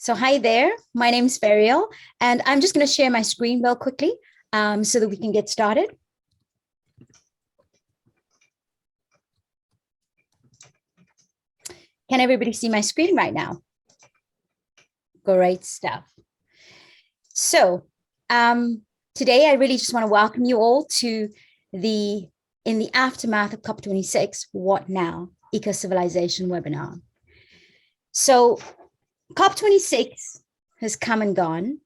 So hi there, my name's 𝗲𝗠𝗣, and I'm just going to share my screen real quickly so that we can get started. Can everybody see my screen right now? Great stuff. So today I really just want to welcome you all to in the aftermath of COP26, What Now? Eco-Civilization webinar. So COP26 has come and gone.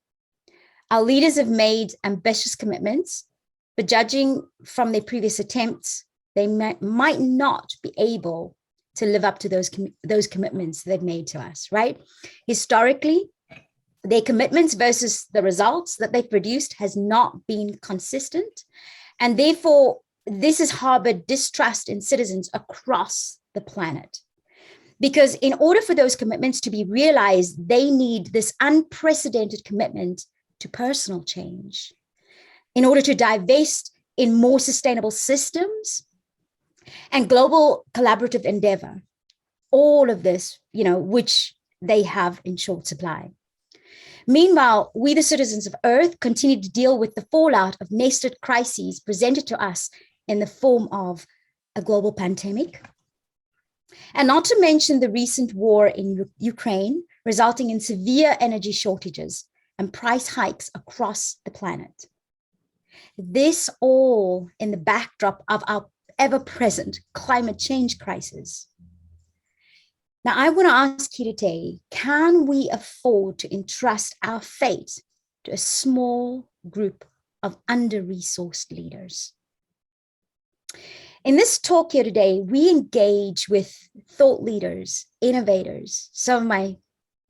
Our leaders have made ambitious commitments, but judging from their previous attempts, they might not be able to live up to those commitments they've made to us, right? Historically, their commitments versus the results that they've produced has not been consistent. And therefore, this has harbored distrust in citizens across the planet. Because in order for those commitments to be realized, they need this unprecedented commitment to personal change in order to divest in more sustainable systems and global collaborative endeavor. All of this, which they have in short supply. Meanwhile, we, the citizens of Earth, continue to deal with the fallout of nested crises presented to us in the form of a global pandemic. And not to mention the recent war in Ukraine, resulting in severe energy shortages and price hikes across the planet. This all in the backdrop of our ever-present climate change crisis. Now, I want to ask you today, can we afford to entrust our fate to a small group of under-resourced leaders? In this talk here today, we engage with thought leaders, innovators, some of my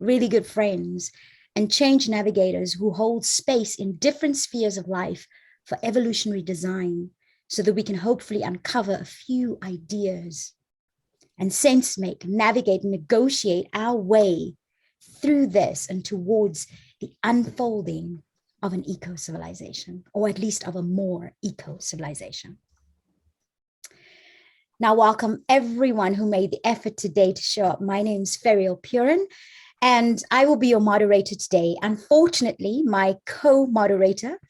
really good friends, and change navigators who hold space in different spheres of life for evolutionary design, so that we can hopefully uncover a few ideas and sense make, navigate, and negotiate our way through this and towards the unfolding of an eco-civilization, or at least of a more eco-civilization. Now, welcome everyone who made the effort today to show up. My name is 𝗲𝗠𝗣𝗪𝗠, and I will be your moderator today. Unfortunately, my co-moderator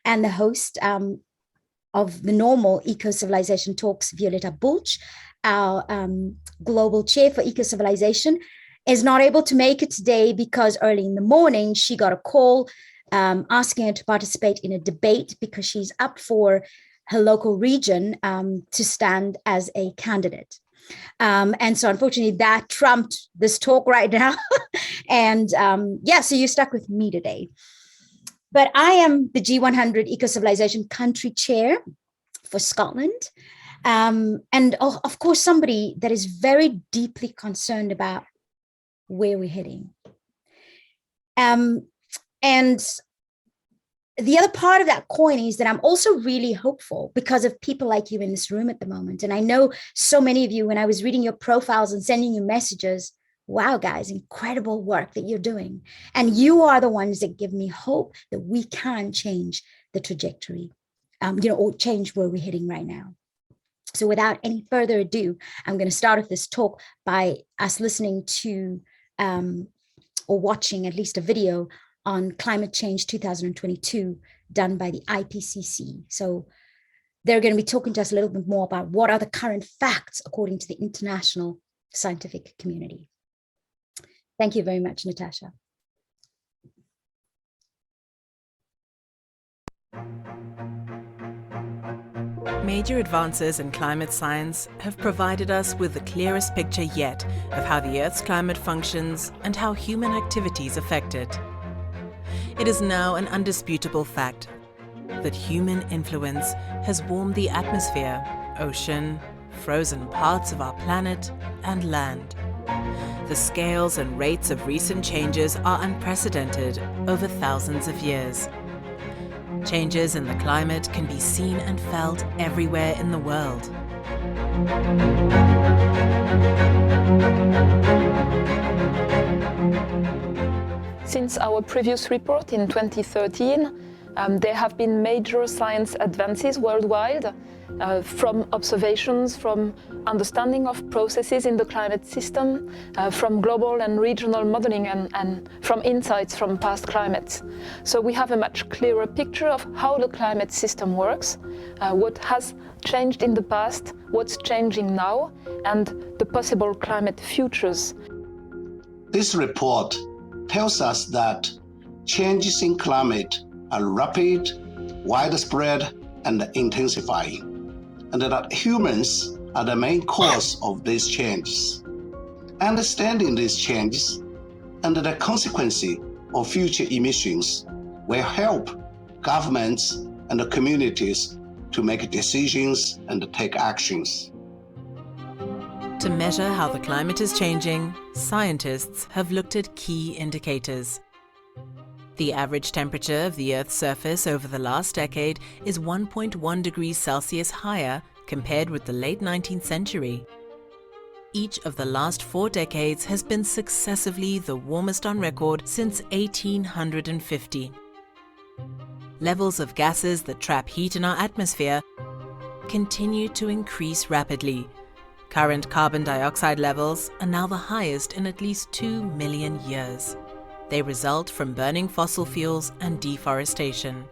and the host of the normal Eco-Civilization Talks, 𝗲𝗠𝗪𝗪𝗫, our global chair for Eco-Civilization, is not able to make it today because early in the morning, she got a call asking her to participate in a debate because she's up for her local region to stand as a candidate. And so unfortunately that trumped this talk right now. And yeah, so you're stuck with me today. But I am the G100 Eco-Civilization Country Chair for Scotland. And of course, somebody that is very deeply concerned about where we're heading. And the other part of that coin is that I'm also really hopeful because of people like you in this room at the moment. And I know so many of you, when I was reading your profiles and sending you messages, wow, guys, incredible work that you're doing. And you are the ones that give me hope that we can change the trajectory, or change where we're heading right now. So without any further ado, I'm going to start off this talk by us listening to or watching at least a video on Climate Change 2022 done by the IPCC. So they're going to be talking to us a little bit more about what are the current facts according to the international scientific community. Thank you very much, Natasha. Major advances in climate science have provided us with the clearest picture yet of how the Earth's climate functions and how human activities affect it. It is now an undisputable fact that human influence has warmed the atmosphere, ocean, frozen parts of our planet, and land. The scales and rates of recent changes are unprecedented over thousands of years. Changes in the climate can be seen and felt everywhere in the world. Since our previous report in 2013, There have been major science advances worldwide, from observations, from understanding of processes in the climate system, from global and regional modeling, and from insights from past climates. So we have a much clearer picture of how the climate system works, what has changed in the past, what's changing now, and the possible climate futures. This report tells us that changes in climate are rapid, widespread, and intensifying, and that humans are the main cause of these changes. Understanding these changes and the consequences of future emissions will help governments and the communities to make decisions and take actions. To measure how the climate is changing, scientists have looked at key indicators. The average temperature of the Earth's surface over the last decade is 1.1 degrees Celsius higher compared with the late 19th century. Each of the last 4 decades has been successively the warmest on record since 1850. Levels of gases that trap heat in our atmosphere continue to increase rapidly. Current carbon dioxide levels are now the highest in at least 2 million years. They result from burning fossil fuels and deforestation.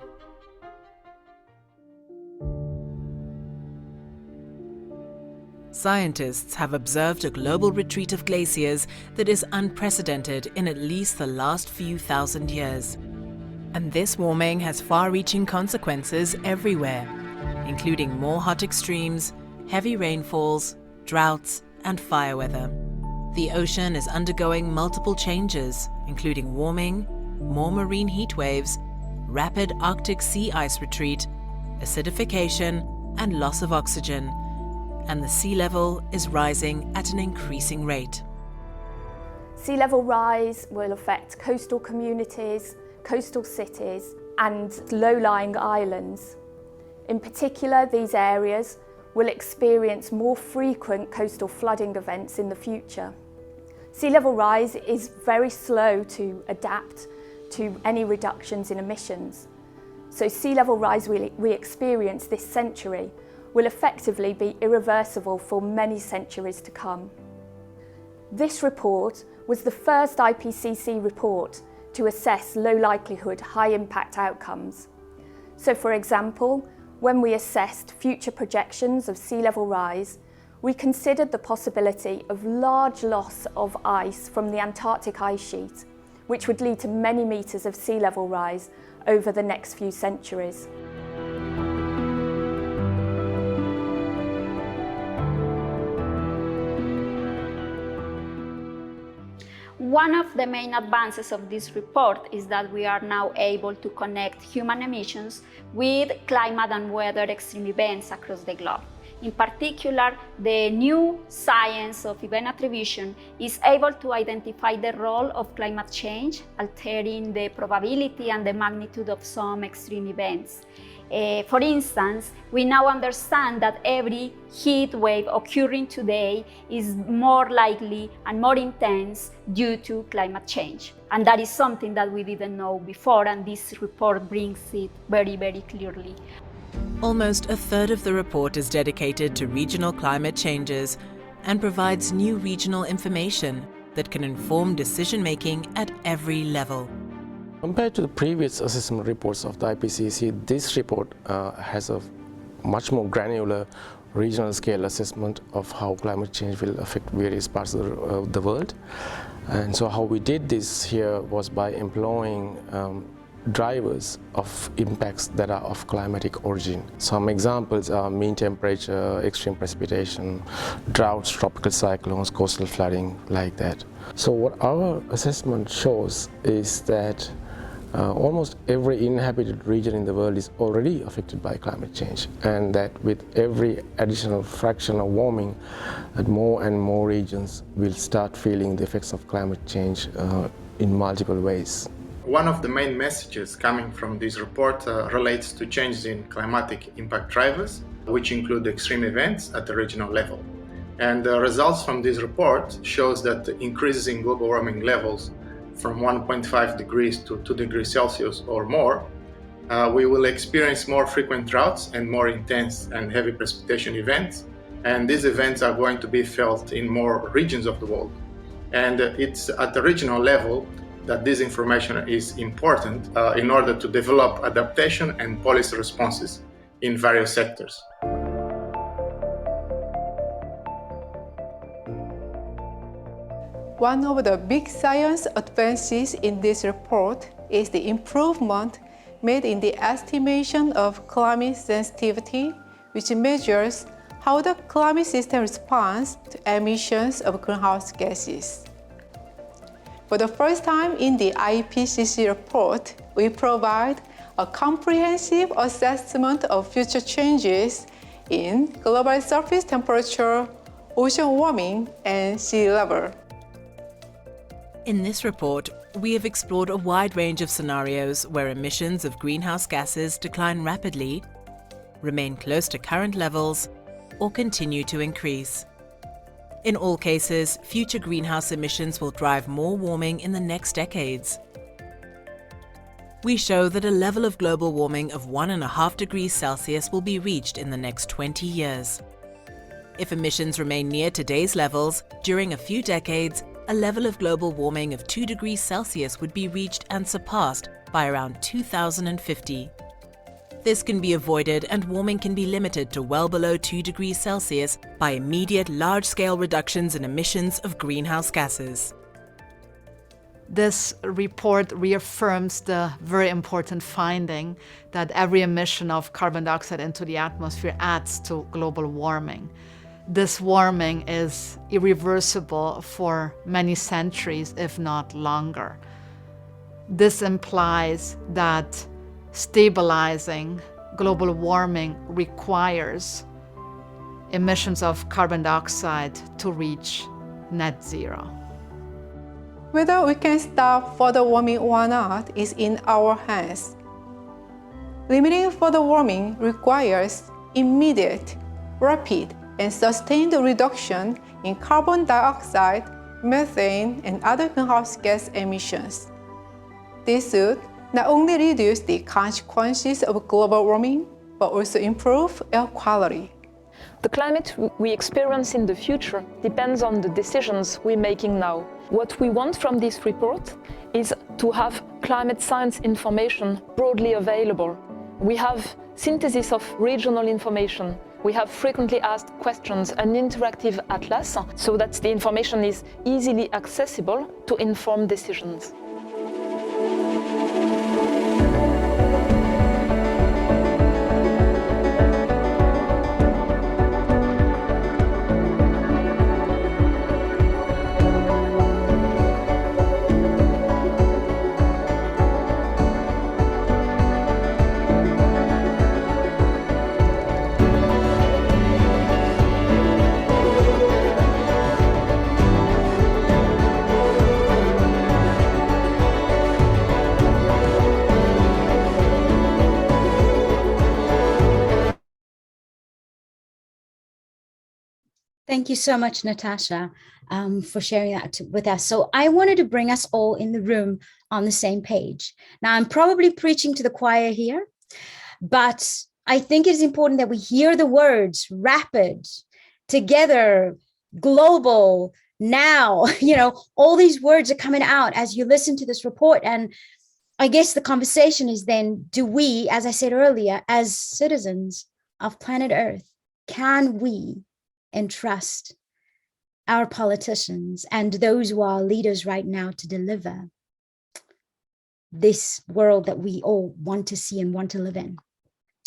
Scientists have observed a global retreat of glaciers that is unprecedented in at least the last few thousand years. And this warming has far-reaching consequences everywhere, including more hot extremes, heavy rainfalls, droughts, and fire weather. The ocean is undergoing multiple changes, including warming, more marine heat waves, rapid Arctic sea ice retreat, acidification, and loss of oxygen, and the sea level is rising at an increasing rate. Sea level rise will affect coastal communities, coastal cities, and low-lying islands. In particular, these areas will experience more frequent coastal flooding events in the future. Sea level rise is very slow to adapt to any reductions in emissions. So sea level rise we experience this century will effectively be irreversible for many centuries to come. This report was the first IPCC report to assess low likelihood, high impact outcomes. So for example, when we assessed future projections of sea level rise, we considered the possibility of large loss of ice from the Antarctic ice sheet, which would lead to many meters of sea level rise over the next few centuries. One of the main advances of this report is that we are now able to connect human emissions with climate and weather extreme events across the globe. In particular, the new science of event attribution is able to identify the role of climate change, altering the probability and the magnitude of some extreme events. For instance, we now understand that every heat wave occurring today is more likely and more intense due to climate change. And that is something that we didn't know before, and this report brings it very, very clearly. Almost a third of the report is dedicated to regional climate changes and provides new regional information that can inform decision-making at every level. Compared to the previous assessment reports of the IPCC, this report has a much more granular regional scale assessment of how climate change will affect various parts of the world. And so how we did this here was by employing drivers of impacts that are of climatic origin. Some examples are mean temperature, extreme precipitation, droughts, tropical cyclones, coastal flooding, like that. So what our assessment shows is that almost every inhabited region in the world is already affected by climate change, and that with every additional fraction of warming, that more and more regions will start feeling the effects of climate change in multiple ways. One of the main messages coming from this report relates to changes in climatic impact drivers, which include extreme events at the regional level. And the results from this report shows that the increases in global warming levels from 1.5 degrees to 2 degrees Celsius or more we will experience more frequent droughts and more intense and heavy precipitation events. And these events are going to be felt in more regions of the world. And it's at the regional level that this information is important in order to develop adaptation and policy responses in various sectors. One of the big science advances in this report is the improvement made in the estimation of climate sensitivity, which measures how the climate system responds to emissions of greenhouse gases. For the first time in the IPCC report, we provide a comprehensive assessment of future changes in global surface temperature, ocean warming, and sea level. In this report, we have explored a wide range of scenarios where emissions of greenhouse gases decline rapidly, remain close to current levels, or continue to increase. In all cases, future greenhouse emissions will drive more warming in the next decades. We show that a level of global warming of 1.5 degrees Celsius will be reached in the next 20 years. If emissions remain near today's levels, during a few decades, a level of global warming of 2 degrees Celsius would be reached and surpassed by around 2050. This can be avoided and warming can be limited to well below 2 degrees Celsius by immediate large-scale reductions in emissions of greenhouse gases. This report reaffirms the very important finding that every emission of carbon dioxide into the atmosphere adds to global warming. This warming is irreversible for many centuries, if not longer. This implies that stabilizing global warming requires emissions of carbon dioxide to reach net zero. Whether we can stop further warming or not is in our hands. Limiting further warming requires immediate, rapid, and sustained reduction in carbon dioxide, methane, and other greenhouse gas emissions. This would not only reduce the consequences of global warming, but also improve air quality. The climate we experience in the future depends on the decisions we're making now. What we want from this report is to have climate science information broadly available. We have synthesis of regional information. We have frequently asked questions, an interactive atlas, so that the information is easily accessible to inform decisions. Thank you so much, Natasha, for sharing that with us. So I wanted to bring us all in the room on the same page. Now, I'm probably preaching to the choir here, but I think it is important that we hear the words rapid, together, global, now, all these words are coming out as you listen to this report. And I guess the conversation is then, do we, as I said earlier, as citizens of planet Earth, can we entrust our politicians and those who are leaders right now to deliver this world that we all want to see and want to live in?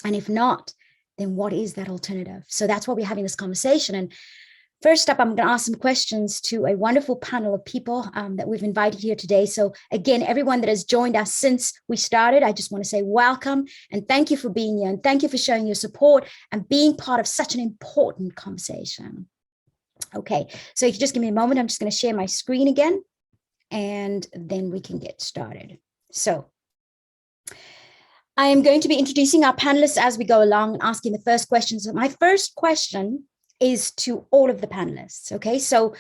And if not, then what is that alternative? So that's why we're having this conversation. And first up, I'm going to ask some questions to a wonderful panel of people that we've invited here today. So again, everyone that has joined us since we started, I just want to say welcome and thank you for being here and thank you for showing your support and being part of such an important conversation. Okay, so if you just give me a moment, I'm just going to share my screen again and then we can get started. So I am going to be introducing our panelists as we go along and asking the first questions. So my first question is to all of the panelists, okay? So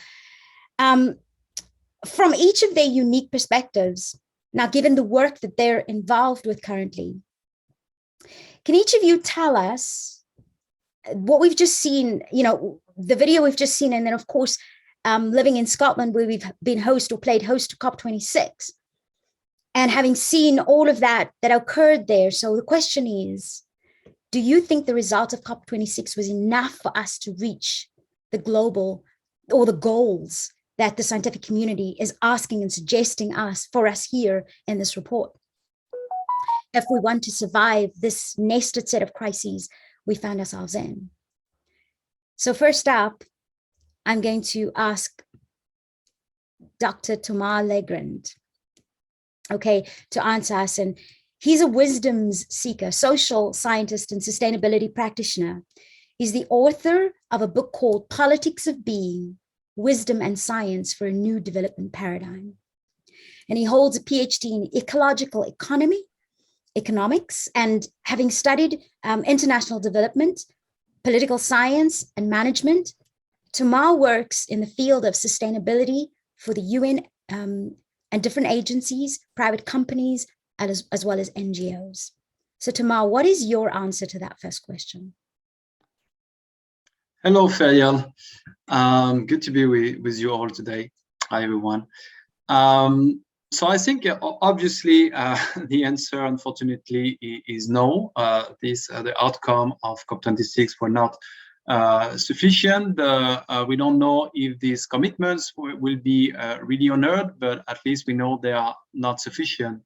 from each of their unique perspectives, now given the work that they're involved with currently, Can each of you tell us what we've just seen, the video we've just seen, and then of course, living in Scotland, where we've been host or played host to COP26, and having seen all of that occurred there. So the question is, do you think the result of COP26 was enough for us to reach the global or the goals that the scientific community is asking and suggesting for us here in this report, if we want to survive this nested set of crises we found ourselves in? So first up, I'm going to ask Dr. 𝗤𝗪 𝗪𝗏, to answer us. And he's a wisdoms seeker, social scientist, and sustainability practitioner. He's the author of a book called Politics of Being, Wisdom and Science for a New Development Paradigm. And he holds a PhD in ecological economics, and having studied international development, political science, and management, 𝗤𝗪 works in the field of sustainability for the UN and different agencies, private companies, as well as NGOs. So 𝗤𝗪, what is your answer to that first question? Hello, Ferial. Good to be with you all today. Hi, everyone. So I think obviously the answer, unfortunately, is no. The outcome of COP26 were not sufficient. We don't know if these commitments will be really honored, but at least we know they are not sufficient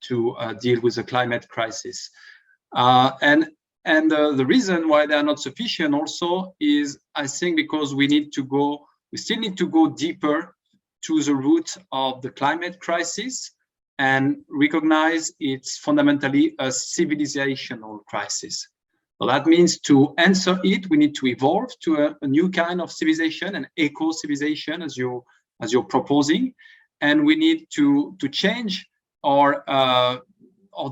to deal with the climate crisis. And the reason why they are not sufficient also is, I think, because we still need to go deeper to the root of the climate crisis and recognize it's fundamentally a civilizational crisis. So that means to answer it, we need to evolve to a new kind of civilization, an eco-civilization, as you're proposing, and we need to change our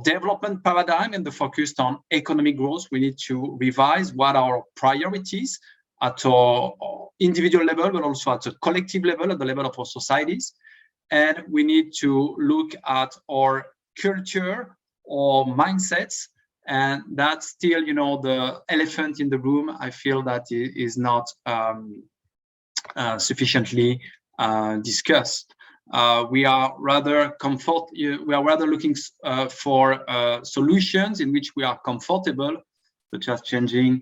development paradigm and the focus on economic growth. We need to revise what are our priorities at our individual level, but also at a collective level, at the level of our societies. And we need to look at our culture or mindsets. And that's still, the elephant in the room. I feel that it is not sufficiently discussed. We are rather looking for solutions in which we are comfortable, such as changing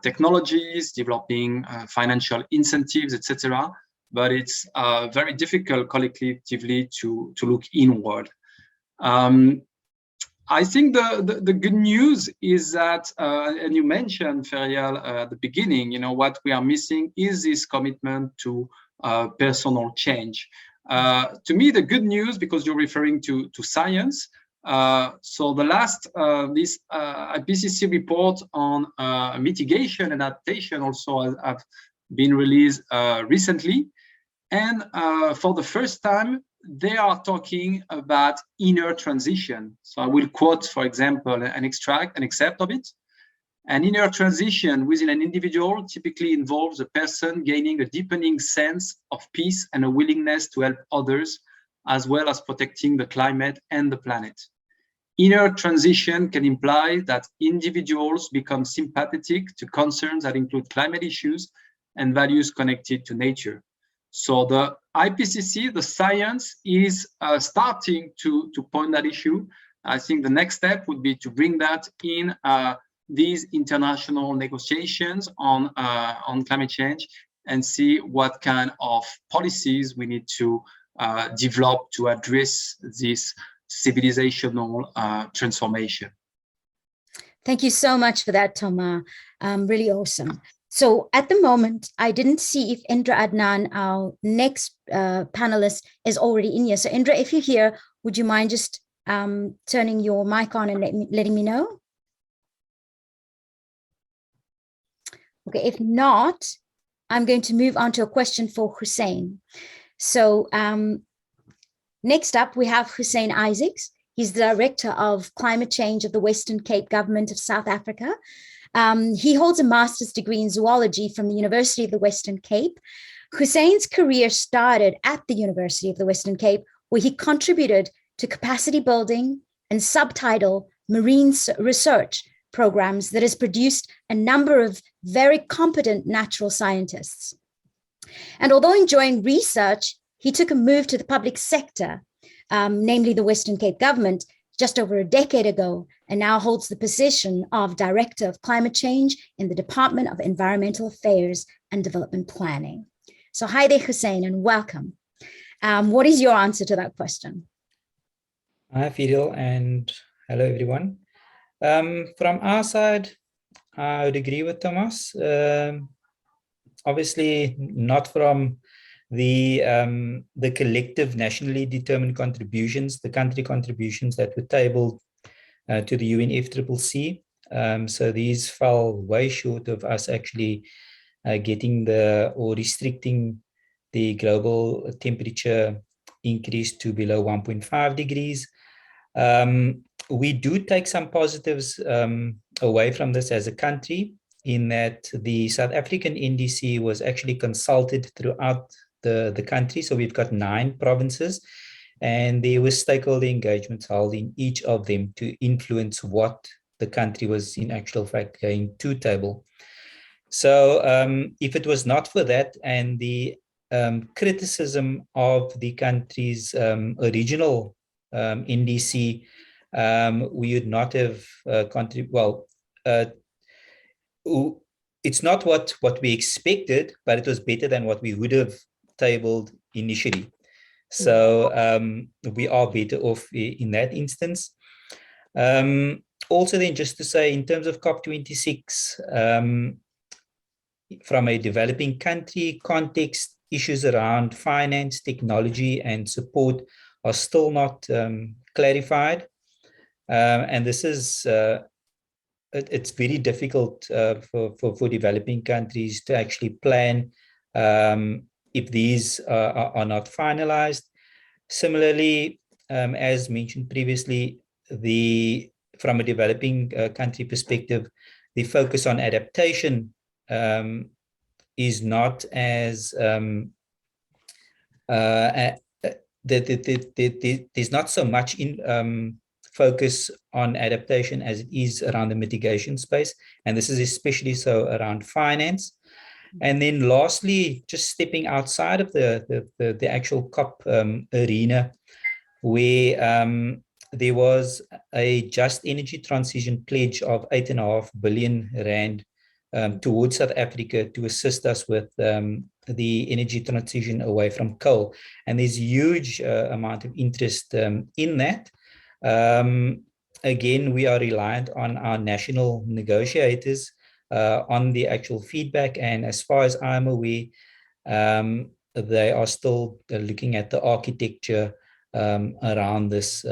technologies, developing financial incentives, etc. But it's very difficult collectively to look inward. I think the good news is that, and you mentioned, Ferial, at the beginning, what we are missing is this commitment to personal change. To me, the good news, because you're referring to science, so the last, this IPCC report on mitigation and adaptation also have been released recently. And for the first time, they are talking about inner transition. So I will quote, for example, an excerpt of it. An inner transition within an individual typically involves a person gaining a deepening sense of peace and a willingness to help others, as well as protecting the climate and the planet. Inner transition can imply that individuals become sympathetic to concerns that include climate issues and values connected to nature. So the IPCC, the science, is starting to point that issue. I think the next step would be to bring that in these international negotiations on climate change and see what kind of policies we need to develop to address this civilizational transformation. Thank you so much for that, 𝗤𝗪. Really awesome. So at the moment, I didn't see if Indra Adnan, our next panelist, is already in here. So Indra, if you're here, would you mind just turning your mic on and letting me know? Okay, if not, I'm going to move on to a question for Hussein. So next up, we have Hussein Isaacs. He's the Director of Climate Change of the Western Cape Government of South Africa. He holds a master's degree in zoology from the University of the Western Cape. Hussein's career started at the University of the Western Cape, where he contributed to capacity building and subtitle marine research programs that has produced a number of very competent natural scientists. And although enjoying research, he took a move to the public sector, namely the Western Cape government, just over a decade ago, and now holds the position of Director of Climate Change in the Department of Environmental Affairs and Development Planning. So hi there, Hussein, and welcome. What is your answer to that question? Hi, Fidel, and hello, everyone. From our side, I would agree with Thomas. Obviously, not from the collective nationally determined contributions, the country contributions that were tabled to the UNFCCC. So these fell way short of us actually getting or restricting the global temperature increase to below 1.5 degrees. We do take some positives away from this as a country, in that the South African NDC was actually consulted throughout the country. So we've got 9 provinces, and there was stakeholder engagements held in each of them to influence what the country was in actual fact going to table. So if it was not for that and the criticism of the country's original NDC, we would not have it's not what we expected, but it was better than what we would have tabled initially. So we are better off in that instance. Also then, just to say, in terms of COP26, from a developing country context, issues around finance, technology, and support are still not clarified. And this is, it's very difficult for developing countries to actually plan if these are not finalized. Similarly, as mentioned previously, from a developing country perspective, the focus on adaptation is not as there's not so much in focus on adaptation as it is around the mitigation space, and this is especially so around finance. And then lastly, just stepping outside of the actual COP arena, where there was a just energy transition pledge of 8.5 billion rand towards South Africa to assist us with the energy transition away from coal. And there's huge amount of interest in that. Again, we are reliant on our national negotiators on the actual feedback. And as far as I'm aware, they are still looking at the architecture around this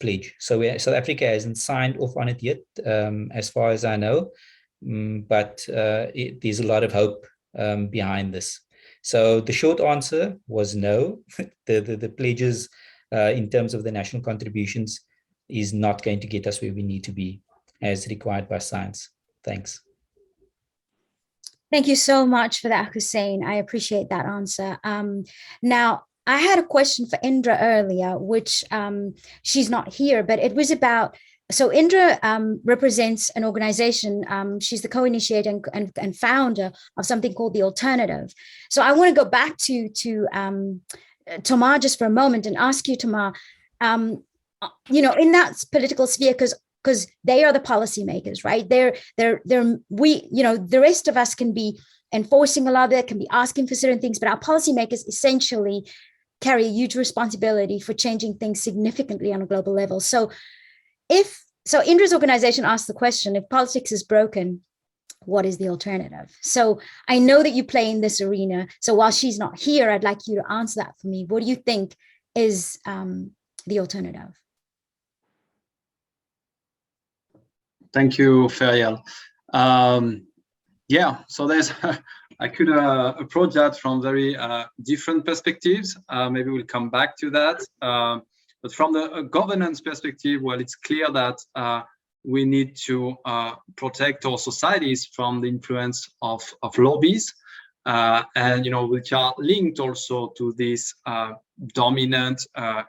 pledge. So South Africa hasn't signed off on it yet, as far as I know, but there's a lot of hope behind this. So the short answer was no. The pledges in terms of the national contributions is not going to get us where we need to be as required by science. Thanks. Thank you so much for that, Hussein. I appreciate that answer. Now, I had a question for Indra earlier, which she's not here, but it was about, so Indra represents an organization. She's the co-initiator and founder of something called The Alternative. So I want to go back to Ťomá just for a moment and ask you, Ťomá, in that political sphere, because they are the policymakers, right? The rest of us can be enforcing a lot of that, can be asking for certain things, but our policymakers essentially carry a huge responsibility for changing things significantly on a global level. So Indra's organization asked the question, if politics is broken, what is the alternative? So I know that you play in this arena. So while she's not here, I'd like you to answer that for me. What do you think is the alternative? Thank you, Ferial. Yeah, so I could approach that from very different perspectives. Maybe we'll come back to that. But from the governance perspective, well, it's clear that we need to protect our societies from the influence of lobbies, and which are linked also to this dominant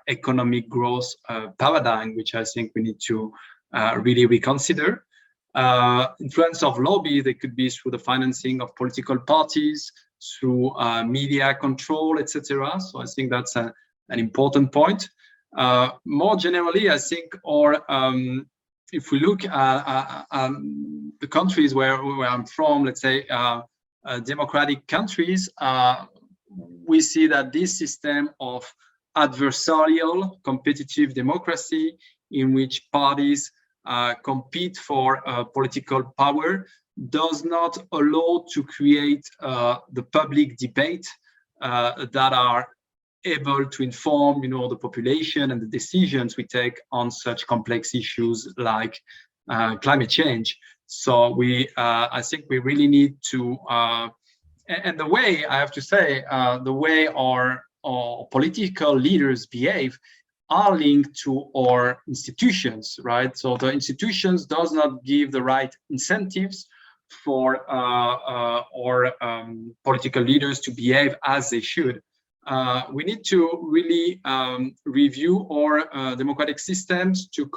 economic growth paradigm, which I think we need to really reconsider. Influence of lobby, they could be through the financing of political parties, through media control, etc. So I think that's an important point. More generally, I think, if we look at the countries where I'm from, let's say democratic countries, we see that this system of adversarial competitive democracy, in which parties compete for political power, does not allow to create the public debate that are able to inform, the population and the decisions we take on such complex issues like climate change. So I think we really need to, and the way, I have to say, the way our political leaders behave are linked to our institutions, right? So the institutions does not give the right incentives for our political leaders to behave as they should. We need to really review our democratic systems to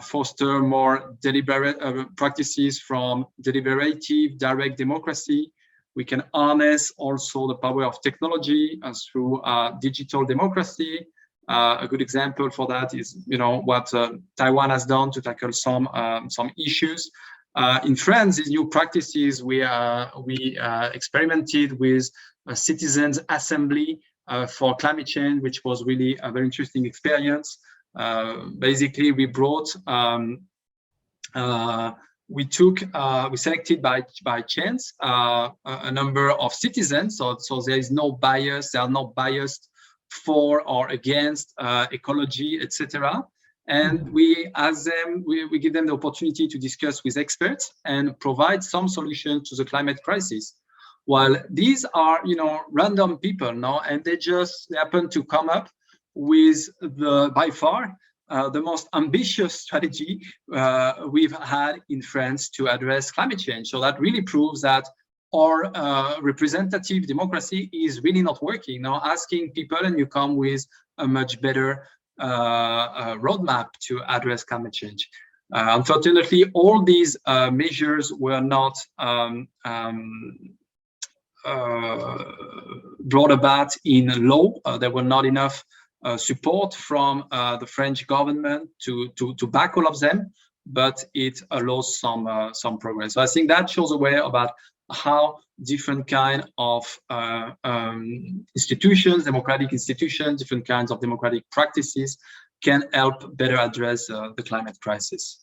foster more deliberate practices from deliberative direct democracy. We can harness also the power of technology through digital democracy. A good example for that is, what Taiwan has done to tackle some issues. In France, these new practices, we experimented with a citizens' assembly for climate change, which was really a very interesting experience. Basically, we brought, we selected by chance a number of citizens, so there is no bias, they are not biased for or against ecology, etc. And we ask them, we give them the opportunity to discuss with experts and provide some solutions to the climate crisis. While these are, random people now, and they happen to come up with by far the most ambitious strategy we've had in France to address climate change. So that really proves that our representative democracy is really not working. Now, asking people, and you come with a much better roadmap to address climate change. Unfortunately, all these measures were not brought about in law. There were not enough support from the French government to back all of them, but it allows some progress. So I think that shows a way about how different kind of institutions, democratic institutions, different kinds of democratic practices can help better address the climate crisis.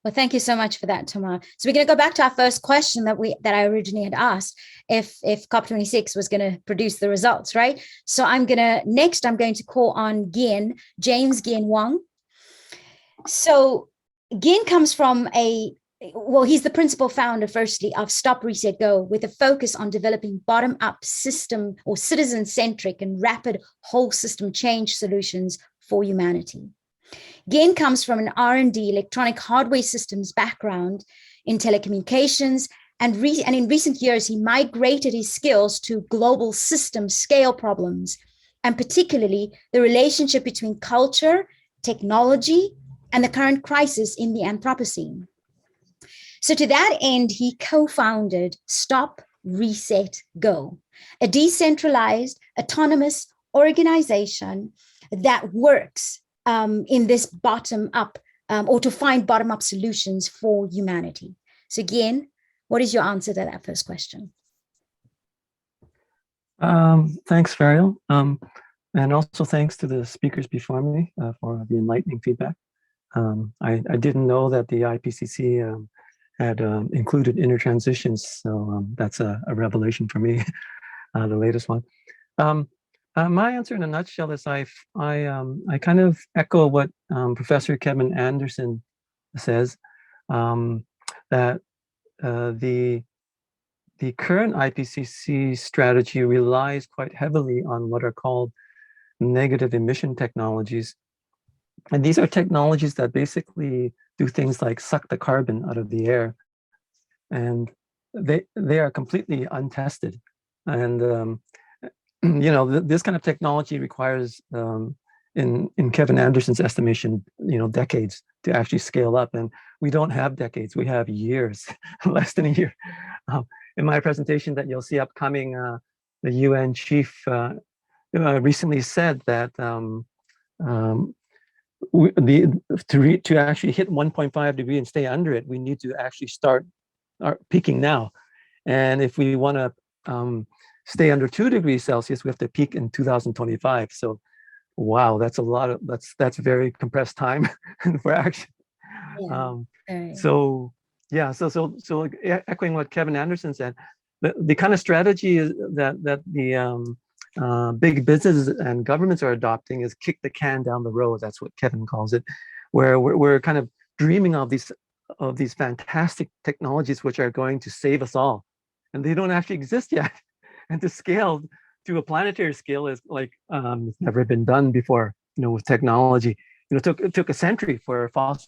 Well, thank you so much for that, Thomas. So we're going to go back to our first question that I originally had asked, if COP26 was going to produce the results, right? So I'm going to call on James Ghien Wang. So Ghien comes from he's the principal founder, firstly, of Stop, Reset, Go, with a focus on developing bottom-up system or citizen-centric and rapid whole system change solutions for humanity. Ghien comes from an R&D electronic hardware systems background in telecommunications, and in recent years, he migrated his skills to global system scale problems, and particularly the relationship between culture, technology, and the current crisis in the Anthropocene. So to that end, he co-founded Stop, Reset, Go, a decentralized, autonomous organization that works in this bottom-up, or to find bottom-up solutions for humanity. So Ghien, what is your answer to that first question? Thanks, Ferial. And also thanks to the speakers before me for the enlightening feedback. I didn't know that the IPCC had included intertransitions, so that's a revelation for me, the latest one. My answer in a nutshell is I kind of echo what Professor Kevin Anderson says, that the current IPCC strategy relies quite heavily on what are called negative emission technologies. And these are technologies that basically do things like suck the carbon out of the air. And they are completely untested. And this kind of technology requires, in Kevin Anderson's estimation, decades actually scale up. And we don't have decades, we have years, less than a year. In my presentation that you'll see upcoming, the UN chief recently said that to actually hit 1.5 degree and stay under it, we need to actually start peaking now. And if we want to stay under 2 degrees Celsius, we have to peak in 2025. So, wow, that's a lot of that's very compressed time for action. Yeah. So echoing what Kevin Anderson said, the kind of strategy is that the big businesses and governments are adopting is kick the can down the road. That's what Kevin calls it, where we're kind of dreaming of these fantastic technologies which are going to save us all, and they don't actually exist yet. And to scale to a planetary scale is like it's never been done before. With technology, it took a century for fossil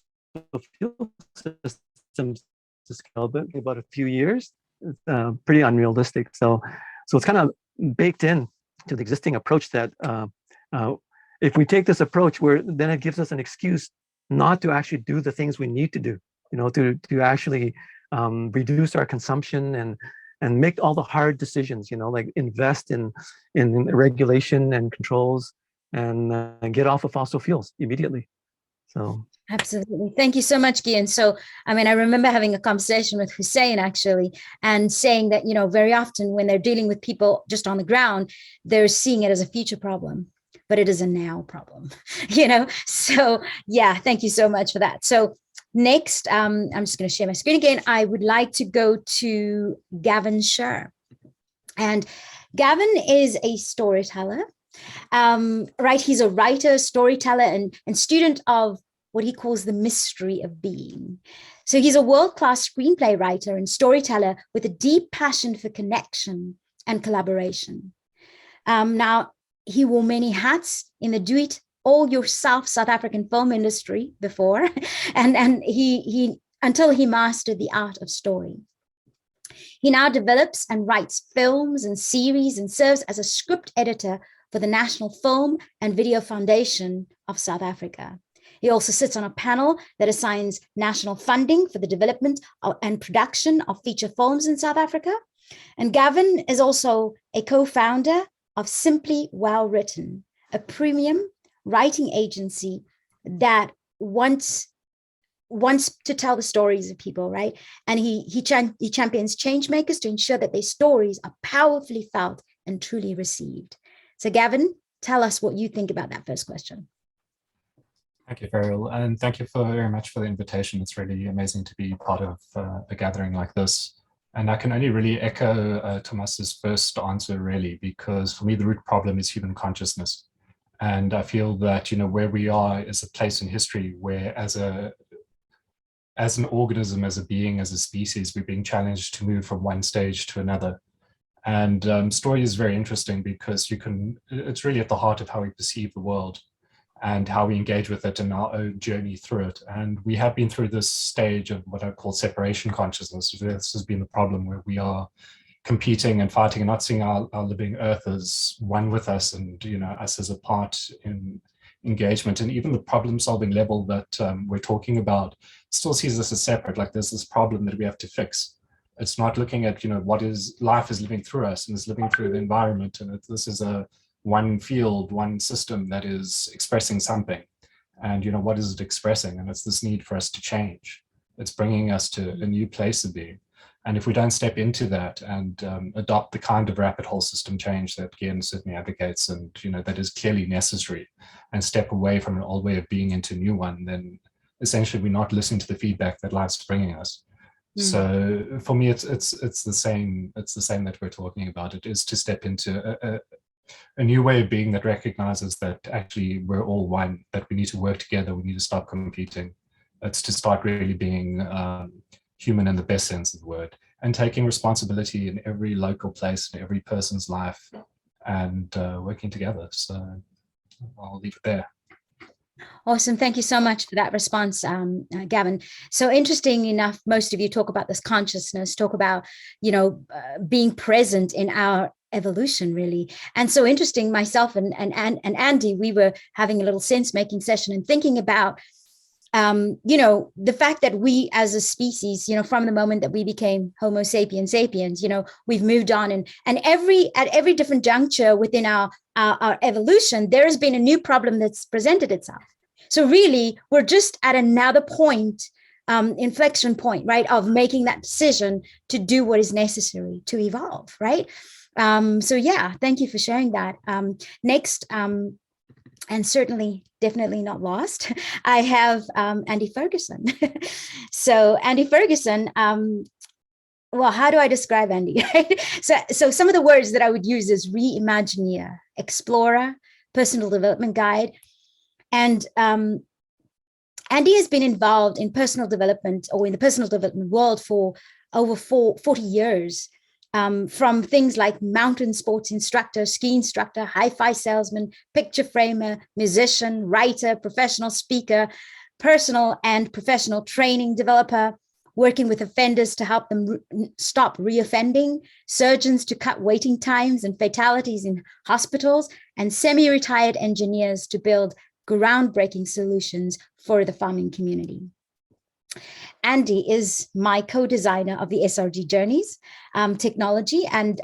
fuel systems to scale, but about a few years. It's pretty unrealistic. So it's kind of baked in to the existing approach that if we take this approach, then it gives us an excuse not to actually do the things we need to do. To actually reduce our consumption and make all the hard decisions. Like invest in regulation and controls and get off of fossil fuels immediately. So. Absolutely. Thank you so much, Guy. And so, I remember having a conversation with Hussein actually, and saying that, very often when they're dealing with people just on the ground, they're seeing it as a future problem, but it is a now problem, So yeah, thank you so much for that. So next, I'm just going to share my screen again. I would like to go to Gavin Sher. And Gavin is a storyteller, right? He's a writer, storyteller, and student of what he calls the mystery of being. So he's a world-class screenplay writer and storyteller with a deep passion for connection and collaboration. Now, he wore many hats in the do-it-all-yourself South African film industry before, and he until he mastered the art of story. He now develops and writes films and series and serves as a script editor for the National Film and Video Foundation of South Africa. He also sits on a panel that assigns national funding for the development and production of feature films in South Africa. And Gavin is also a co-founder of Simply Well Written, a premium writing agency that wants to tell the stories of people, right? And he champions change makers to ensure that their stories are powerfully felt and truly received. So Gavin, tell us what you think about that first question. Thank you, Ferial, and thank you very much for the invitation. It's really amazing to be part of a gathering like this. And I can only really echo Thomas's first answer, really, because for me, the root problem is human consciousness. And I feel that, where we are is a place in history where as an organism, as a being, as a species, we're being challenged to move from one stage to another. And story is very interesting because it's really at the heart of how we perceive the world and how we engage with it and our own journey through it. And we have been through this stage of what I call separation consciousness. This has been the problem where we are competing and fighting and not seeing our living earth as one with us and, us as a part in engagement. And even the problem solving level that we're talking about still sees us as separate. Like there's this problem that we have to fix. It's not looking at, what is life is living through us and is living through the environment. And this is one field, one system that is expressing something. And, what is it expressing? And it's this need for us to change. It's bringing us to a new place of being. And if we don't step into that and adopt the kind of rapid whole system change that Guy certainly advocates and, that is clearly necessary, and step away from an old way of being into a new one, then essentially we're not listening to the feedback that life's bringing us. So for me, it's the same that we're talking about. It is to step into a new way of being that recognizes that actually we're all one, that we need to work together, we need to stop competing. It's to start really being human in the best sense of the word, and taking responsibility in every local place, in every person's life, and working together. So I'll leave it there. Awesome. Thank you so much for that response, Gavin. So interesting enough, most of you talk about this consciousness, talk about, being present in our evolution, really. And so interesting, myself and Andy, we were having a little sense-making session and thinking about you know, the fact that we as a species, you know, from the moment that we became Homo sapiens sapiens, you know, we've moved on, and at every different juncture within our evolution, there has been a new problem that's presented itself. So really, we're just at another point, inflection point, right, of making that decision to do what is necessary to evolve, right? So yeah, thank you for sharing that. Next, and certainly definitely not lost, I have Andy Ferguson. So Andy Ferguson, well, how do I describe Andy? So some of the words that I would use is reimagineer, explorer, personal development guide. And Andy has been involved in personal development, or in the personal development world, for over 40 years. From things like mountain sports instructor, ski instructor, hi-fi salesman, picture framer, musician, writer, professional speaker, personal and professional training developer, working with offenders to help them stop reoffending, surgeons to cut waiting times and fatalities in hospitals, and semi-retired engineers to build groundbreaking solutions for the farming community. Andy is my co-designer of the SRG Journeys technology, and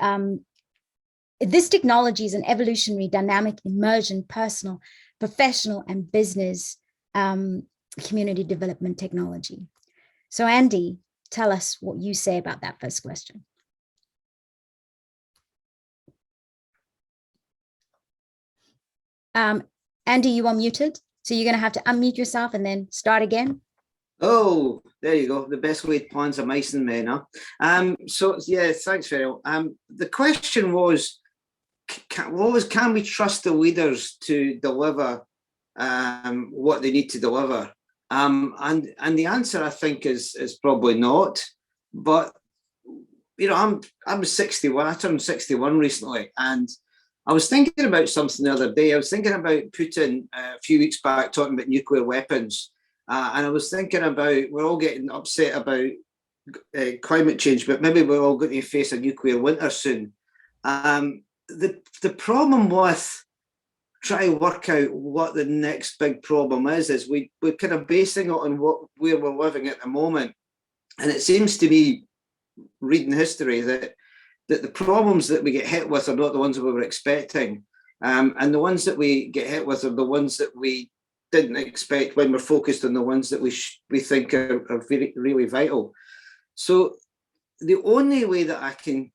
this technology is an evolutionary, dynamic, immersion, personal, professional, and business community development technology. So Andy, tell us what you say about that first question. Andy, you are muted, so you're going to have to unmute yourself and then start again. Oh, there you go. The best way to plans a mice and men, huh? So yeah, thanks, Ferriel. The question was, can we trust the leaders to deliver what they need to deliver? And the answer, I think, is probably not. But you know, I'm 61. I turned 61 recently, and I was thinking about something the other day. I was thinking about Putin a few weeks back talking about nuclear weapons. And I was thinking about, we're all getting upset about climate change, but maybe we're all going to face a nuclear winter soon. The problem with trying to work out what the next big problem is we're kind of basing it on where we're living at the moment. And it seems to me, reading history, that the problems that we get hit with are not the ones that we were expecting. And the ones that we get hit with are the ones that we didn't expect when we're focused on the ones that we think are really vital. So the only way that I can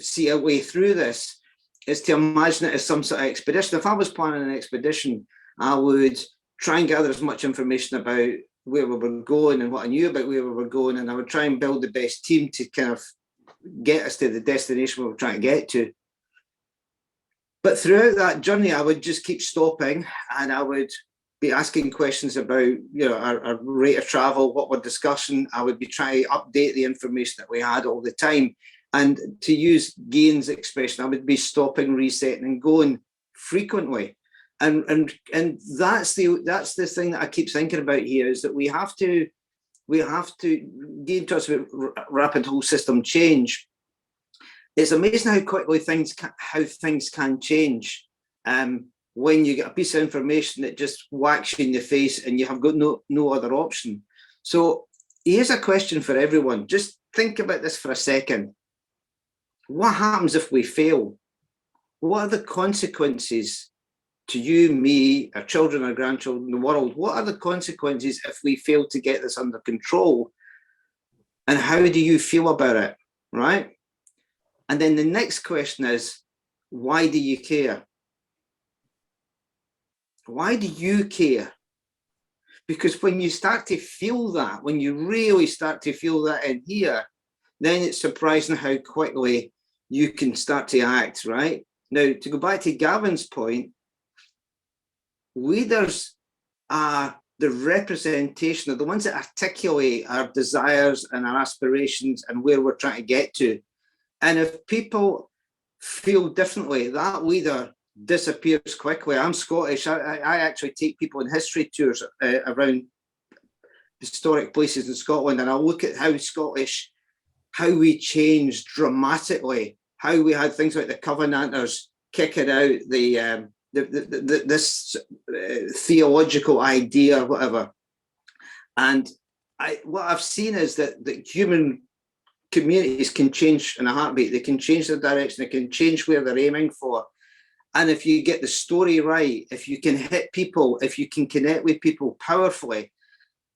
see a way through this is to imagine it as some sort of expedition. If I was planning an expedition, I would try and gather as much information about where we were going and what I knew about where we were going, and I would try and build the best team to kind of get us to the destination we were trying to get to. But throughout that journey, I would just keep stopping, and I would be asking questions about, you know, our rate of travel, what we're discussing. I would be trying to update the information that we had all the time. And to use Gaines' expression, I would be stopping, resetting, and going frequently. And that's the thing that I keep thinking about here, is that we have to Gaines talks about rapid whole system change. It's amazing how quickly things can change when you get a piece of information that just whacks you in the face and you have got no other option. So here's a question for everyone. Just think about this for a second. What happens if we fail? What are the consequences to you, me, our children, our grandchildren, the world? What are the consequences if we fail to get this under control? And how do you feel about it, right? And then the next question is, why do you care? Why do you care? Because when you start to feel that, when you really start to feel that in here, then it's surprising how quickly you can start to act, right? Now, to go back to Gavin's point, leaders are the representation of the ones that articulate our desires and our aspirations and where we're trying to get to. And if people feel differently, that leader disappears quickly. I'm Scottish. I actually take people on history tours around historic places in Scotland, and I look at how we changed dramatically, how we had things like the Covenanters kicking out the this theological idea or whatever. And what I've seen is that human communities can change in a heartbeat. They can change their direction. They can change where they're aiming for. And if you get the story right, if you can hit people, if you can connect with people powerfully,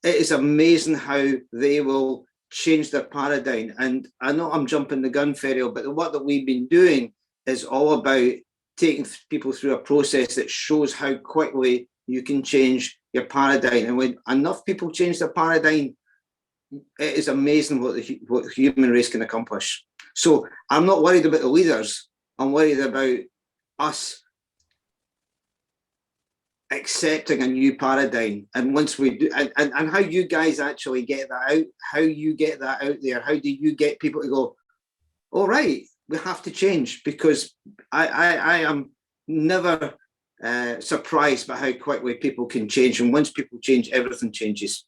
it is amazing how they will change their paradigm. And I know I'm jumping the gun, Ferial, but the work that we've been doing is all about taking people through a process that shows how quickly you can change your paradigm. And when enough people change their paradigm, it is amazing what the human race can accomplish. So I'm not worried about the leaders. I'm worried about us accepting a new paradigm. And once we do, and how you guys actually get that out, how you get that out there, how do you get people to go, all right, we have to change? Because I am never surprised by how quickly people can change. And once people change, everything changes.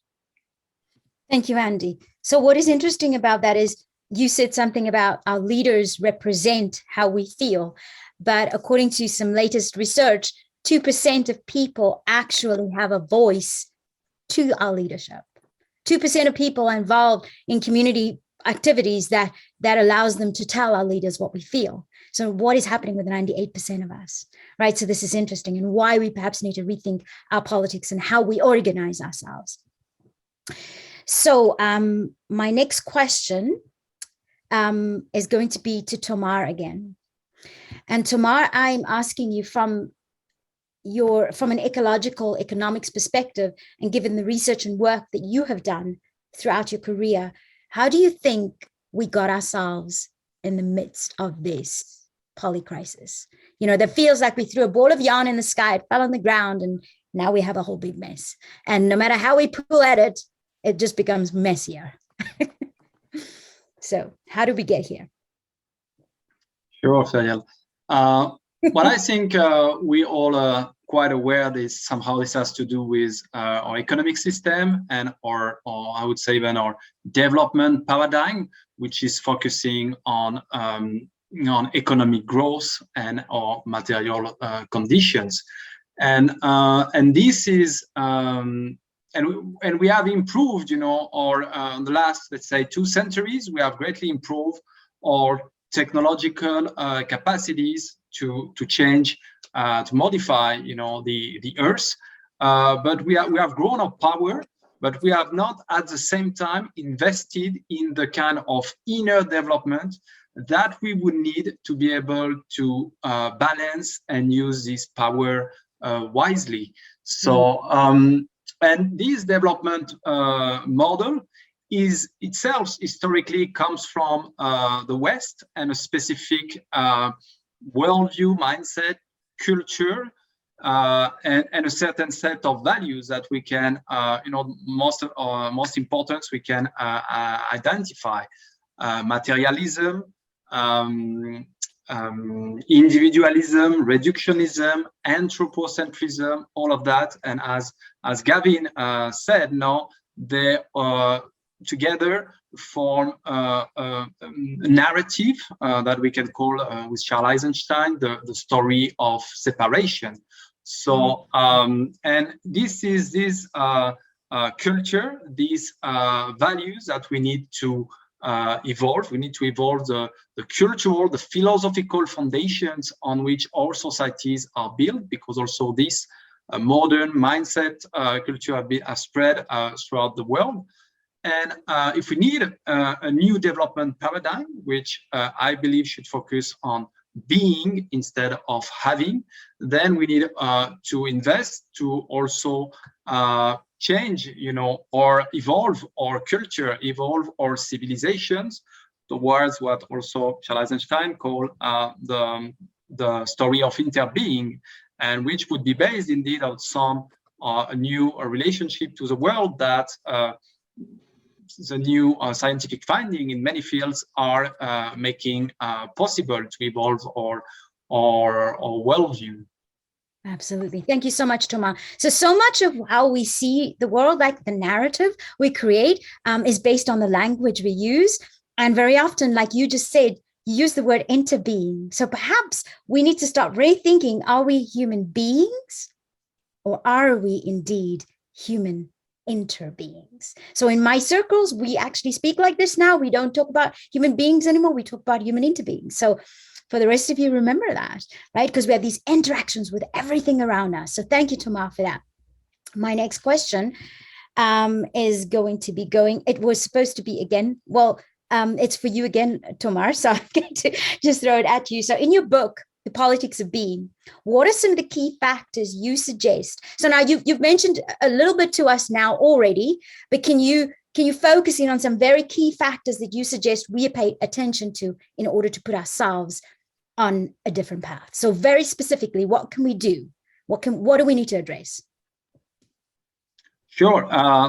Thank you, Andy. So what is interesting about that is you said something about our leaders represent how we feel. But according to some latest research, 2% of people actually have a voice to our leadership. 2% of people are involved in community activities that allows them to tell our leaders what we feel. So what is happening with 98% of us, right? So this is interesting, and why we perhaps need to rethink our politics and how we organize ourselves. So my next question is going to be to 𝗤𝘠𝑚 again. And 𝗤𝘠𝑚, I'm asking you from an ecological economics perspective, and given the research and work that you have done throughout your career, how do you think we got ourselves in the midst of this polycrisis? You know, that feels like we threw a ball of yarn in the sky, it fell on the ground, and now we have a whole big mess. And no matter how we pull at it, it just becomes messier. So how do we get here? Sure, Ferial. Well, I think we all are quite aware that somehow this has to do with our economic system and or I would say even our development paradigm, which is focusing on economic growth and our material conditions. And this is and we have improved, you know, our the last, let's say, 2 centuries, we have greatly improved our technological capacities to change, to modify, you know, the Earth. But we have grown our power, but we have not at the same time invested in the kind of inner development that we would need to be able to balance and use this power wisely. So, and this development model is itself historically comes from the West and a specific worldview, mindset, culture, and a certain set of values that we can, you know, most important we can identify: materialism, individualism, reductionism, anthropocentrism, all of that. And as Gavin said, no, they together form a narrative that we can call with Charles Eisenstein the story of separation. So and this is this culture, these values that we need to evolve. We need to evolve the cultural, the philosophical foundations on which our societies are built, because also this modern mindset culture has spread throughout the world. And if we need a new development paradigm, which I believe should focus on being instead of having, then we need to invest to also change, you know, or evolve our culture, evolve our civilizations towards what also Charles Eisenstein called the story of interbeing, and which would be based indeed on some a new relationship to the world that the new scientific finding in many fields are making possible to evolve our worldview. Absolutely. Thank you so much, 𝗤𝘠𝑚. So much of how we see the world, like the narrative we create, is based on the language we use. And very often, like you just said, you use the word interbeing. So perhaps we need to start rethinking, are we human beings or are we indeed human interbeings? So in my circles, we actually speak like this now. We don't talk about human beings anymore. We talk about human interbeings. So for the rest of you, remember that, right? Because we have these interactions with everything around us. So thank you, Tumar, for that. My next question is going to be it was supposed to be again, well, it's for you again, Tumar. So I'm going to just throw it at you. So in your book, The Politics of Being, what are some of the key factors you suggest? So now you've mentioned a little bit to us now already, but can you focus in on some very key factors that you suggest we pay attention to in order to put ourselves on a different path? So very specifically, what can we do? What do we need to address? Sure.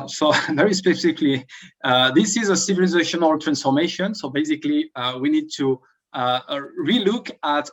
So very specifically, this is a civilizational transformation. So basically, we need to relook at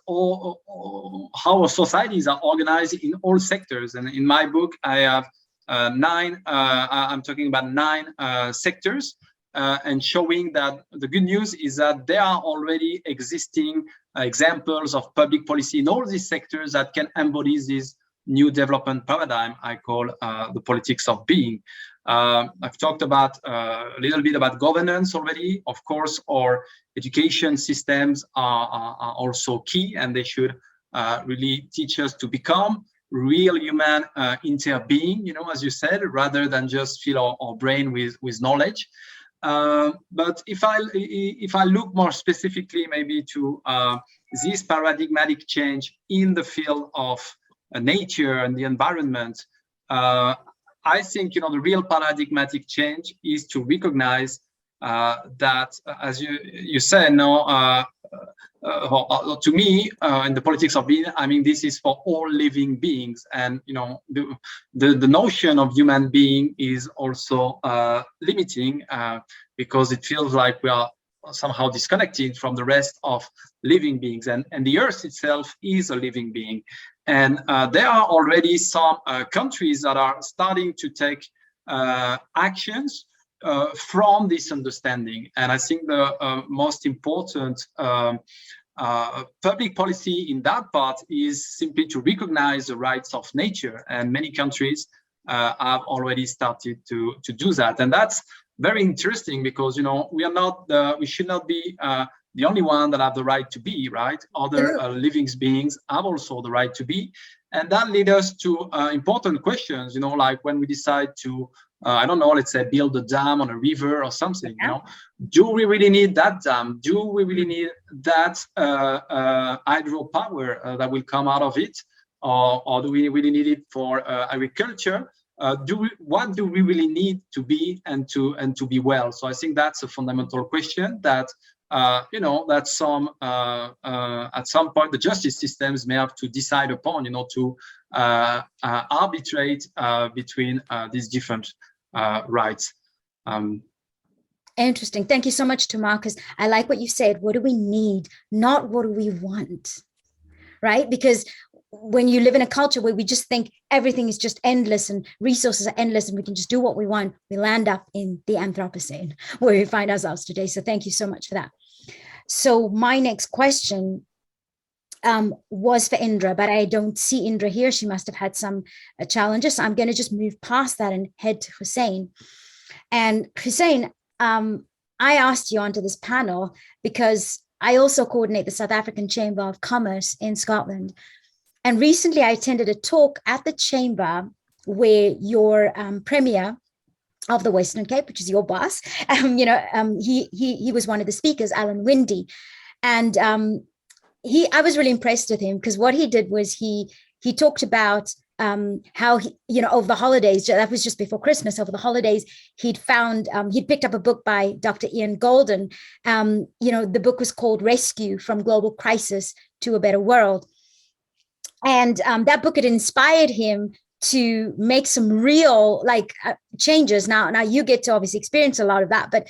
how our societies are organized in all sectors. And in my book, I have I'm talking about 9 sectors, and showing that the good news is that there are already existing examples of public policy in all these sectors that can embody this new development paradigm I call the politics of being. I've talked about a little bit about governance already. Of course, our education systems are also key, and they should really teach us to become real human interbeing, as you said, rather than just fill our brain with knowledge. But if I look more specifically maybe to this paradigmatic change in the field of nature and the environment, I think the real paradigmatic change is to recognize that, as you said, to me, in the politics of being, I mean, this is for all living beings, and the notion of human being is also limiting, because it feels like we are somehow disconnected from the rest of living beings, and the earth itself is a living being. And there are already some countries that are starting to take actions from this understanding. And I think the most important public policy in that part is simply to recognize the rights of nature. And many countries have already started to do that. And that's very interesting because, we should not be the only one that have the right to be, right? Other living beings have also the right to be. And that leads us to important questions, like when we decide to, I don't know, let's say build a dam on a river or something, do we really need that dam? Do we really need that hydropower that will come out of it? Or do we really need it for agriculture? What do we really need to be and to be well? So I think that's a fundamental question that that at some point the justice systems may have to decide upon, to arbitrate between these different rights. Interesting. Thank you so much, Tumar, because I like what you said. What do we need? Not what do we want, right? Because when you live in a culture where we just think everything is just endless and resources are endless and we can just do what we want, we land up in the Anthropocene where we find ourselves today. So thank you so much for that. So my next question was for Indra, but I don't see Indra here. She must have had some challenges. So I'm going to just move past that and head to Hussein. And Hussein, I asked you onto this panel because I also coordinate the South African Chamber of Commerce in Scotland. And recently I attended a talk at the chamber where your Premier of the Western Cape, which is your boss, he was one of the speakers, Alan Winde. And I was really impressed with him because what he did was he talked about how he, over the holidays, that was just before Christmas, over the holidays, he'd picked up a book by Dr. Ian Golden. The book was called Rescue: From Global Crisis to a Better World. And that book had inspired him to make some real changes. Now you get to obviously experience a lot of that, but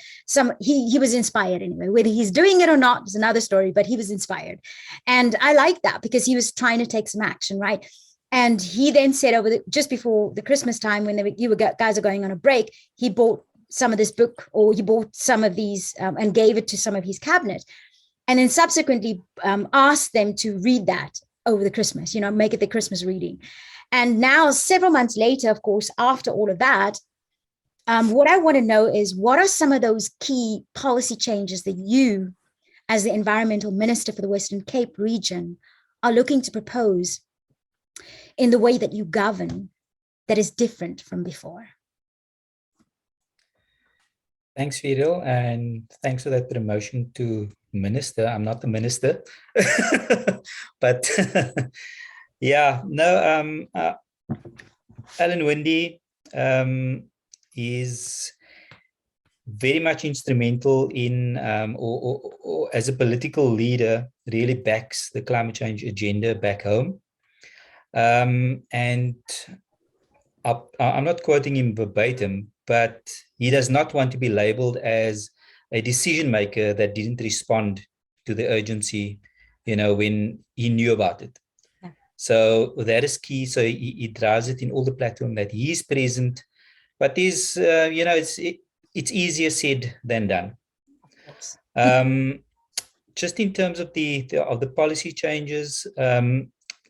he was inspired anyway. Whether he's doing it or not is another story, but he was inspired. And I like that because he was trying to take some action, right? And he then said just before the Christmas time, when guys are going on a break, he bought some of this book, or he bought some of these and gave it to some of his cabinet. and then subsequently asked them to read that over the Christmas, make it the Christmas reading. And now, several months later, of course, after all of that, what I want to know is, what are some of those key policy changes that you, as the Environmental Minister for the Western Cape region, are looking to propose in the way that you govern that is different from before? Thanks, Fidel, and thanks for that promotion to minister. I'm not the minister, but yeah, no, Alan Winde is very much instrumental in, or as a political leader, really backs the climate change agenda back home. And I'm not quoting him verbatim, but he does not want to be labeled as a decision maker that didn't respond to the urgency, when he knew about it. Yeah. So that is key. So he drives it in all the platform that he is present, but is, it's easier said than done. Just in terms of the policy changes,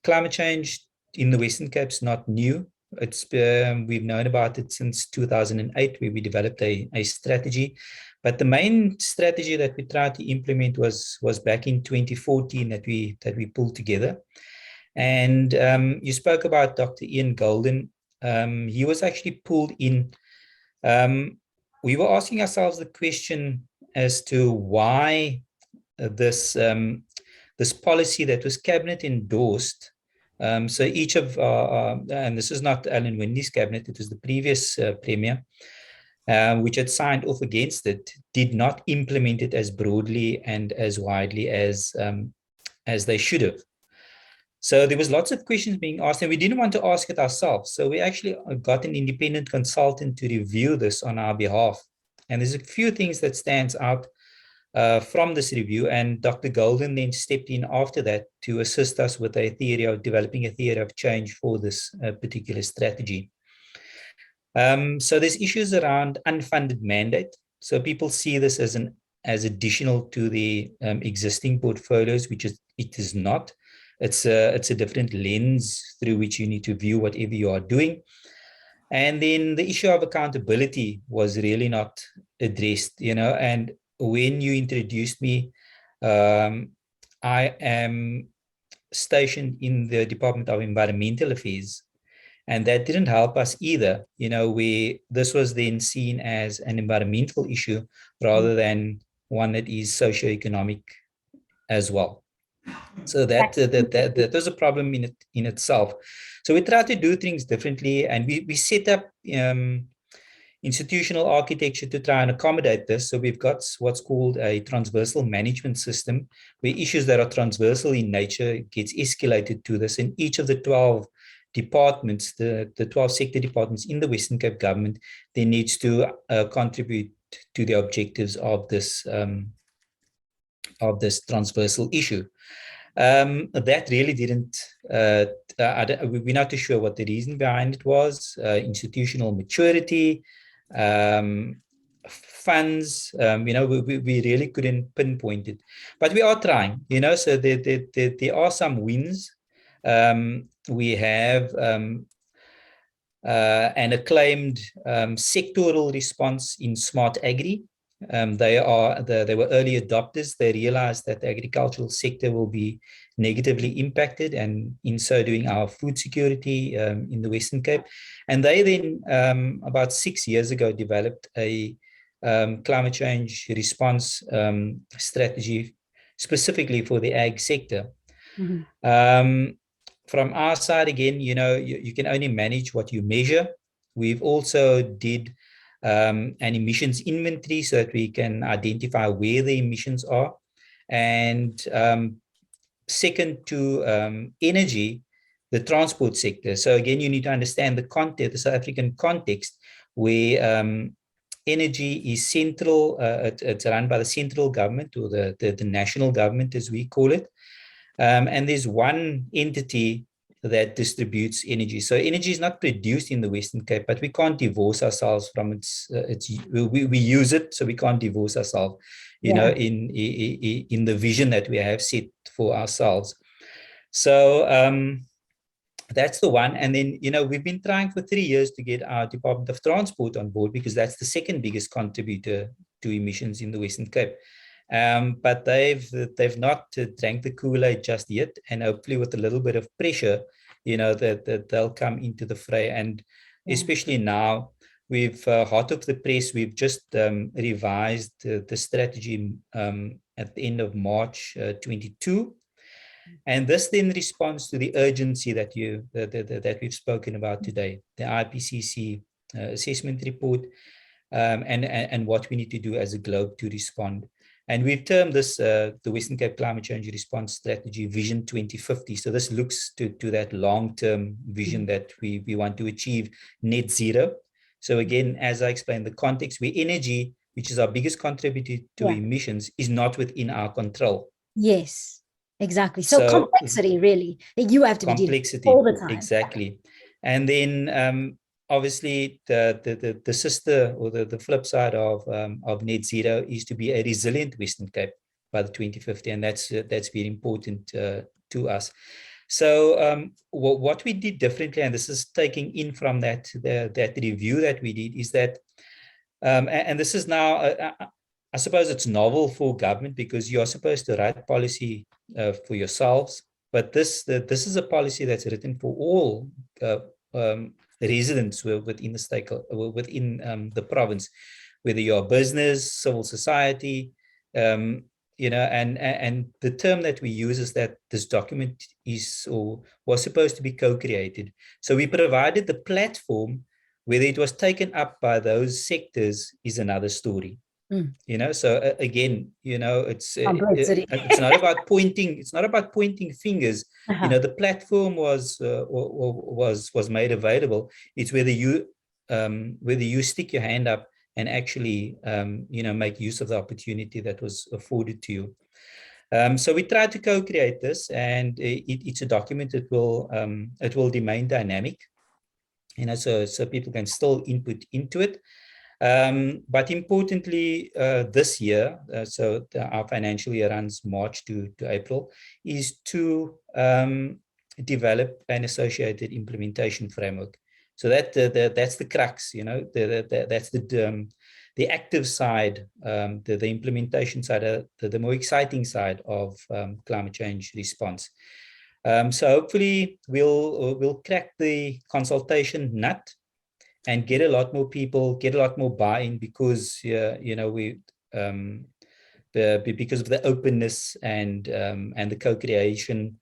climate change in the Western Cape is not new. It's we've known about it since 2008, where we developed a strategy. But the main strategy that we tried to implement was back in 2014 that we pulled together. And you spoke about Dr. Ian Golden. He was actually pulled in. We were asking ourselves the question as to why this policy that was cabinet endorsed. So each of, and this is not Alan Winde's cabinet, it was the previous premier, which had signed off against it, did not implement it as broadly and as widely as they should have. So there was lots of questions being asked, and we didn't want to ask it ourselves. So we actually got an independent consultant to review this on our behalf. And there's a few things that stands out from this review, and Dr. Golden then stepped in after that to assist us with developing a theory of change for this particular strategy. So there's issues around unfunded mandate. So people see this as additional to the existing portfolios, which it is not. It's a different lens through which you need to view whatever you are doing. And then the issue of accountability was really not addressed, and when you introduced me, I am stationed in the Department of Environmental Affairs, and that didn't help us either, where this was then seen as an environmental issue rather than one that is socioeconomic as well. So that was a problem in itself. So we tried to do things differently, and we set up institutional architecture to try and accommodate this. So we've got what's called a transversal management system, where issues that are transversal in nature gets escalated to this. And each of the 12 departments, the 12 sector departments in the Western Cape government, they needs to contribute to the objectives of this transversal issue. That really didn't, we're not too sure what the reason behind it was. Institutional maturity, funds, we really couldn't pinpoint it, but we are trying, so there are some wins. We have an acclaimed sectoral response in smart agri. They were early adopters. They realized that the agricultural sector will be negatively impacted, and in so doing our food security in the Western Cape. And they then about 6 years ago developed a climate change response strategy specifically for the ag sector. Mm-hmm. From our side, again, you can only manage what you measure. We've also did an emissions inventory so that we can identify where the emissions are. And second to energy, the transport sector. So again, you need to understand the context, the South African context, where energy is central. It's run by the central government, or the national government, as we call it. And there's one entity that distributes energy. So energy is not produced in the Western Cape, but we can't divorce ourselves from we use it, so we can't divorce ourselves, you know, in the vision that we have set for ourselves. So that's the one. And then, you know, we've been trying for 3 years to get our Department of Transport on board, because that's the second biggest contributor to emissions in the Western Cape. But they've not drank the Kool-Aid just yet, and hopefully with a little bit of pressure, you know, that they'll come into the fray. And especially now, we've hot off the press, we've just revised the strategy at the end of March 22. And this then responds to the urgency that we've spoken about today, the IPCC assessment report, and what we need to do as a globe to respond. And we've termed this the Western Cape Climate Change Response Strategy Vision 2050. So this looks to that long-term vision that we want to achieve net zero. So again, as I explained, the context where energy, which is our biggest contributor to emissions, is not within our control. Yes, exactly. So complexity, really, that you have to be dealing with all the time. Exactly. And then obviously, the sister or the flip side of net zero is to be a resilient Western Cape by the 2050, and that's very important to us. So what we did differently, and this is taking in from that review that we did, is that, and this is now, I suppose it's novel for government, because you are supposed to write policy for yourselves, but this is a policy that's written for all residents within the province, whether you're a business, civil society, you know, and the term that we use is that this document is or was supposed to be co-created. So we provided the platform. Whether it was taken up by those sectors is another story. You know, so again, you know, it's not about pointing. It's not about pointing fingers. You know, the platform was made available. It's whether you stick your hand up and actually, you know, make use of the opportunity that was afforded to you. So we tried to co-create this, and it's a document that will remain dynamic. You know, so people can still input into it. But importantly, this year, so our financial year runs March to April, is to develop an associated implementation framework. So that's the crux, you know, that's the active side, the implementation side, the more exciting side of climate change response. So hopefully we'll crack the consultation nut and get a lot more people, get a lot more buy-in, because you know, because of the openness and the co-creation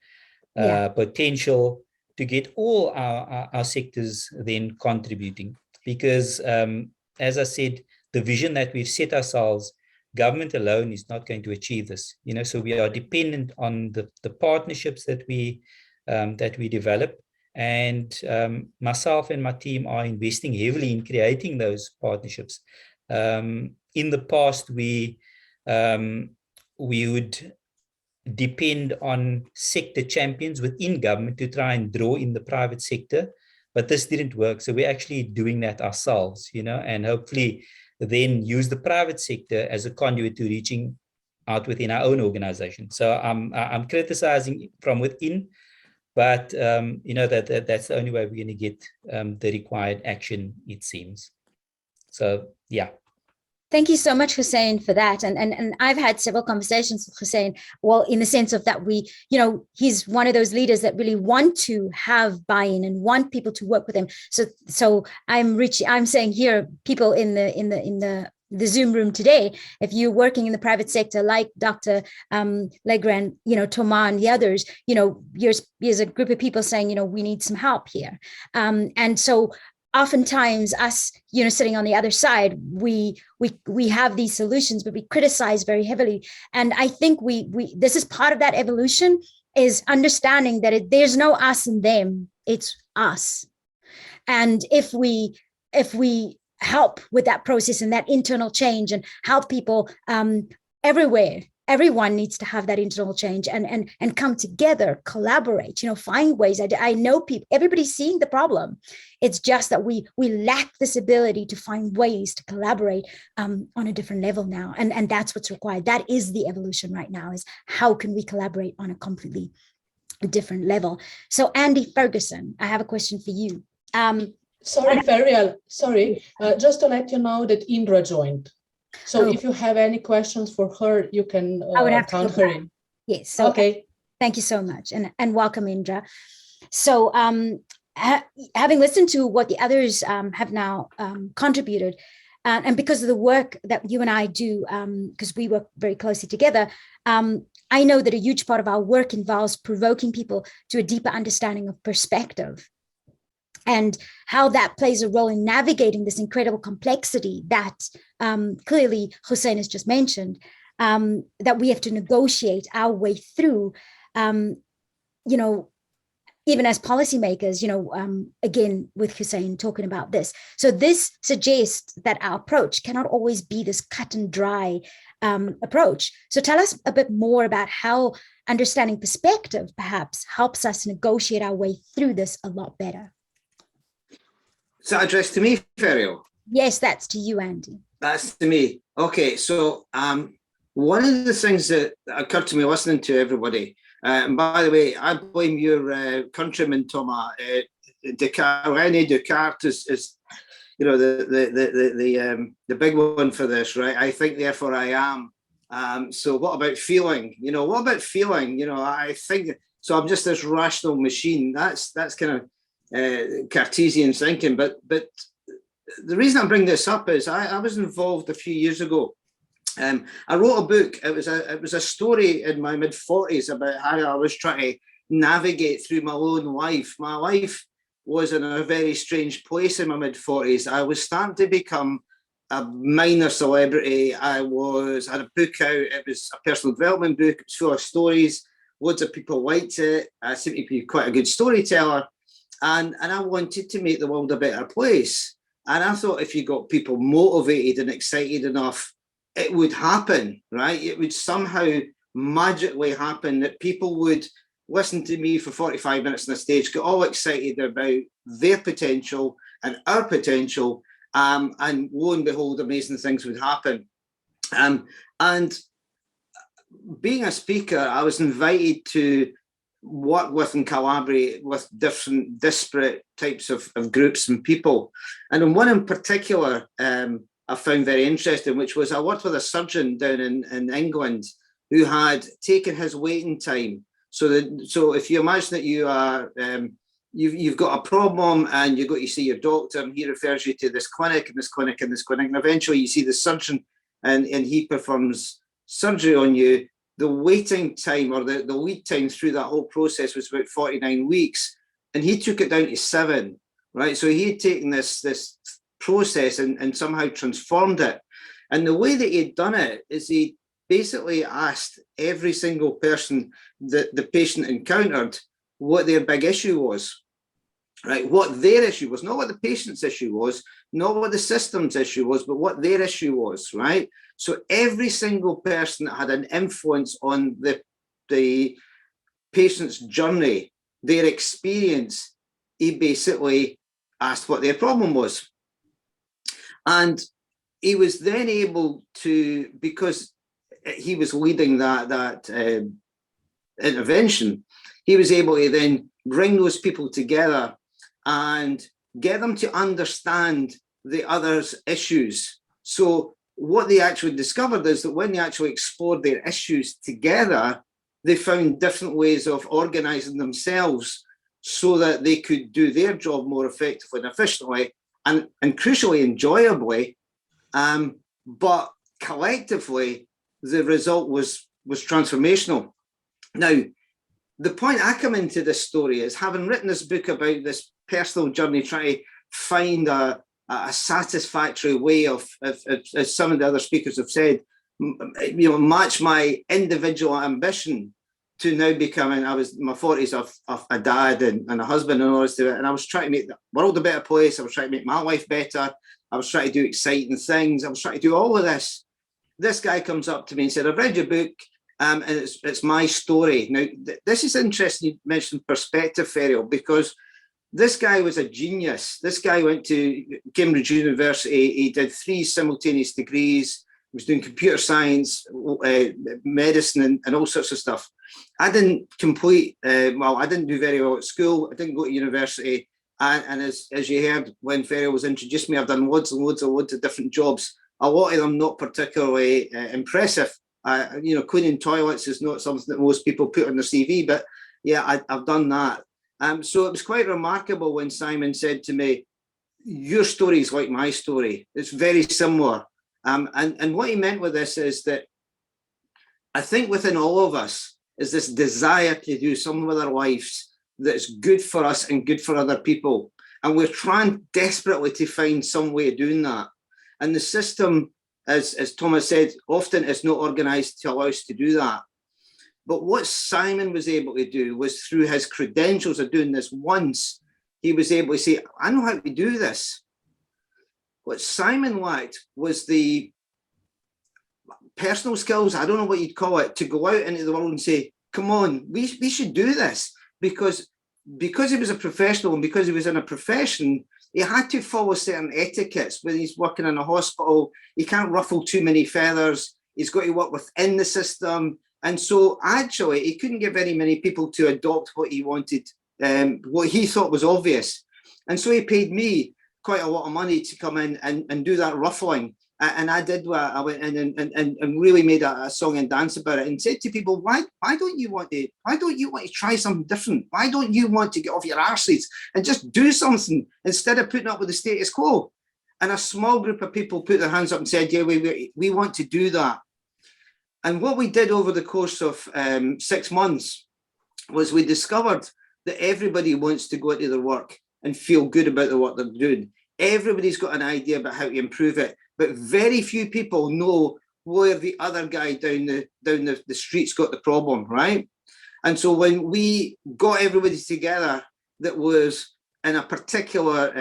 potential to get all our sectors then contributing. Because as I said, the vision that we've set ourselves, government alone is not going to achieve this. You know, so we are dependent on the partnerships that we develop. And myself and my team are investing heavily in creating those partnerships. In the past, we would depend on sector champions within government to try and draw in the private sector, but this didn't work. So we're actually doing that ourselves, you know, and hopefully then use the private sector as a conduit to reaching out within our own organization. So I'm criticizing from within, but you know, that's the only way we're going to get the required action, it seems. So yeah. Thank you so much, Hussein, for that. And I've had several conversations with Hussein, well, in the sense of that we, you know, he's one of those leaders that really want to have buy-in and want people to work with him. So I'm saying here, people in the Zoom room today, if you're working in the private sector, like Dr. Legrand, you know, Thomas and the others, you know, there's a group of people saying, you know, we need some help here. And so oftentimes us, you know, sitting on the other side, we have these solutions, but we criticize very heavily. And I think this is part of that evolution, is understanding that there's no us and them, it's us. And if we help with that process and that internal change and help people everywhere, everyone needs to have that internal change and come together, collaborate, find ways. I know people, everybody's seeing the problem. It's just that we lack this ability to find ways to collaborate on a different level now. And that's what's required. That is the evolution right now, is how can we collaborate on a completely different level. So Andy Ferguson, I have a question for you. Sorry, Ferial, just to let you know that Indra joined. So if you have any questions for her, you can count her in. Yes. So okay. Thank you so much. And welcome, Indra. So having listened to what the others have now contributed, and because of the work that you and I do, because we work very closely together, I know that a huge part of our work involves provoking people to a deeper understanding of perspective, and how that plays a role in navigating this incredible complexity that clearly Hussein has just mentioned, that we have to negotiate our way through, even as policymakers, again, with Hussein talking about this. So this suggests that our approach cannot always be this cut and dry approach. So tell us a bit more about how understanding perspective perhaps helps us negotiate our way through this a lot better. Is that addressed to me, Ferial? Yes, that's to you, Andy. That's to me. Okay, so one of the things that occurred to me listening to everybody, and by the way, I blame your countryman, Thomas. René Descartes is the big one for this, right? I think, therefore I am. So what about feeling? What about feeling? I think so. I'm just this rational machine. That's kind of Cartesian thinking, but the reason I bring this up is I was involved a few years ago. I wrote a book. It was a story in my mid-40s about how I was trying to navigate through my own life. My life was in a very strange place in my mid-40s. I was starting to become a minor celebrity. I had a book out. It was a personal development book. It was full of stories. Loads of people liked it. I seemed to be quite a good storyteller. And I wanted to make the world a better place. And I thought if you got people motivated and excited enough, it would happen, right? It would somehow magically happen that people would listen to me for 45 minutes on the stage, get all excited about their potential and our potential, and lo and behold, amazing things would happen. And being a speaker, I was invited to work with and collaborate with different disparate types of groups and people. And one in particular, I found very interesting, which was I worked with a surgeon down in England who had taken his waiting time. So if you imagine that you are, you've got a problem and you go to see your doctor and he refers you to this clinic and this clinic and this clinic, and eventually you see the surgeon and he performs surgery on you. The waiting time or the lead time through that whole process was about 49 weeks, and he took it down to 7, right? So he had taken this process and somehow transformed it. And the way that he had done it is he basically asked every single person that the patient encountered what their big issue was, right? What their issue was, not what the patient's issue was, not what the system's issue was, but what their issue was, right? So every single person that had an influence on the patient's journey, their experience, he basically asked what their problem was. And he was then able to, because he was leading that intervention, he was able to then bring those people together and get them to understand the other's issues. So what they actually discovered is that when they actually explored their issues together, they found different ways of organizing themselves so that they could do their job more effectively and efficiently and crucially enjoyably. But collectively, the result was transformational. Now, the point I come into this story is, having written this book about this personal journey, trying to find a satisfactory way of, as some of the other speakers have said, match my individual ambition to now becoming, I was in my 40s of a dad and a husband and all this, and I was trying to make the world a better place. I was trying to make my life better. I was trying to do exciting things. I was trying to do all of this. This guy comes up to me and said, I've read your book. and it's my story. Now, this is interesting. You mentioned perspective, Ferial, because this guy was a genius. This guy went to Cambridge University. He did 3 simultaneous degrees. He was doing computer science, medicine, and all sorts of stuff. I didn't complete, I didn't do very well at school. I didn't go to university. And as you heard when Ferial was introduced me, I've done loads of different jobs. A lot of them not particularly impressive. Cleaning toilets is not something that most people put on their CV, but yeah, I've done that. So it was quite remarkable when Simon said to me, your story is like my story. It's very similar. And what he meant with this is that I think within all of us is this desire to do something with our lives that's good for us and good for other people. And we're trying desperately to find some way of doing that. And the system, as Thomas said, often is not organized to allow us to do that. But what Simon was able to do was through his credentials of doing this once, he was able to say, I know how to do this. What Simon lacked was the personal skills, I don't know what you'd call it, to go out into the world and say, come on, we should do this. Because he was a professional and because he was in a profession, he had to follow certain etiquettes. When he's working in a hospital, he can't ruffle too many feathers. He's got to work within the system. And so actually, he couldn't get very many people to adopt what he wanted, what he thought was obvious. And so he paid me quite a lot of money to come in and do that ruffling. And I did what I went in and really made a song and dance about it and said to people, why don't you want to try something different? Why don't you want to get off your arses and just do something instead of putting up with the status quo? And a small group of people put their hands up and said, yeah, we want to do that. And what we did over the course of 6 months was we discovered that everybody wants to go into their work and feel good about the work they're doing. Everybody's got an idea about how to improve it, but very few people know where the other guy down the street's got the problem, right? And so when we got everybody together that was in a particular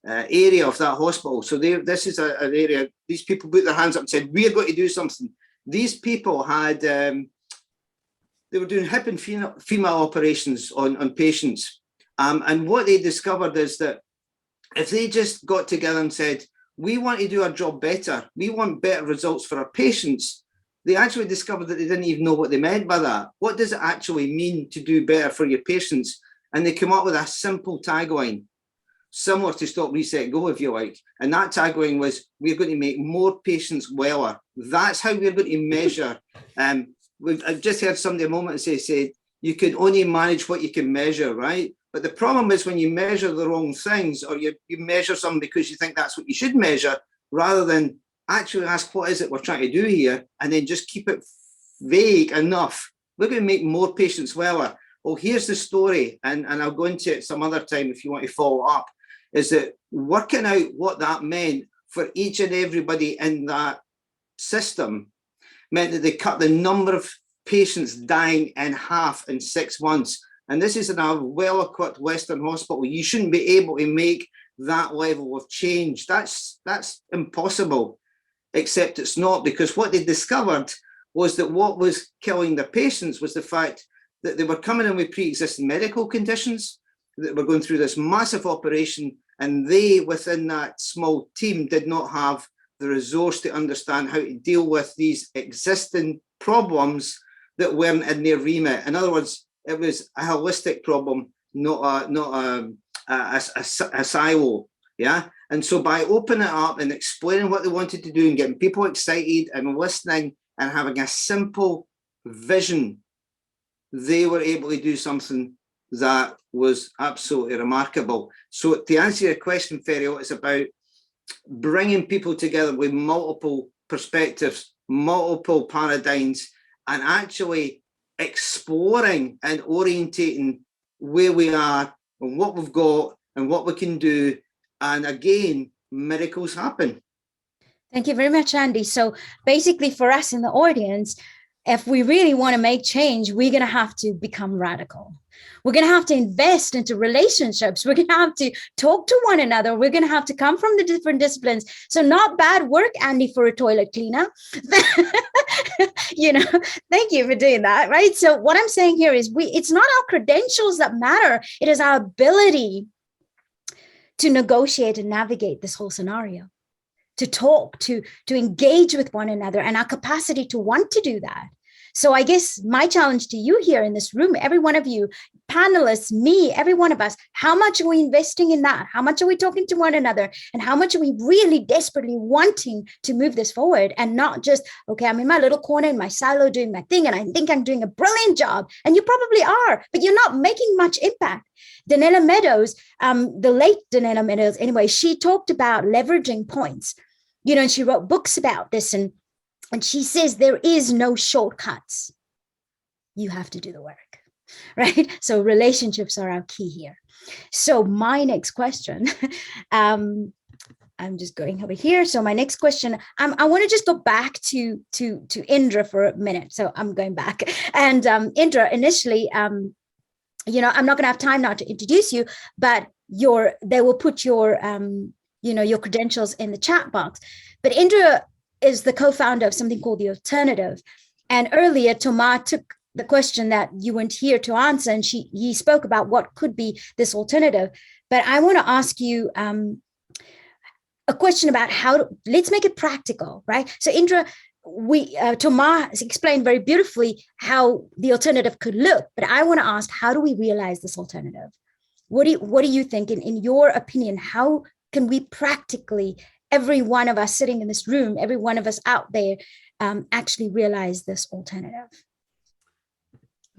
area of that hospital, so this is an area, these people put their hands up and said, we're going to do something. These people had, they were doing hip and female operations on patients. And what they discovered is that if they just got together and said, we want to do our job better, we want better results for our patients, they actually discovered that they didn't even know what they meant by that. What does it actually mean to do better for your patients? And they came up with a simple tagline, similar to Stop, Reset, Go, if you like. And that tagline was, we're going to make more patients weller. That's how we're going to measure. I've just heard somebody a moment ago say, you can only manage what you can measure, right? But the problem is when you measure the wrong things, or you measure something because you think that's what you should measure, rather than actually ask, what is it we're trying to do here? And then just keep it vague enough. We're going to make more patients weller. Well, here's the story, and I'll go into it some other time if you want to follow up, is that working out what that meant for each and everybody in that system meant that they cut the number of patients dying in half in 6 months. And this is in a well-equipped Western hospital. You shouldn't be able to make that level of change. That's impossible, except it's not, because what they discovered was that what was killing the patients was the fact that they were coming in with pre-existing medical conditions, that were going through this massive operation, and they, within that small team, did not have the resource to understand how to deal with these existing problems that weren't in their remit. In other words, it was a holistic problem, not a silo, yeah? And so by opening it up and explaining what they wanted to do and getting people excited and listening and having a simple vision, they were able to do something that was absolutely remarkable. So to answer your question, Ferial, it's about bringing people together with multiple perspectives, multiple paradigms, and actually exploring and orientating where we are and what we've got and what we can do. And again, miracles happen. Thank you very much, Andy. So basically for us in the audience, if we really want to make change, we're going to have to become radical. We're going to have to invest into relationships. We're going to have to talk to one another. We're going to have to come from the different disciplines. So not bad work, Andy, for a toilet cleaner. You know, thank you for doing that, right? So what I'm saying here is it's not our credentials that matter. It is our ability to negotiate and navigate this whole scenario, to talk, to engage with one another, and our capacity to want to do that. So I guess my challenge to you here in this room, every one of you, panelists, me, every one of us, how much are we investing in that? How much are we talking to one another? And how much are we really desperately wanting to move this forward, and not just, okay, I'm in my little corner in my silo doing my thing, and I think I'm doing a brilliant job. And you probably are, but you're not making much impact. Donella Meadows, the late Donella Meadows, anyway, she talked about leveraging points, you know, and she wrote books about this, and she says there is no shortcuts. You have to do the work, right? So relationships are our key here. So my next question, I'm just going over here. So my next question, I want to just go back to Indra for a minute. So I'm going back. And Indra, initially, you know, I'm not going to have time now to introduce you, but they will put your, you know, your credentials in the chat box. But Indra is the co-founder of something called The Alternative. And earlier, 𝗤𝗪 took the question that you weren't here to answer, and he spoke about what could be this alternative. But I want to ask you a question about let's make it practical, right? So Indra, 𝗤𝗪 explained very beautifully how the alternative could look, but I want to ask, how do we realize this alternative? What do you think, in your opinion, how can we practically, every one of us sitting in this room, every one of us out there, actually realize this alternative?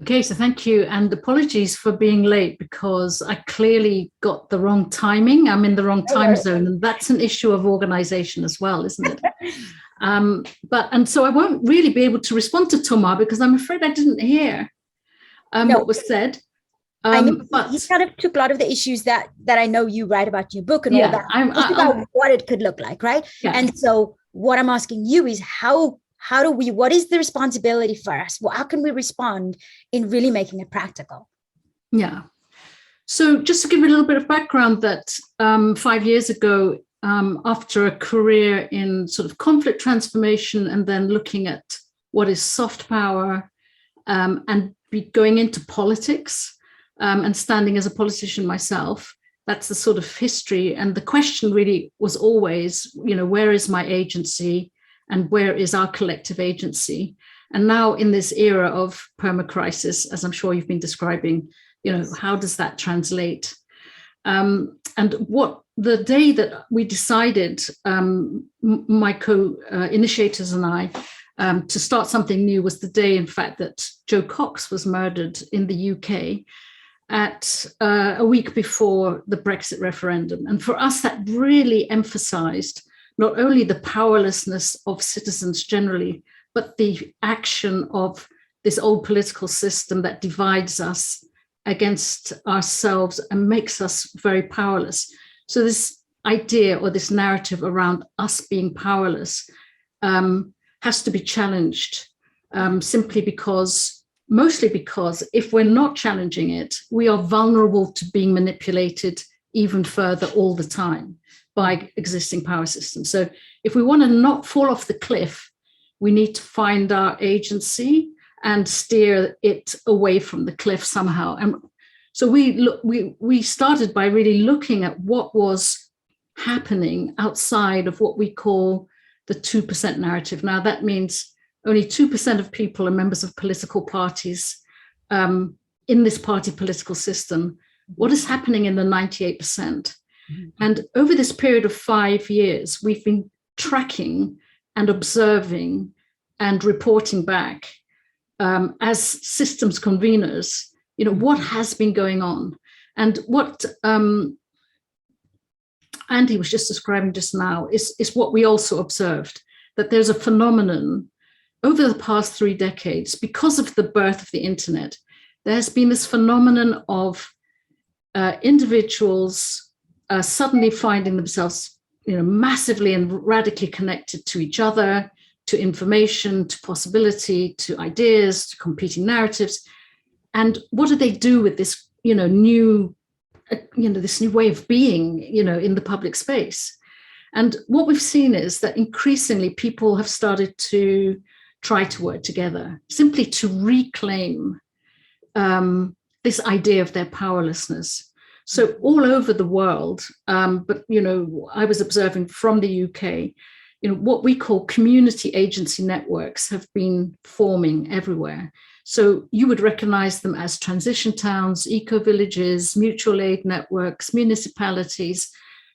Okay, so thank you, and apologies for being late, because I clearly got the wrong timing. I'm in the wrong time zone, and that's an issue of organization as well, isn't it? And so I won't really be able to respond to ~𝗤𝗪, because I'm afraid I didn't hear what was said. I know, but he kind of took a lot of the issues that I know you write about in your book and all that. Just about what it could look like, right? Yeah. And so what I'm asking you is what is the responsibility for us? Well, how can we respond in really making it practical? Yeah. So just to give you a little bit of background, that 5 years ago, after a career in sort of conflict transformation, and then looking at what is soft power, and going into politics, and standing as a politician myself, that's the sort of history. And the question really was always, you know, where is my agency and where is our collective agency? And now in this era of permacrisis, as I'm sure you've been describing, you know, how does that translate? And what the day that we decided, my co-initiators and I, to start something new was the day, in fact, that Jo Cox was murdered in the UK at a week before the Brexit referendum. And for us, that really emphasized not only the powerlessness of citizens generally, but the action of this old political system that divides us against ourselves and makes us very powerless. So this idea or this narrative around us being powerless has to be challenged, mostly because if we're not challenging it, we are vulnerable to being manipulated even further all the time by existing power systems. So if we want to not fall off the cliff, we need to find our agency and steer it away from the cliff somehow. And so we started by really looking at what was happening outside of what we call the 2% narrative. Now that means only 2% of people are members of political parties in this party political system. What is happening in the 98%? And over this period of 5 years, we've been tracking and observing and reporting back as systems conveners, you know, what has been going on. And what Andy was just describing just now is what we also observed, that there's a phenomenon over the past 3 decades, because of the birth of the internet, there's been this phenomenon of individuals suddenly finding themselves, you know, massively and radically connected to each other, to information, to possibility, to ideas, to competing narratives. And what do they do with this, new, this new way of being, in the public space? And what we've seen is that increasingly people have started to try to work together, simply to reclaim this idea of their powerlessness. So all over the world, but I was observing from the UK, what we call community agency networks have been forming everywhere. So you would recognize them as transition towns, eco-villages, mutual aid networks, municipalities.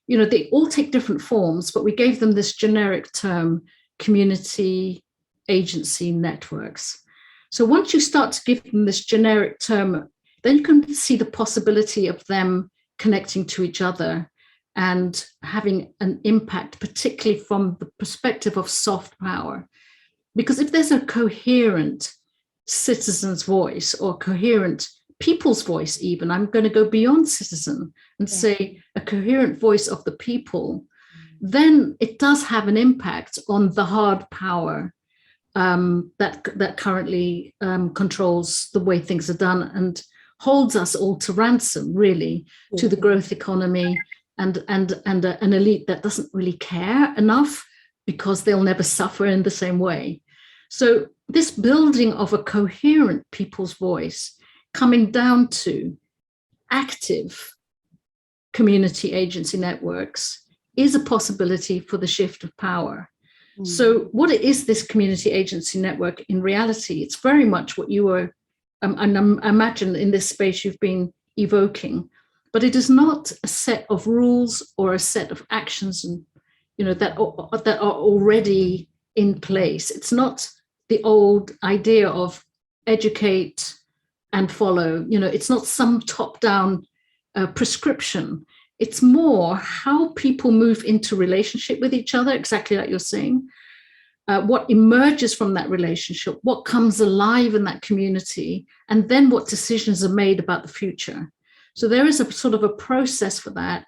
They all take different forms, but we gave them this generic term, community agency networks. So once you start to give them this generic term, then you can see the possibility of them connecting to each other and having an impact, particularly from the perspective of soft power. Because if there's a coherent citizen's voice or coherent people's voice, even, I'm going to go beyond citizen and say a coherent voice of the people, then it does have an impact on the hard power that currently controls the way things are done and holds us all to ransom, really, to the growth economy and an elite that doesn't really care enough because they'll never suffer in the same way. So this building of a coherent people's voice coming down to active community agency networks is a possibility for the shift of power. So what is this community agency network in reality? It's very much what you were, and I imagine in this space you've been evoking, but it is not a set of rules or a set of actions and that are already in place. It's not the old idea of educate and follow. It's not some top-down prescription. It's more how people move into relationship with each other, exactly like you're saying, what emerges from that relationship, what comes alive in that community, and then what decisions are made about the future. So there is a sort of a process for that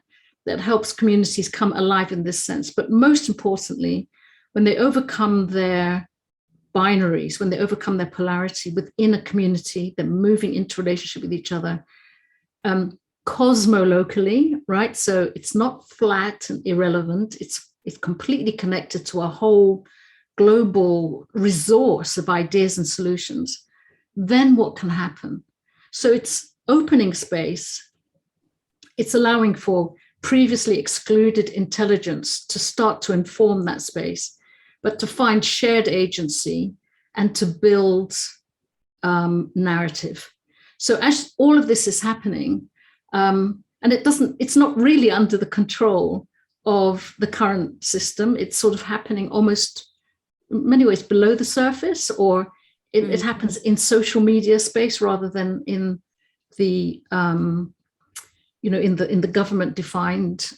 helps communities come alive in this sense. But most importantly, when they overcome their binaries, when they overcome their polarity within a community, they're moving into relationship with each other, cosmolocally, right? So it's not flat and irrelevant. It's completely connected to a whole global resource of ideas and solutions. Then what can happen? So it's opening space. It's allowing for previously excluded intelligence to start to inform that space, but to find shared agency and to build narrative. So as all of this is happening, and it's not really under the control of the current system. It's sort of happening almost in many ways below the surface, or it happens in social media space rather than in the in the government defined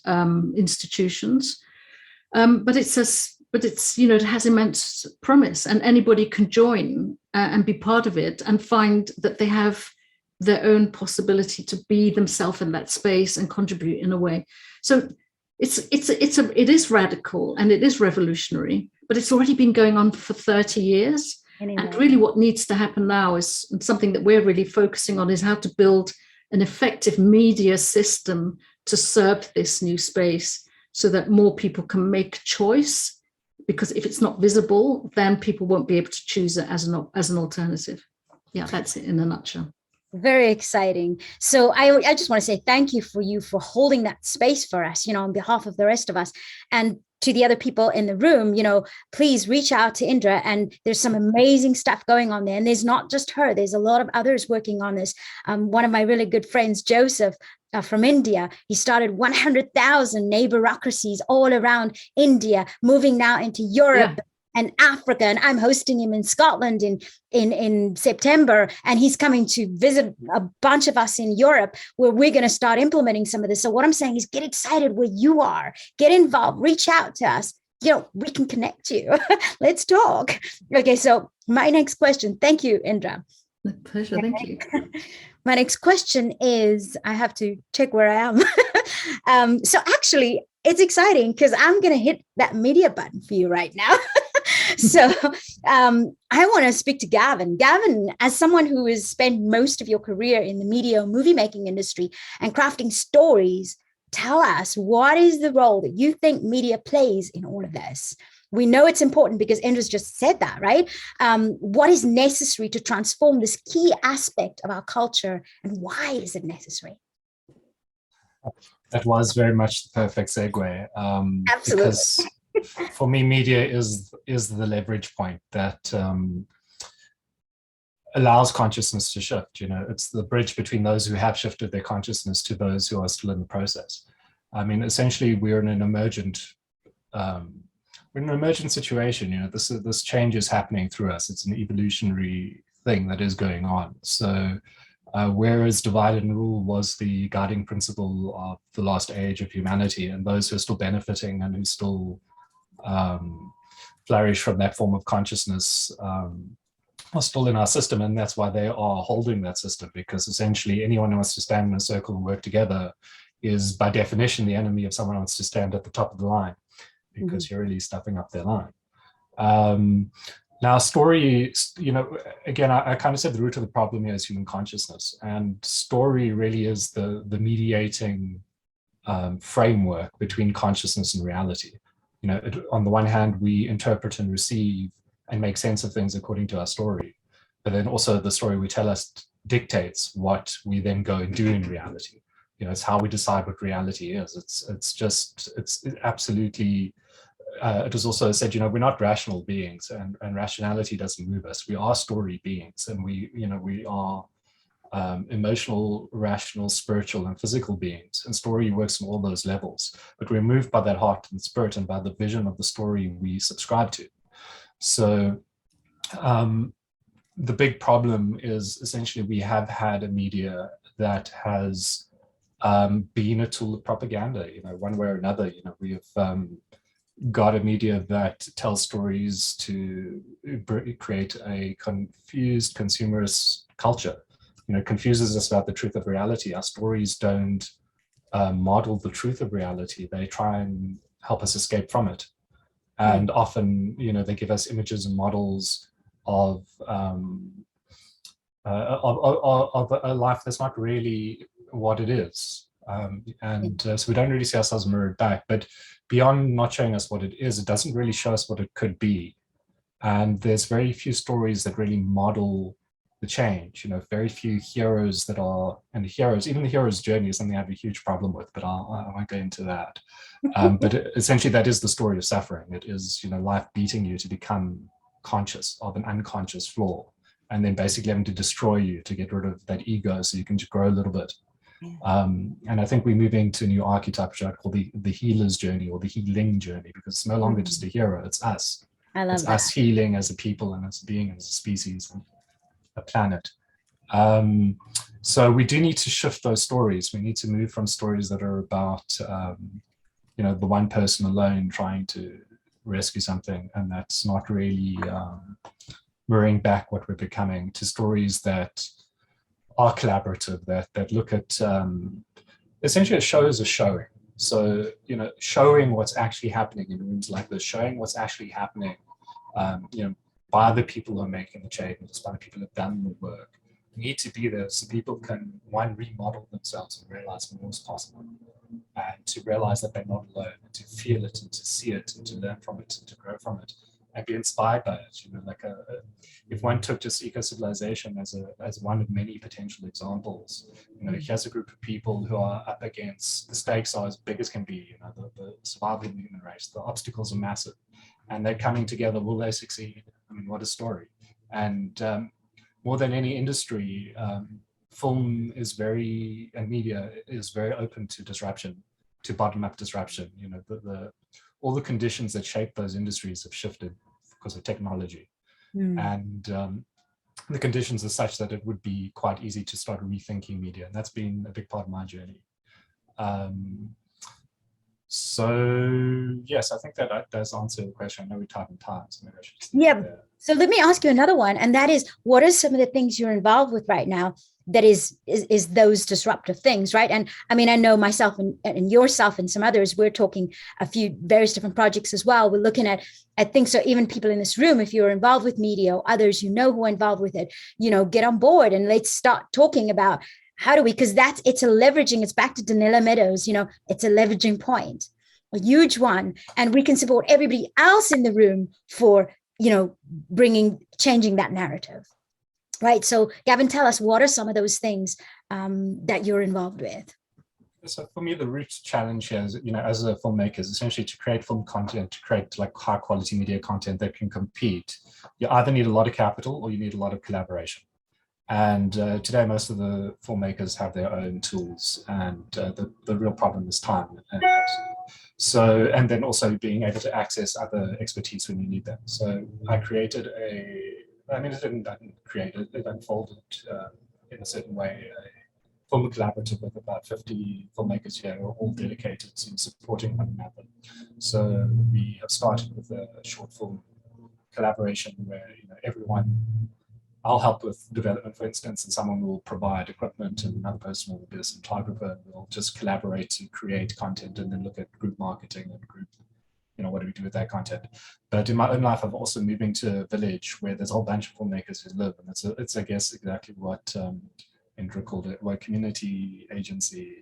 institutions. But it has immense promise, and anybody can join and be part of it and find that they have their own possibility to be themselves in that space and contribute in a way. So it is radical and it is revolutionary, but it's already been going on for 30 years. And really what needs to happen now is, and something that we're really focusing on, is how to build an effective media system to serve this new space so that more people can make choice, because if it's not visible, then people won't be able to choose it as an alternative. Yeah, that's it in a nutshell. Very exciting. So I just want to say thank you for holding that space for us, on behalf of the rest of us. And to the other people in the room, please reach out to Indra, and there's some amazing stuff going on there. And there's not just her, there's a lot of others working on this. One of my really good friends, Joseph, from India, he started 100,000 neighborocracies all around India, moving now into Europe. Yeah. And Africa, and I'm hosting him in Scotland in September, and he's coming to visit a bunch of us in Europe, where we're going to start implementing some of this. So what I'm saying is, get excited where you are, get involved, reach out to us. We can connect you. Let's talk. Okay, so my next question. Thank you, Indra. My pleasure. Thank you. My next question is, I have to check where I am. So actually, it's exciting because I'm going to hit that media button for you right now. So I want to speak to Gavin. Gavin, as someone who has spent most of your career in the media or movie making industry and crafting stories, tell us, what is the role that you think media plays in all of this? We know it's important because Indra's just said that, right? What is necessary to transform this key aspect of our culture, and why is it necessary? That was very much the perfect segue. Absolutely. Because for me, media is the leverage point that allows consciousness to shift. You know, it's the bridge between those who have shifted their consciousness to those who are still in the process. I mean, essentially, we're in an emergent situation. You know, this change is happening through us. It's an evolutionary thing that is going on. So whereas divide and rule was the guiding principle of the last age of humanity, and those who are still benefiting and who still flourish from that form of consciousness are still in our system, and that's why they are holding that system, because essentially anyone who wants to stand in a circle and work together is by definition the enemy of someone who wants to stand at the top of the line, because you're really stuffing up their line. Now, story, you know, again, I kind of said the root of the problem here is human consciousness, and story really is the mediating framework between consciousness and reality. You know, on the one hand, we interpret and receive and make sense of things according to our story, but then also the story we tell us dictates what we then go and do in reality. You know, it's how we decide what reality is. It's absolutely. It was also said, you know, we're not rational beings, and rationality doesn't move us. We are story beings, and we are emotional, rational, spiritual, and physical beings. And story works on all those levels. But we're moved by that heart and spirit and by the vision of the story we subscribe to. So the big problem is essentially we have had a media that has been a tool of propaganda, you know, one way or another. You know, we have got a media that tells stories to create a confused consumerist culture. You know, confuses us about the truth of reality. Our stories don't model the truth of reality. They try and help us escape from it. And often, you know, they give us images and models of a life that's not really what it is. So we don't really see ourselves mirrored back. But beyond not showing us what it is, it doesn't really show us what it could be. And there's very few stories that really model the change. You know, very few heroes that are, and even the hero's journey is something I have a huge problem with, but I won't go into that. But essentially that is the story of suffering. It is, you know, life beating you to become conscious of an unconscious flaw, and then basically having to destroy you to get rid of that ego so you can just grow a little bit. And I think we're moving to a new archetype, which I call the healer's journey, or the healing journey, because it's no longer just a hero, it's us. It's us healing as a people and as a being, as a species, and a planet. So we do need to shift those stories. We need to move from stories that are about, you know, the one person alone trying to rescue something, and that's not really mirroring back what we're becoming, to stories that are collaborative, that look at essentially a show as a showing. So, you know, showing what's actually happening in rooms like this, showing what's actually happening, you know, by the people who are making the changes, by the people who have done the work. We need to be there so people can, one, remodel themselves and realize more is possible, and to realize that they're not alone, and to feel it and to see it and to learn from it and to grow from it and be inspired by it. You know, like if one took just Ecocivilisation as one of many potential examples, you know, here's a group of people who are up against, the stakes are as big as can be, you know, the survival of the human race, the obstacles are massive, and they're coming together. Will they succeed? I mean, what a story. And more than any industry, film is and media is very open to disruption, to bottom-up disruption. You know, all the conditions that shape those industries have shifted because of technology. And the conditions are such that it would be quite easy to start rethinking media. And that's been a big part of my journey. So yes, I think that does answer the question. I know we're tight on time, so maybe I should So let me ask you another one, and that is, what are some of the things you're involved with right now that is those disruptive things, right? And I mean, I know myself and yourself and some others, we're talking a few various different projects as well. We're looking at things. So even people in this room, if you're involved with media or others, who are involved with it, get on board and let's start talking about how do we, because it's a leveraging, it's back to Donella Meadows, it's a leveraging point, a huge one. And we can support everybody else in the room for, changing that narrative. Right. So Gavin, tell us, what are some of those things that you're involved with? So for me, the root challenge here is, as a filmmaker, is essentially to create film content, to create like high quality media content that can compete. You either need a lot of capital or you need a lot of collaboration. And today, most of the filmmakers have their own tools, and the real problem is time. And then also being able to access other expertise when you need them. So I created it didn't create it, it unfolded in a certain way, a film collaborative with about 50 filmmakers here who are all dedicated to supporting one another. So we have started with a short film collaboration where I'll help with development, for instance, and someone will provide equipment and another person will be a cinematographer, and we'll just collaborate to create content and then look at group marketing and group, what do we do with that content? But in my own life, I'm also moving to a village where there's a whole bunch of filmmakers who live, and it's I guess, exactly what 𝗓𝗓 called it, what community agency,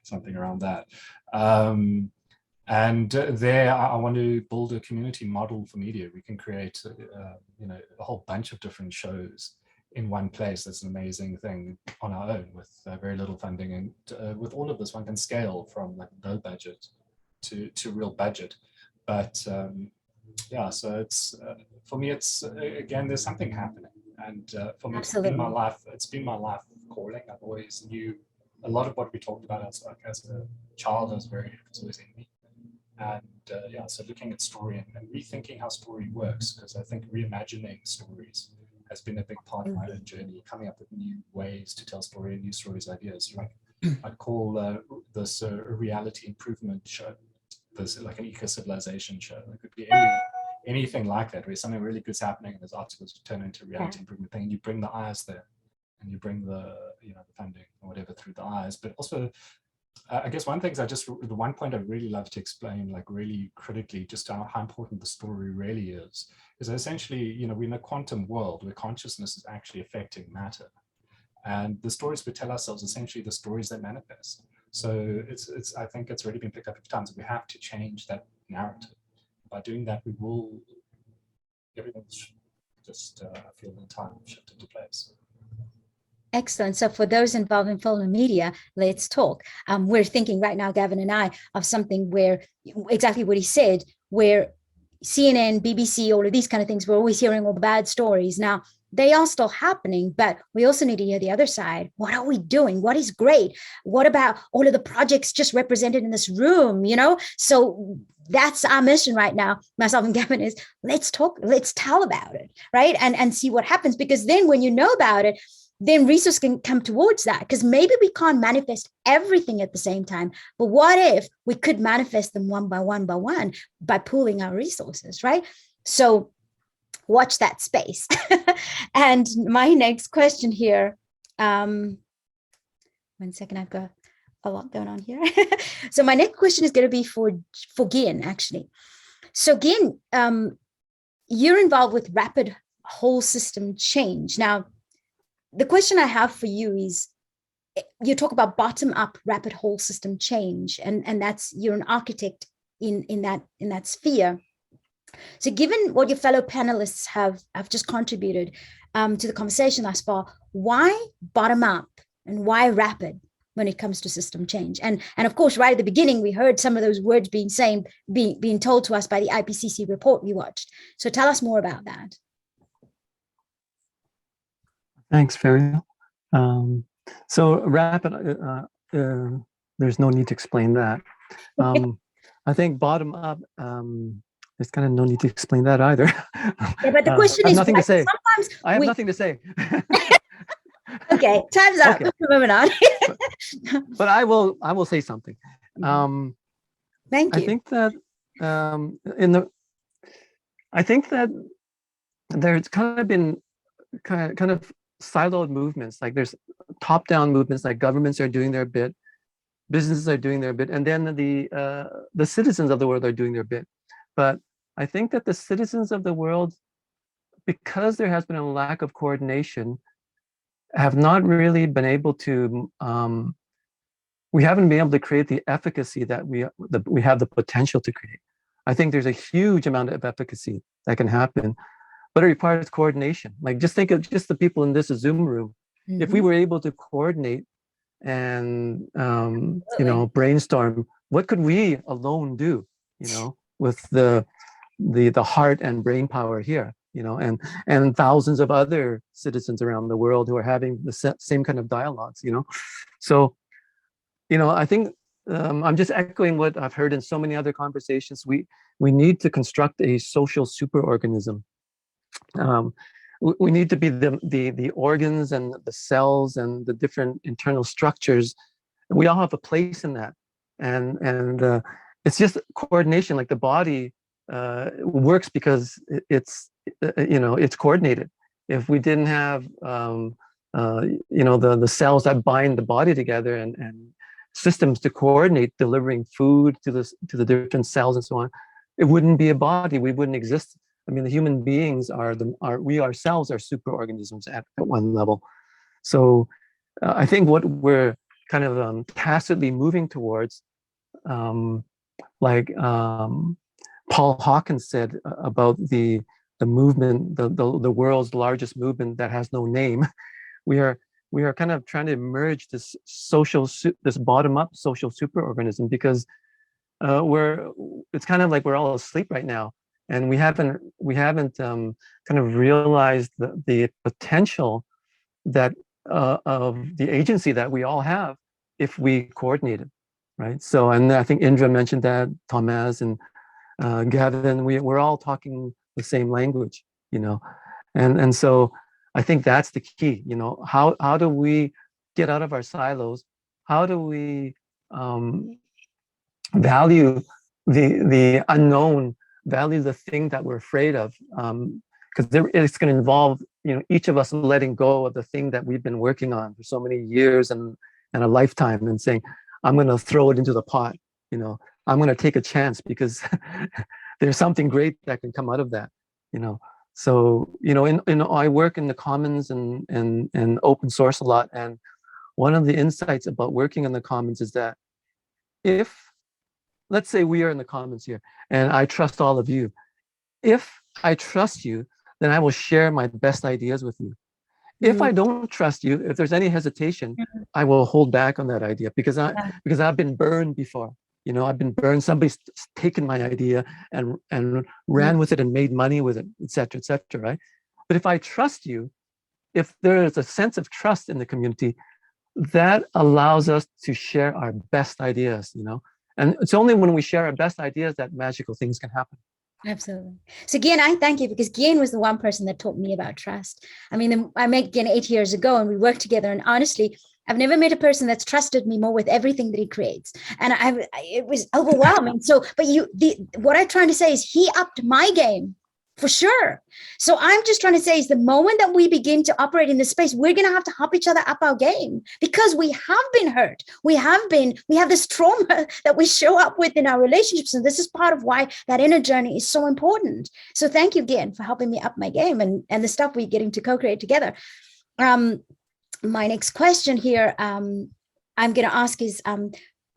something around that. And there, I want to build a community model for media. We can create, a whole bunch of different shows in one place. That's an amazing thing on our own with very little funding. And with all of this, one can scale from like no budget to real budget. But so it's for me, it's again, there's something happening. And for me, Absolutely. It's been my life calling. I've always knew a lot of what we talked about as a child. It was always in me. And so looking at story and rethinking how story works, because I think reimagining stories has been a big part of my own journey, coming up with new ways to tell story and new stories, ideas. Like I'd call this a reality improvement show. There's like an Ecocivilisation show. It could be anything like that, where something really good's happening and there's articles to turn into a reality improvement thing. And you bring the eyes there, and you bring the the funding or whatever through the eyes, but also. I guess one thing is the one point I'd really love to explain, like really critically, just how important the story really is essentially, we're in a quantum world where consciousness is actually affecting matter. And the stories we tell ourselves, essentially the stories that manifest. So I think it's already been picked up a few times. We have to change that narrative. By doing that, everything just feel in time shift into place. Excellent. So for those involved in film and media, let's talk. We're thinking right now, Gavin and I, of something where exactly what he said, where CNN, BBC, all of these kind of things, we're always hearing all the bad stories. Now, they are still happening, but we also need to hear the other side. What are we doing? What is great? What about all of the projects just represented in this room, So that's our mission right now, myself and Gavin, is let's talk, let's tell about it, right? And see what happens, because then when you know about it, then resources can come towards that, because maybe we can't manifest everything at the same time. But what if we could manifest them one by one by pooling our resources, right? So watch that space. And my next question here, 1 second, I've got a lot going on here. So my next question is going to be for Gin, actually. So Gin, you're involved with rapid whole system change. Now, the question I have for you is, you talk about bottom-up rapid whole system change, and that's, you're an architect in that sphere. So given what your fellow panelists have just contributed to the conversation thus far, why bottom-up and why rapid when it comes to system change? And of course, right at the beginning, we heard some of those words being told to us by the IPCC report we watched. So tell us more about that. Thanks, 𝗓𝗪. So rapid, there's no need to explain that. I think bottom up, there's kind of no need to explain that either. Yeah, but the question I have is, nothing to say. Sometimes I have nothing to say. Okay, time's up. Okay. Moving on. But I will say something. Thank you. I think that I think that there's kind of been kind of siloed movements. Like there's top-down movements, like governments are doing their bit, businesses are doing their bit, and then the citizens of the world are doing their bit. But I think that the citizens of the world, because there has been a lack of coordination, have not really been able to, we haven't been able to create the efficacy that we have the potential to create. I think there's a huge amount of efficacy that can happen, but it requires coordination. Like just think of just the people in this Zoom room. Mm-hmm. If we were able to coordinate and you know, brainstorm, what could we alone do, you know, with the heart and brain power here, you know, and thousands of other citizens around the world who are having the same kind of dialogues, you know. So, you know, I think I'm just echoing what I've heard in so many other conversations. We need to construct a social superorganism. We need to be the organs and the cells and the different internal structures. We all have a place in that, and it's just coordination. Like the body works because it's you know, it's coordinated. If we didn't have you know, the cells that bind the body together and systems to coordinate delivering food to the different cells and so on, it wouldn't be a body. We wouldn't exist. I mean, the human beings we ourselves are superorganisms at one level. So I think what we're kind of tacitly moving towards, like Paul Hawkins said about the movement, the world's largest movement that has no name, we are kind of trying to merge this bottom-up social superorganism, because it's kind of like we're all asleep right now, and we haven't kind of realized the potential that of the agency that we all have if we coordinate it, right? So, and I think Indra mentioned that, Thomas and Gavin, we're all talking the same language, you know, and so I think that's the key, you know. How do we get out of our silos? How do we value the unknown, value the thing that we're afraid of? Because it's going to involve, you know, each of us letting go of the thing that we've been working on for so many years and a lifetime, and saying, I'm going to throw it into the pot, you know. I'm going to take a chance because there's something great that can come out of that, you know. So, you know, I work in the commons and open source a lot. And one of the insights about working in the commons is that if, let's say we are in the commons here and I trust all of you. If I trust you, then I will share my best ideas with you. If I don't trust you, if there's any hesitation, I will hold back on that idea because I've been burned before. You know, I've been burned. Somebody's taken my idea and ran with it and made money with it, et cetera, right? But if I trust you, if there is a sense of trust in the community, that allows us to share our best ideas, you know. And it's only when we share our best ideas that magical things can happen. Absolutely. So Gian, I thank you, because Gian was the one person that taught me about trust. I mean, I met Gian 8 years ago and we worked together, and honestly, I've never met a person that's trusted me more with everything that he creates. And it was overwhelming. So, but what I'm trying to say is he upped my game for sure. So I'm just trying to say is the moment that we begin to operate in this space, we're going to help each other up our game, because we have been hurt. We have this trauma that we show up with in our relationships. And this is part of why that inner journey is so important. So thank you again for helping me up my game and the stuff we're getting to co-create together. My next question here, I'm going to ask is,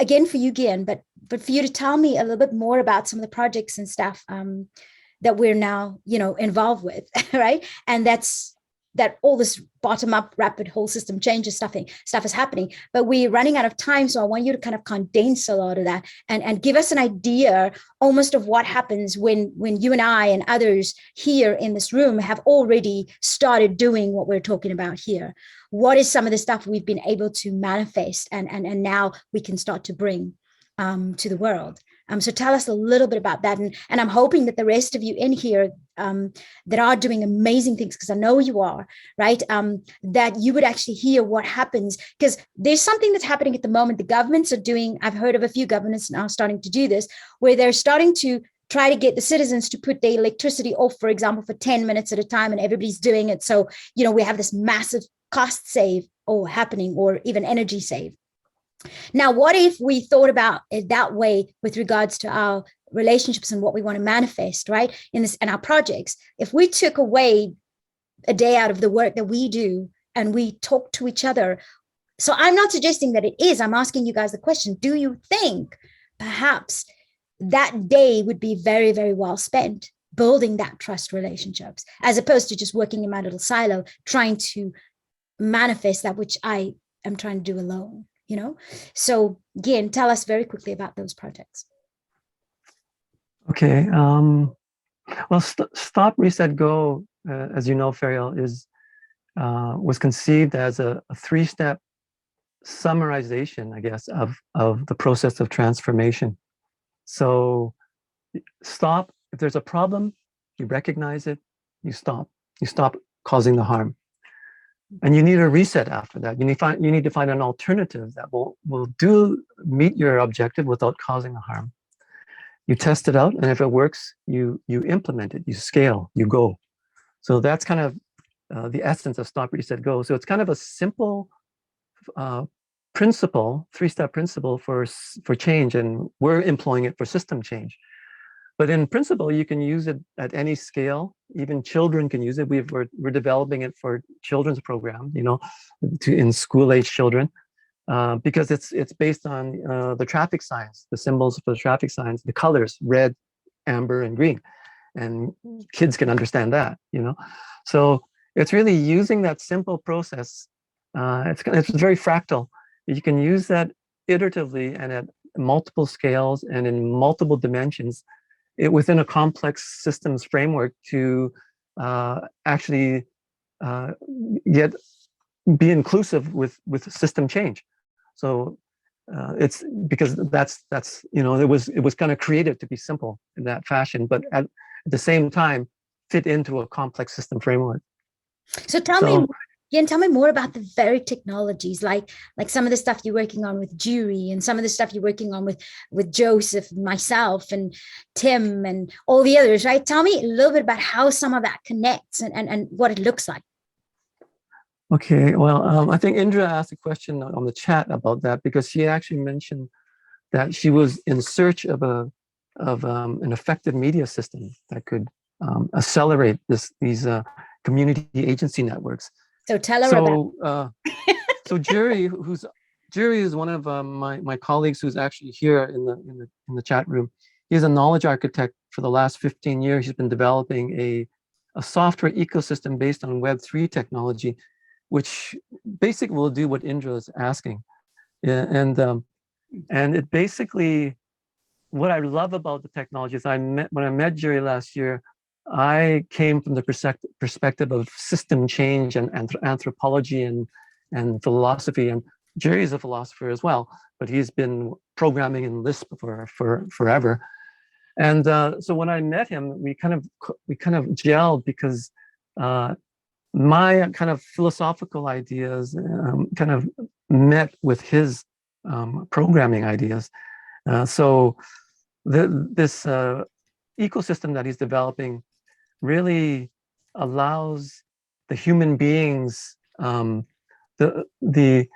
again, for you, Gian, but for you to tell me a little bit more about some of the projects and stuff that we're now, you know, involved with, right? And that all this bottom-up rapid whole system changes stuff is happening, but we're running out of time. So I want you to kind of condense a lot of that and give us an idea almost of what happens when you and I and others here in this room have already started doing what we're talking about here. What is some of the stuff we've been able to manifest and now we can start to bring to the world? So tell us a little bit about that. And I'm hoping that the rest of you in here that are doing amazing things, because I know you are, right? That you would actually hear what happens, because there's something that's happening at the moment. The governments are doing, I've heard of a few governments now starting to do this, where they're starting to try to get the citizens to put their electricity off, for example, for 10 minutes at a time, and everybody's doing it. So, we have this massive cost save or happening, or even energy save. Now, what if we thought about it that way with regards to our relationships and what we want to manifest, right? In our projects, if we took away a day out of the work that we do and we talk to each other. So I'm not suggesting that it is, I'm asking you guys the question, do you think perhaps that day would be very, very well spent building that trust relationships, as opposed to just working in my little silo, trying to manifest that which I am trying to do alone? So again, tell us very quickly about those projects. Okay. Well, Stop, Reset, Go, as you know, Ferial, was conceived as a 3-step summarization, I guess, of the process of transformation. So stop. If there's a problem, you recognize it, you stop. You stop causing the harm. And you need a reset after that. You need to find an alternative that will meet your objective without causing the harm. You test it out, and if it works, you implement it, you scale, you go. So that's kind of the essence of Stop, Reset, Go. So it's kind of a simple principle, 3-step principle for change, and we're employing it for system change. But in principle, you can use it at any scale. Even children can use it. We're developing it for children's program, in school-age children, because it's based on the traffic signs, the symbols for the traffic signs, the colors, red, amber, and green, and kids can understand that, So it's really using that simple process. It's very fractal. You can use that iteratively and at multiple scales and in multiple dimensions, within a complex systems framework to actually be inclusive with system change. So it's because that's it was kind of created to be simple in that fashion, but at the same time fit into a complex system framework. So tell me more about the very technologies, like some of the stuff you're working on with Jury, and some of the stuff you're working on with Joseph, myself, and Tim, and all the others, right? Tell me a little bit about how some of that connects and what it looks like. Okay, well, I think Indra asked a question on the chat about that, because she actually mentioned that she was in search of an effective media system that could accelerate these community agency networks. So tell her about. So Jury is one of my colleagues who's actually here in the chat room. He's a knowledge architect for the last 15 years. He's been developing a software ecosystem based on Web3 technology, which basically will do what Indra is asking. And it basically, what I love about the technology is when I met Jury last year, I came from the perspective of system change and anthropology and philosophy, and Jerry is a philosopher as well, but he's been programming in Lisp for forever. And so when I met him, we kind of gelled, because my kind of philosophical ideas kind of met with his programming ideas. So this ecosystem that he's developing really allows the human beings, the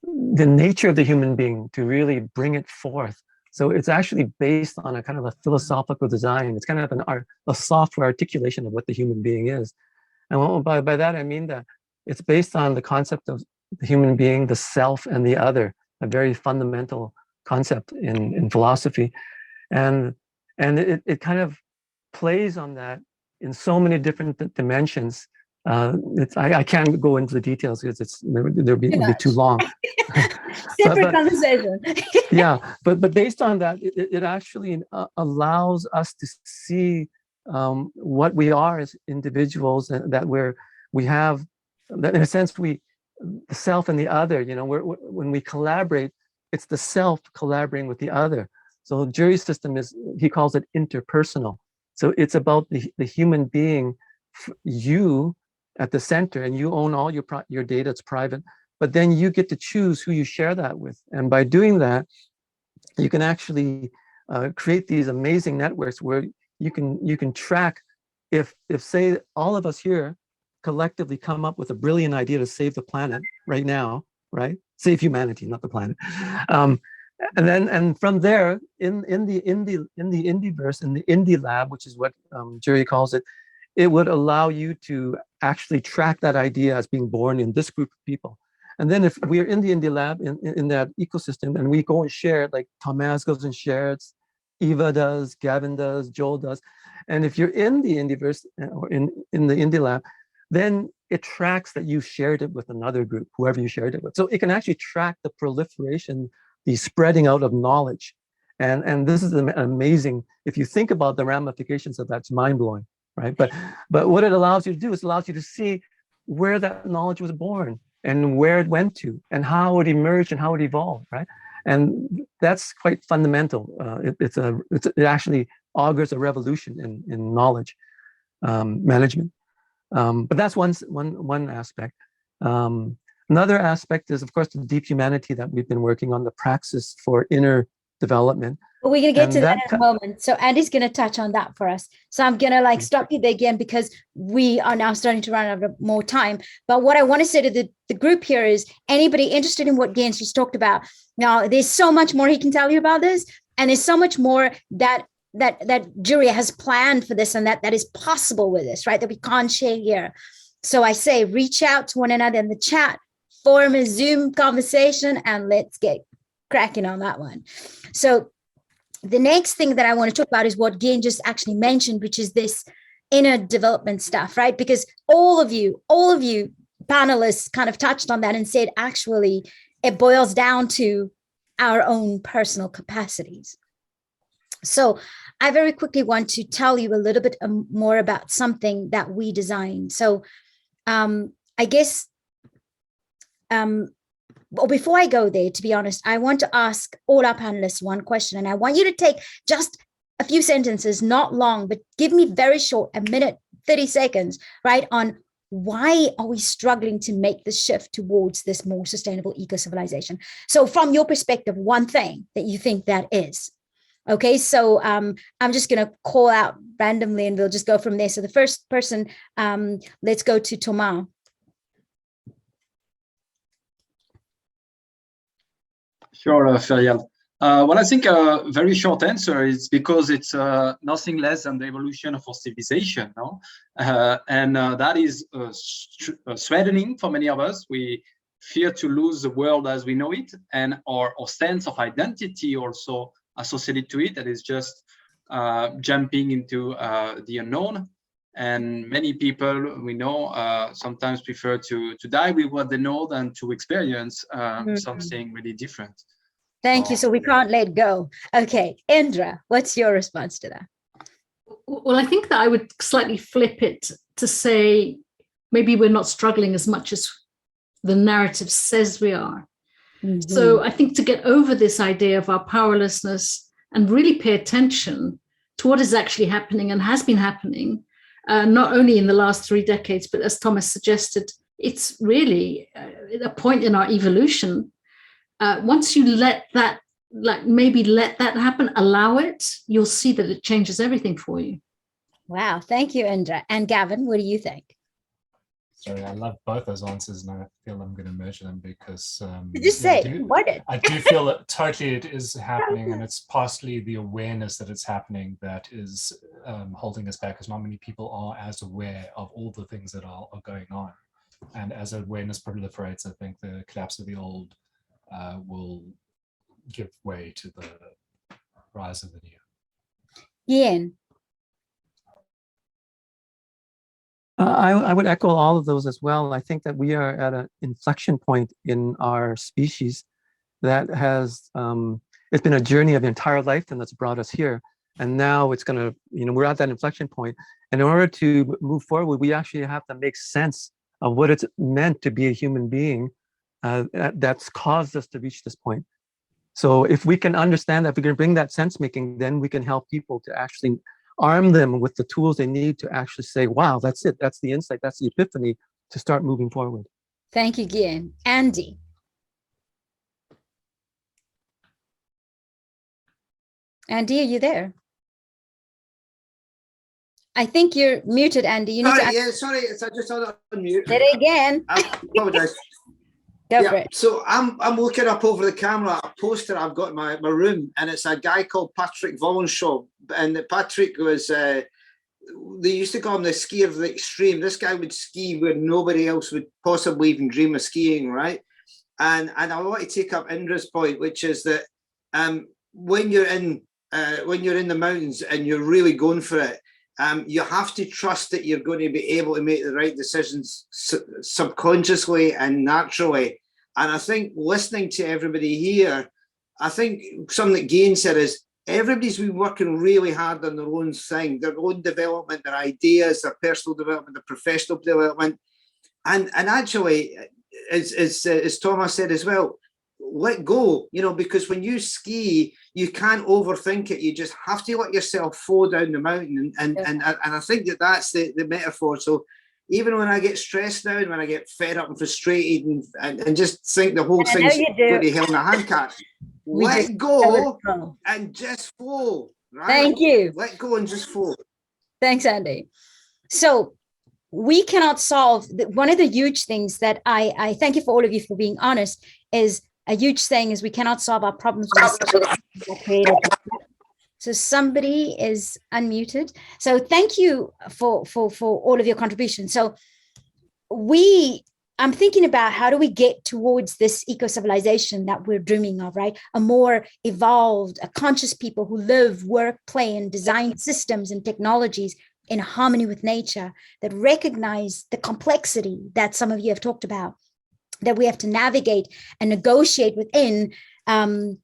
nature of the human being, to really bring it forth. So it's actually based on a kind of a philosophical design. It's kind of a software articulation of what the human being is. And by that I mean that it's based on the concept of the human being, the self, and the other, a very fundamental concept in philosophy. And it kind of plays on that in so many different dimensions. I can't go into the details because it'll be too long. Separate conversation. Yeah, but based on that, it actually allows us to see what we are as individuals, and that we have that, in a sense, the self and the other. When we collaborate, it's the self collaborating with the other. So Jury's system he calls it interpersonal. So it's about the human being, you at the center, and you own all your data. It's private, but then you get to choose who you share that with. And by doing that, you can actually create these amazing networks where you can track if say all of us here collectively come up with a brilliant idea to save the planet right now, right? Save humanity, not the planet. And from there, in the Indieverse, in the Indie Lab, which is what Jerry calls it, it would allow you to actually track that idea as being born in this group of people. And then if we're in the Indie Lab, in that ecosystem, and we go and share it, like Thomas goes and shares, Eva does, Gavin does, Joel does. And if you're in the Indieverse or in the Indie Lab, then it tracks that you shared it with another group, whoever you shared it with. So it can actually track the proliferation, the spreading out of knowledge. And this is amazing. If you think about the ramifications of that, it's mind-blowing, right? But what it allows you to do is allows you to see where that knowledge was born and where it went to and how it emerged and how it evolved, right? And that's quite fundamental. It actually augurs a revolution in knowledge management. But that's one aspect. Another aspect is, of course, the deep humanity that we've been working on, the praxis for inner development. Well, we're going to get to that in a moment. So Andy's going to touch on that for us. So I'm going to stop you there again because we are now starting to run out of more time. But what I want to say to the group here is anybody interested in what Gaines just talked about. Now, there's so much more he can tell you about this. And there's so much more that Juria has planned for this and that is possible with this, right? That we can't share here. So I say, reach out to one another in the chat, form a Zoom conversation, and let's get cracking on that one. So the next thing that I want to talk about is what Gain just actually mentioned, which is this inner development stuff, right? Because all of you panelists kind of touched on that and said, actually, it boils down to our own personal capacities. So I very quickly want to tell you a little bit more about something that we designed. So I guess, well, before I go there, to be honest, I want to ask all our panelists one question, and I want you to take just a few sentences, not long, but give me very short, a minute, 30 seconds, right, on why are we struggling to make the shift towards this more sustainable eco-civilization? So from your perspective, one thing that you think that is. Okay, so I'm just going to call out randomly and we'll just go from there. So the first person, let's go to Thomas. Sure, Ferial. Well, I think a very short answer is because it's nothing less than the evolution of our civilization, no? And that is threatening for many of us. We fear to lose the world as we know it, and our sense of identity also associated to it, that is just jumping into the unknown. And many people we know sometimes prefer to die with what they know than to experience something really different. Thank you. So we can't let go. Okay, Indra, what's your response to that? Well, I think that I would slightly flip it to say maybe we're not struggling as much as the narrative says we are. Mm-hmm. So I think to get over this idea of our powerlessness and really pay attention to what is actually happening and has been happening, not only in the last 3 decades, but as Thomas suggested, it's really a point in our evolution. Once you let that, maybe let that happen, allow it, you'll see that it changes everything for you. Wow, thank you, Indra. And Gavin, what do you think? Sorry, I love both those answers, and I feel I'm going to merge them because I do feel that totally it is happening, and it's partly the awareness that it's happening that is holding us back, because not many people are as aware of all the things that are going on. And as awareness proliferates, I think the collapse of the old will give way to the rise of the new. Ian. I would echo all of those as well. I think that we are at an inflection point in our species that has, it's been a journey of the entire lifetime that's brought us here. And now it's going to, we're at that inflection point. And in order to move forward, we actually have to make sense of what it's meant to be a human being that's caused us to reach this point. So if we can understand that, if we can bring that sense making, then we can help people to actually arm them with the tools they need to actually say, wow, that's it. That's the insight. That's the epiphany to start moving forward. Thank you, Gian. Andy. Andy, are you there? I think you're muted, Andy. You need sorry, sorry, I just had it on mute. Did it again. I apologise. Go for it. So I'm looking up over the camera a poster I've got in my room, and it's a guy called Patrick 𝗏𝗏, and Patrick was they used to call him the skier of the extreme. This guy would ski where nobody else would possibly even dream of skiing, right? And I want to take up Indra's point, which is that when you're in the mountains and you're really going for it, you have to trust that you're going to be able to make the right decisions subconsciously and naturally. And I think listening to everybody here, I think something that Gain said is everybody's been working really hard on their own thing, their own development, their ideas, their personal development, their professional development. And actually, as Thomas said as well, let go, because when you ski, you can't overthink it. You just have to let yourself fall down the mountain. And I think that's the metaphor. So even when I get stressed now and when I get fed up and frustrated and just think the whole thing's going to hell in a handcart, let go and just flow. Right? Thank you. Let go and just flow. Thanks, Andy. So we cannot solve one of the huge things that I thank you for all of you for being honest is a huge thing is we cannot solve our problems with creative. So somebody is unmuted. So thank you for all of your contributions. So I'm thinking about how do we get towards this eco-civilization that we're dreaming of, right? A more evolved, a conscious people who live, work, play, and design systems and technologies in harmony with nature that recognize the complexity that some of you have talked about, that we have to navigate and negotiate within, and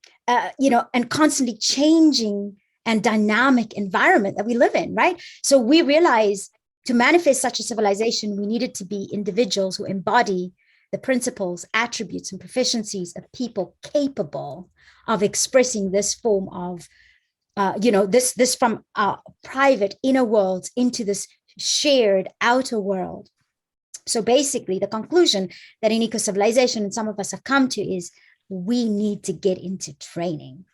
constantly changing and dynamic environment that we live in, right? So we realize to manifest such a civilization, we needed to be individuals who embody the principles, attributes, and proficiencies of people capable of expressing this form of, this from our private inner worlds into this shared outer world. So basically, the conclusion that in eco-civilization, and some of us have come to, is we need to get into training.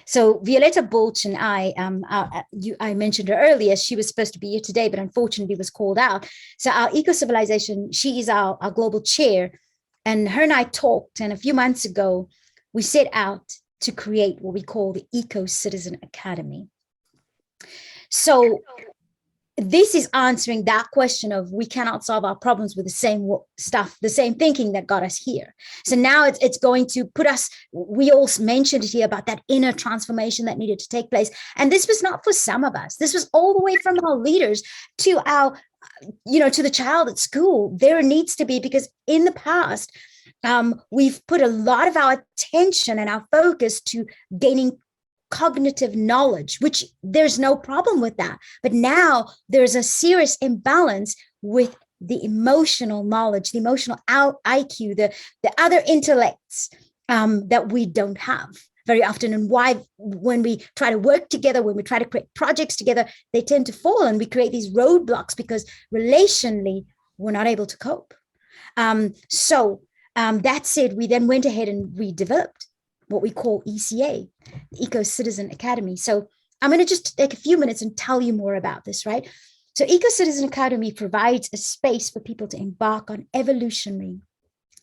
So 𝗏𝗏𝗪𝗏 and I mentioned her earlier, she was supposed to be here today, but unfortunately was called out. So our Ecocivilisation, she is our global chair, and her and I talked, and a few months ago, we set out to create what we call the Eco-Citizen Academy. So this is answering that question of we cannot solve our problems with the same stuff, the same thinking that got us here. So now it's going to put us, we all mentioned it here about that inner transformation that needed to take place. And this was not for some of us. This was all the way from our leaders to our, to the child at school. There needs to be, because in the past, we've put a lot of our attention and our focus to gaining cognitive knowledge, which there's no problem with that. But now there's a serious imbalance with the emotional knowledge, the emotional IQ, the other intellects that we don't have very often. And why, when we try to work together, when we try to create projects together, they tend to fall and we create these roadblocks because relationally, we're not able to cope. That said, we then went ahead and we developed what we call ECA, the Eco-Citizen Academy. So I'm going to just take a few minutes and tell you more about this, right? So Eco-Citizen Academy provides a space for people to embark on evolutionary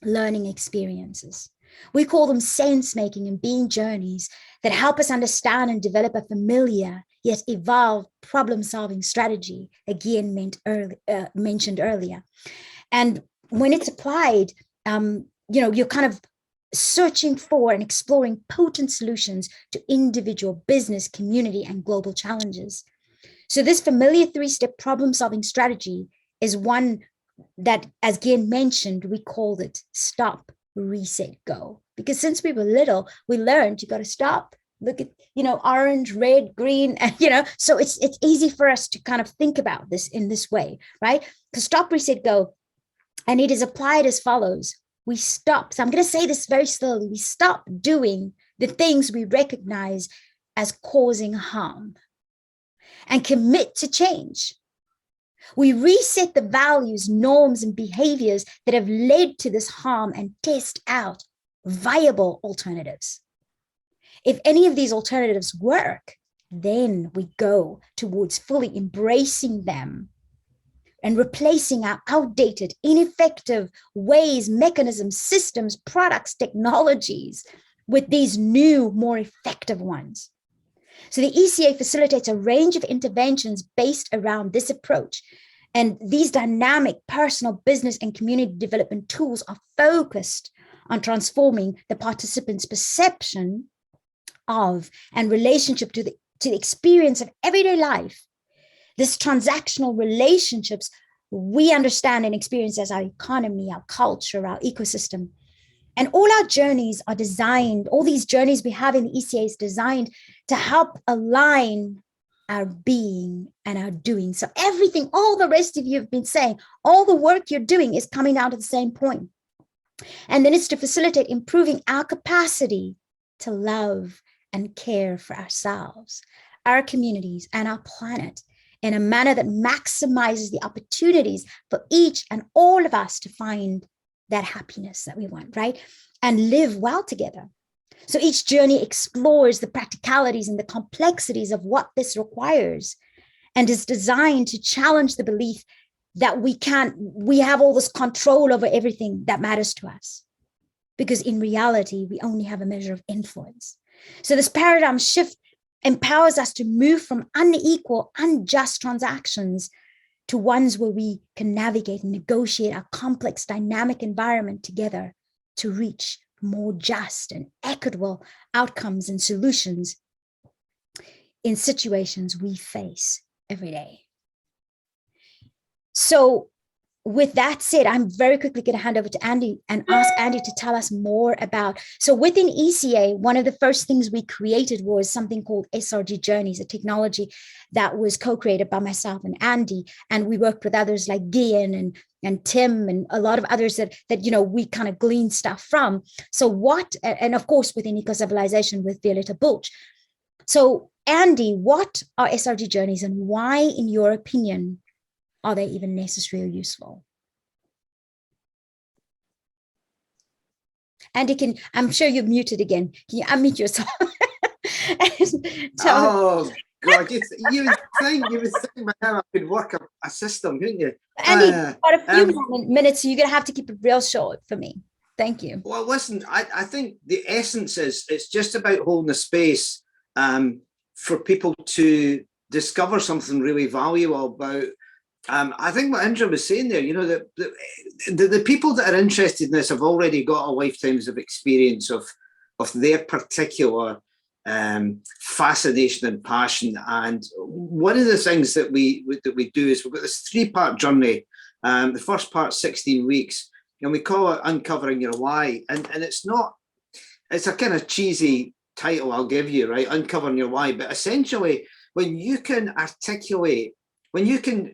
learning experiences. We call them sense-making and being journeys that help us understand and develop a familiar yet evolved problem-solving strategy, again mentioned earlier. And when it's applied, you're kind of searching for and exploring potent solutions to individual, business, community, and global challenges. So this familiar three-step problem-solving strategy is one that, as Gian mentioned, we called it stop, reset, go. Because since we were little, we learned you got to stop, look at, orange, red, green, and, so it's easy for us to kind of think about this in this way, right? Because stop, reset, go, and it is applied as follows. We stop. So I'm going to say this very slowly. We stop doing the things we recognize as causing harm and commit to change. We reset the values, norms, and behaviors that have led to this harm and test out viable alternatives. If any of these alternatives work, then we go towards fully embracing them and replacing our outdated, ineffective ways, mechanisms, systems, products, technologies with these new, more effective ones. So the ECA facilitates a range of interventions based around this approach. And these dynamic personal, business, and community development tools are focused on transforming the participants' perception of and relationship to the experience of everyday life. This transactional relationships we understand and experience as our economy, our culture, our ecosystem. And all our journeys are designed, all these journeys we have in the ECA is designed to help align our being and our doing. So everything, all the rest of you have been saying, all the work you're doing is coming down to the same point. And then it's to facilitate improving our capacity to love and care for ourselves, our communities, and our planet in a manner that maximizes the opportunities for each and all of us to find that happiness that we want, right? And live well together. So each journey explores the practicalities and the complexities of what this requires and is designed to challenge the belief that we have all this control over everything that matters to us. Because in reality, we only have a measure of influence. So this paradigm shift empowers us to move from unequal, unjust transactions to ones where we can navigate and negotiate our complex, dynamic environment together to reach more just and equitable outcomes and solutions in situations we face every day. So with that said, I'm very quickly going to hand over to Andy and ask Andy to tell us more about, so within ECA, one of the first things we created was something called SRG Journeys, a technology that was co-created by myself and Andy. And we worked with others like Gian and Tim and a lot of others that we kind of gleaned stuff from. So and of course, within Ecocivilisation with Violetta Bulch. So Andy, what are SRG Journeys and why, in your opinion, are they even necessary or useful? Andy, I'm sure you're muted again. Can you unmute yourself? Oh, God, you would think by now I could work a system, couldn't you? Andy, got a few more minutes, so you're going to have to keep it real short for me. Thank you. Well, listen, I think the essence is it's just about holding a space for people to discover something really valuable about. I think what Indra was saying there, the people that are interested in this have already got a lifetimes of experience of their particular fascination and passion. And one of the things that we do is we've got this 3-part journey. The first part, 16 weeks, and we call it Uncovering Your Why. And it's a kind of cheesy title I'll give you, right? Uncovering Your Why. But essentially, when you can articulate, when you can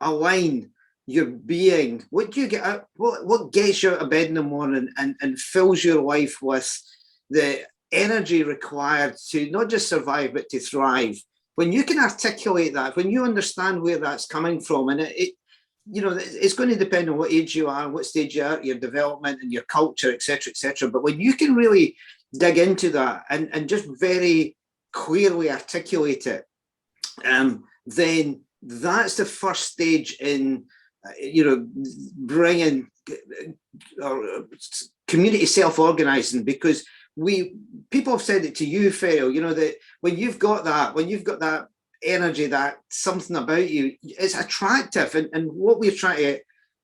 align your being, what gets you out of bed in the morning and fills your life with the energy required to not just survive but to thrive. When you can articulate that, when you understand where that's coming from, and it's going to depend on what age you are, what stage you are, your development and your culture, etc., etc. But when you can really dig into that and just very clearly articulate it, then that's the first stage in, bringing community self-organizing, because people have said it to you, Phil, that when you've got that energy, that something about you, it's attractive. And what we're trying to,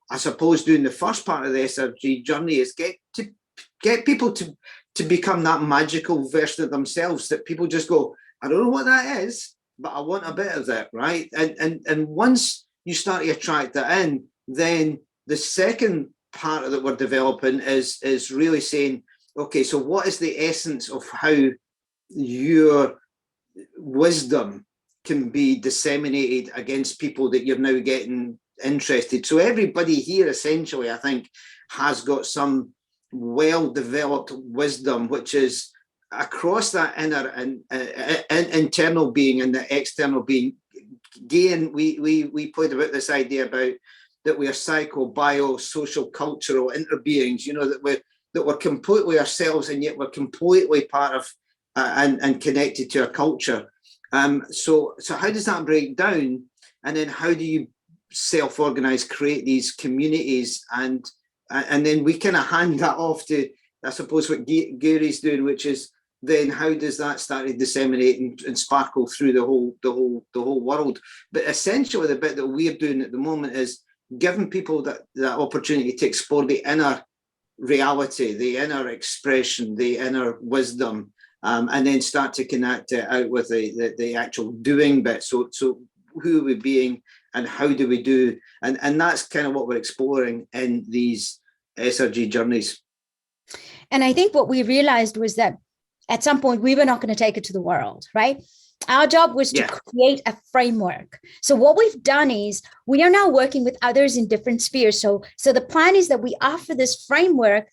I suppose, do in the first part of the SRG journey is get people to become that magical version of themselves that people just go, I don't know what that is, but I want a bit of that, right? And once you start to attract that in, then the second part that we're developing is really saying, okay, so what is the essence of how your wisdom can be disseminated against people that you're now getting interested? So everybody here, essentially, I think, has got some well-developed wisdom, which is across that inner and internal being and the external being. Again, we played about this idea about that we are psycho, bio, social, cultural interbeings, that we're completely ourselves and yet we're completely part of and connected to our culture. So how does that break down? And then how do you self-organize, create these communities, and then we kind of hand that off to, I suppose, what Gary's doing, which is then how does that start to disseminate and sparkle through the whole world? But essentially, the bit that we're doing at the moment is giving people that opportunity to explore the inner reality, the inner expression, the inner wisdom, and then start to connect it out with the actual doing bit. So who are we being and how do we do? And that's kind of what we're exploring in these SRG journeys. And I think what we realized was that at some point we were not going to take it to the world, right? Our job was to create a framework. So what we've done is we are now working with others in different spheres. So the plan is that we offer this framework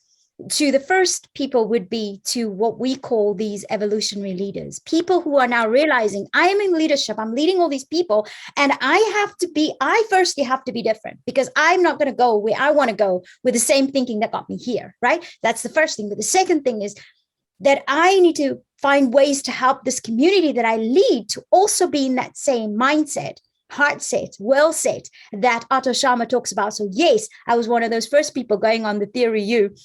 to the first people would be to what we call these evolutionary leaders, people who are now realizing I am in leadership, I'm leading all these people, and I firstly have to be different because I'm not going to go where I want to go with the same thinking that got me here, right? That's the first thing. But the second thing is that I need to find ways to help this community that I lead to also be in that same mindset, heart set, well set that Otto Scharmer talks about. So yes, I was one of those first people going on the Theory U.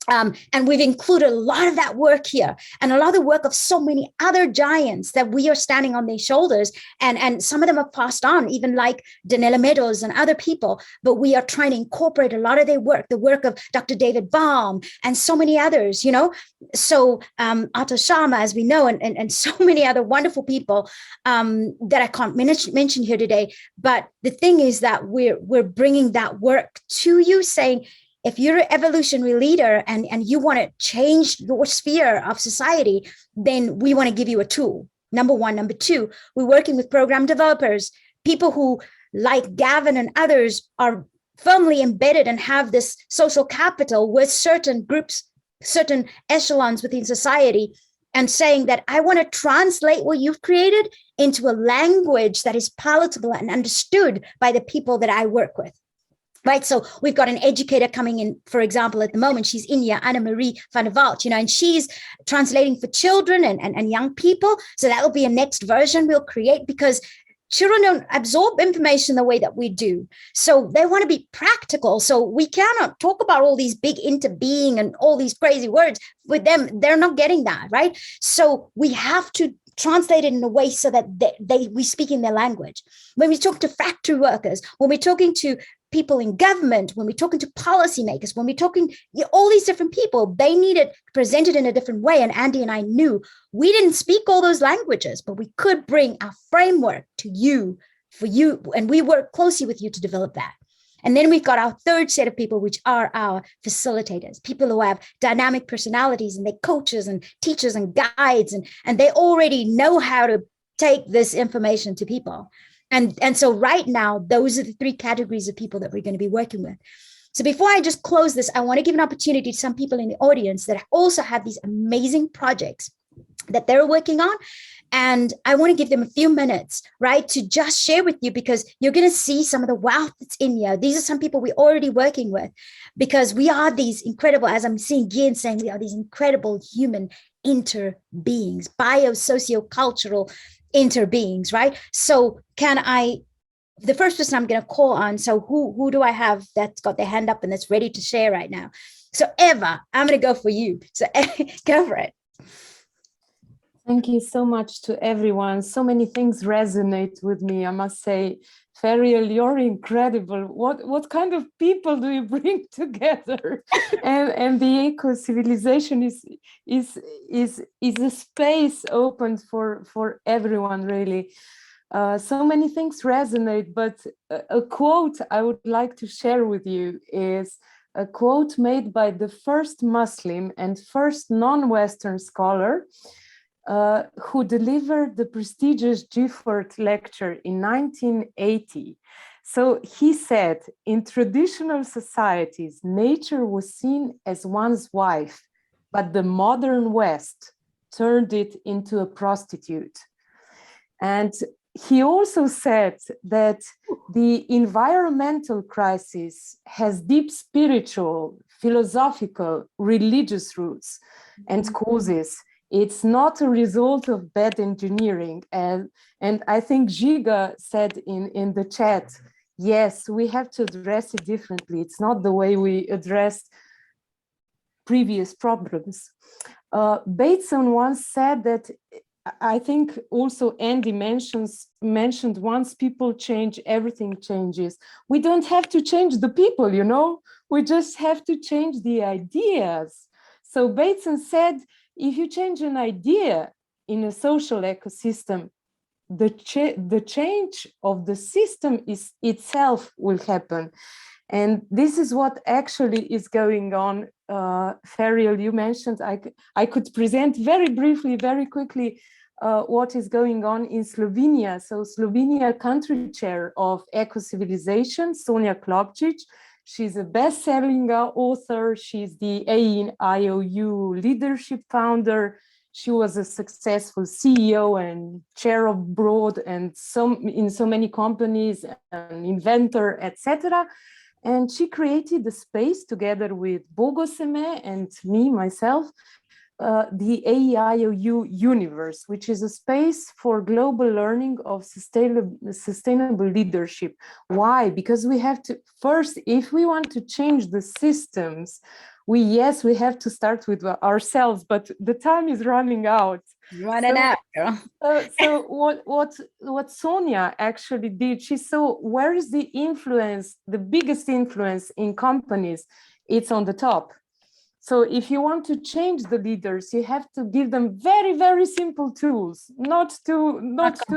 And we've included a lot of that work here and a lot of the work of so many other giants that we are standing on their shoulders. And some of them have passed on, even like Donella Meadows and other people. But we are trying to incorporate a lot of their work, the work of Dr. David Baum and so many others, you know. So Otto Scharmer, as we know, and so many other wonderful people that I can't mention here today. But the thing is that we're bringing that work to you, saying, if you're an evolutionary leader and you want to change your sphere of society, then we want to give you a tool. Number one. Number two, we're working with program developers, people who, like Gavin and others, are firmly embedded and have this social capital with certain groups, certain echelons within society, and saying that I want to translate what you've created into a language that is palatable and understood by the people that I work with. Right. So we've got an educator coming in, for example, at the moment, she's India, Anna-Marie van der Walt, you know, and she's translating for children and young people. So that will be a next version we'll create because children don't absorb information the way that we do. So they want to be practical. So we cannot talk about all these big interbeing and all these crazy words with them. They're not getting that. Right. So we have to translate it in a way so that we speak in their language. When we talk to factory workers, when we're talking to people in government, when we're talking to policymakers, when we're talking all these different people, they need it presented in a different way. And Andy and I knew we didn't speak all those languages, but we could bring a framework to you, for you, and we work closely with you to develop that. And then we've got our third set of people, which are our facilitators, people who have dynamic personalities and they're coaches and teachers and guides, and they already know how to take this information to people. And so right now, those are the three categories of people that we're going to be working with. So before I just close this, I want to give an opportunity to some people in the audience that also have these amazing projects that they're working on. And I want to give them a few minutes, right, to just share with you, because you're going to see some of the wealth that's in here. These are some people we're already working with, because we are these incredible, as I'm seeing Gian saying, we are these incredible human interbeings, bio-socio-cultural interbeings, right? So the first person I'm going to call on, so who do I have that's got their hand up and that's ready to share right now? So Eva, I'm going to go for you. So go for it. Thank you so much to everyone. So many things resonate with me, I must say. Ferial, you're incredible. What kind of people do you bring together? and the eco-civilization is a space open for everyone, really. So many things resonate, but a quote I would like to share with you is a quote made by the first Muslim and first non-Western scholar who delivered the prestigious Gifford lecture in 1980. So he said, in traditional societies, nature was seen as one's wife, but the modern West turned it into a prostitute. And he also said that the environmental crisis has deep spiritual, philosophical, religious roots and causes It's not a result of bad engineering. And I think Giga said in the chat, yes, we have to address it differently. It's not the way we addressed previous problems. Bateson once said that, I think also Andy mentioned once people change, everything changes. We don't have to change the people, you know, we just have to change the ideas. So Bateson said, if you change an idea in a social ecosystem, the change of the system itself will happen. And this is what actually is going on. Ferial, you mentioned, I could present very briefly, very quickly, what is going on in Slovenia. So Slovenia country chair of Ecocivilisation, Sonja Klopčić. She's a best-selling author. She's the AEIOU leadership founder. She was a successful CEO and chair of board and in so many companies, an inventor, etc. And she created a space together with 𝘮𝘰𝐺𝐸 and me, myself, the AEIOU universe, which is a space for global learning of sustainable leadership. Why? Because we have to, first, if we want to change the systems, we have to start with ourselves, but the time is running out. Running out, girl. So what Sonja actually did, she saw where is the influence, the biggest influence in companies, it's on the top. So if you want to change the leaders, you have to give them very, very simple tools, not too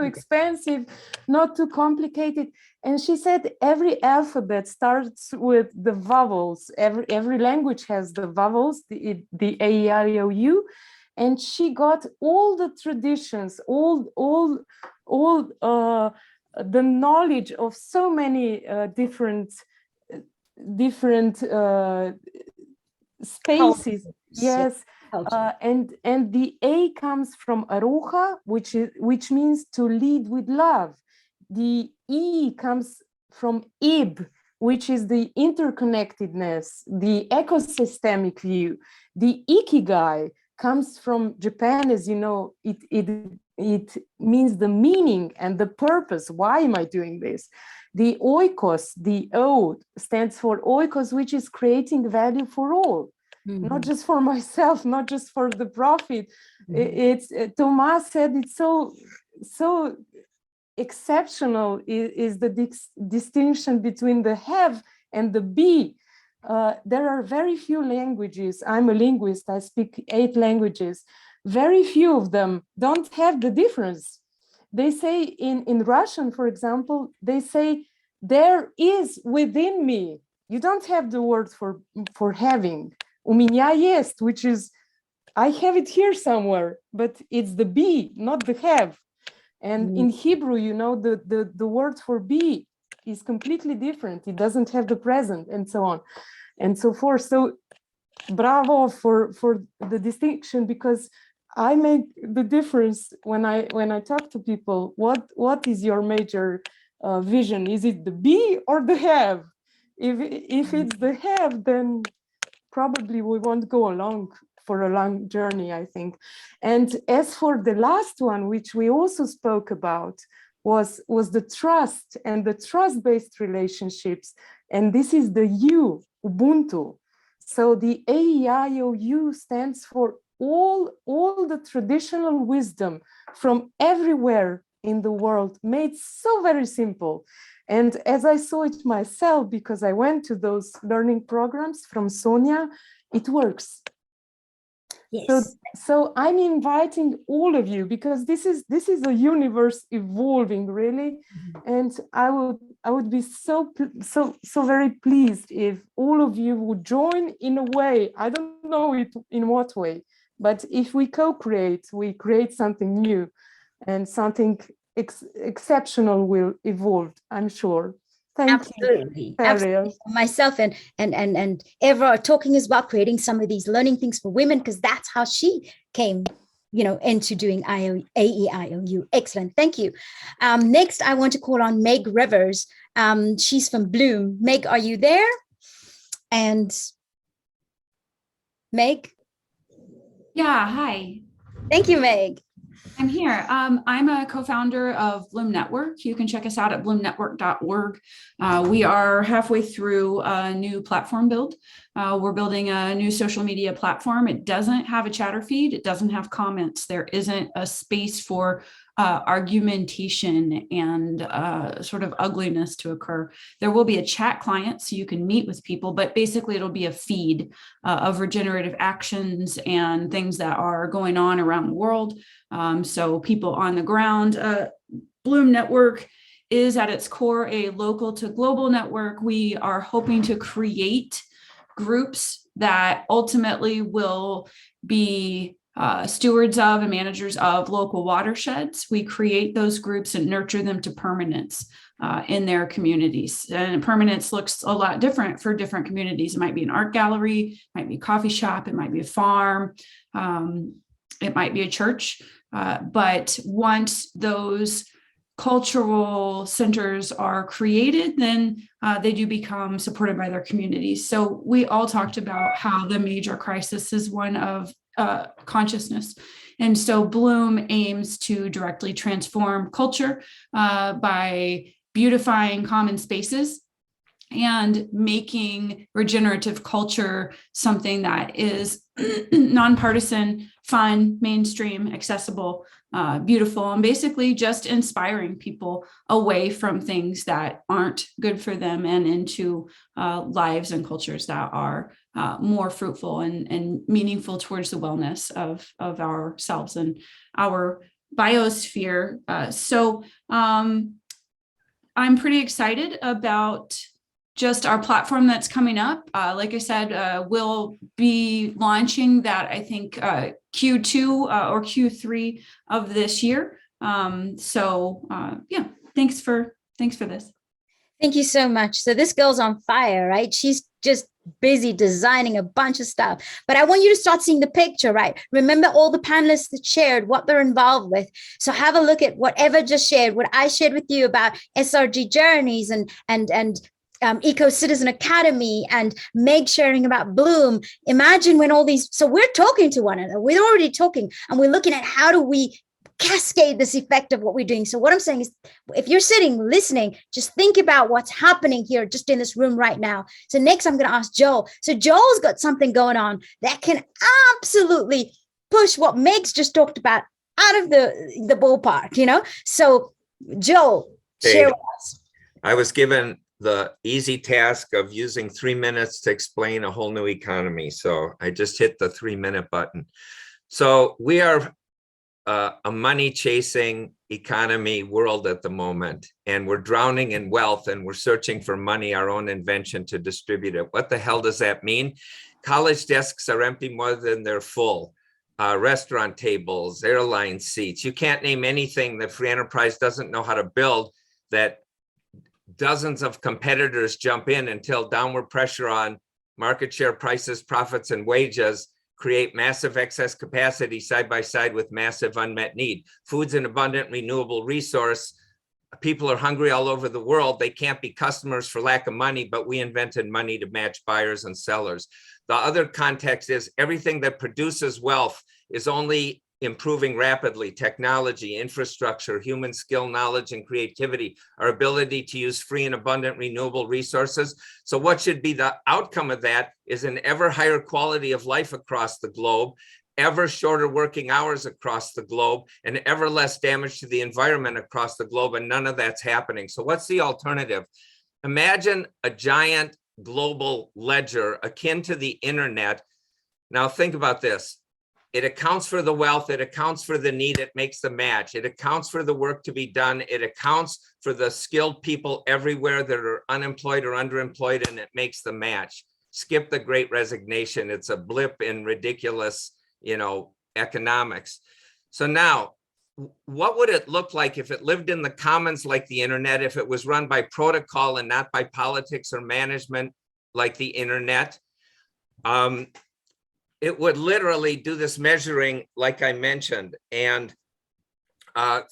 expensive, not too complicated. And she said every alphabet starts with the vowels. Every language has the vowels, the AEIOU. And she got all the traditions, all the knowledge of so many different spaces. Yes, and the A comes from aruha, which means to lead with love. The E comes from ib, which is the interconnectedness, the ecosystemic view. The ikigai comes from Japan, as you know, it means the meaning and the purpose. Why am I doing this? The oikos, the O stands for oikos, which is creating value for all, not just for myself, not just for the profit. It's Thomas said it's so exceptional is the distinction between the have and the be. There are very few languages. I'm a linguist, I speak 8 languages. Very few of them don't have the difference. They say in Russian, for example, they say, there is within me. You don't have the word for having. У меня есть, which is, I have it here somewhere, but it's the be, not the have. And in Hebrew, you know, the word for be is completely different. It doesn't have the present and so on and so forth. So bravo for the distinction, because I make the difference when I talk to people. What is your major vision? Is it the be or the have? If it's the have, then probably we won't go along for a long journey, I think. And as for the last one, which we also spoke about, was the trust and the trust-based relationships. And this is the U, Ubuntu. So the AEIOU stands for all the traditional wisdom from everywhere in the world, made so very simple. And as I saw it myself, because I went to those learning programs from Sonja, it works. Yes. So I'm inviting all of you, because this is a universe evolving, really. And I would be so very pleased if all of you would join in a way. I don't know in what way, but if we co-create, we create something new, and something exceptional will evolve, I'm sure. Thank you. Absolutely. Myself and Eva are talking as well, creating some of these learning things for women, because that's how she came, into doing AEIOU. Excellent. Thank you. Next, I want to call on Meg Rivers. She's from Bloom. Meg, are you there? And Meg? Yeah, hi. Thank you, Meg. I'm here. I'm a co-founder of Bloom Network. You can check us out at bloomnetwork.org. We are halfway through a new platform build. We're building a new social media platform. It doesn't have a chatter feed. It doesn't have comments. There isn't a space for argumentation and sort of ugliness to occur. There will be a chat client so you can meet with people, but basically it'll be a feed of regenerative actions and things that are going on around the world. So people on the ground. Bloom Network is at its core a local to global network. We are hoping to create groups that ultimately will be stewards of and managers of local watersheds. We create those groups and nurture them to permanence in their communities. And permanence looks a lot different for different communities. It might be an art gallery, it might be a coffee shop, it might be a farm, it might be a church. But once those cultural centers are created, then they do become supported by their communities. So we all talked about how the major crisis is one of consciousness. And so Bloom aims to directly transform culture by beautifying common spaces and making regenerative culture something that is nonpartisan, fun, mainstream, accessible, beautiful, and basically just inspiring people away from things that aren't good for them and into lives and cultures that are more fruitful and meaningful towards the wellness of ourselves and our biosphere. So I'm pretty excited about just our platform that's coming up. Like I said, we'll be launching that, I think, Q2 or Q3 of this year. Yeah, thanks for this. Thank you so much. So this girl's on fire, right? She's just busy designing a bunch of stuff, but I want you to start seeing the picture, right? Remember all the panelists that shared what they're involved with. So have a look at whatever just shared, what I shared with you about SRG journeys and Eco-Citizen Academy and Meg sharing about Bloom. Imagine when all these, so we're talking to one another, we're already talking, and we're looking at how do we cascade this effect of what we're doing. So what I'm saying is, if you're sitting listening, just think about what's happening here just in this room right now. So next I'm going to ask Joel. So Joel's got something going on that can absolutely push what Meg's just talked about out of the ballpark, you know? So Joel, share with us. I was given the easy task of using 3 minutes to explain a whole new economy. So I just hit the 3-minute button. So we are a money-chasing economy world at the moment, and we're drowning in wealth and we're searching for money, our own invention, to distribute it. What the hell does that mean? College desks are empty more than they're full. Restaurant tables, airline seats. You can't name anything that free enterprise doesn't know how to build that dozens of competitors jump in until downward pressure on market share, prices, profits, and wages create massive excess capacity side by side with massive unmet need. Food's an abundant, renewable resource. People are hungry all over the world. They can't be customers for lack of money, but we invented money to match buyers and sellers. The other context is everything that produces wealth is only improving rapidly. Technology, infrastructure, human skill, knowledge, and creativity, our ability to use free and abundant renewable resources. So what should be the outcome of that is an ever higher quality of life across the globe, ever shorter working hours across the globe, and ever less damage to the environment across the globe, and none of that's happening. So what's the alternative? Imagine a giant global ledger akin to the internet. Now think about this. It accounts for the wealth, it accounts for the need, it makes the match. It accounts for the work to be done, it accounts for the skilled people everywhere that are unemployed or underemployed, and it makes the match. Skip the Great Resignation, it's a blip in ridiculous, economics. So now, what would it look like if it lived in the commons like the internet, if it was run by protocol and not by politics or management like the internet? It would literally do this measuring like I mentioned. And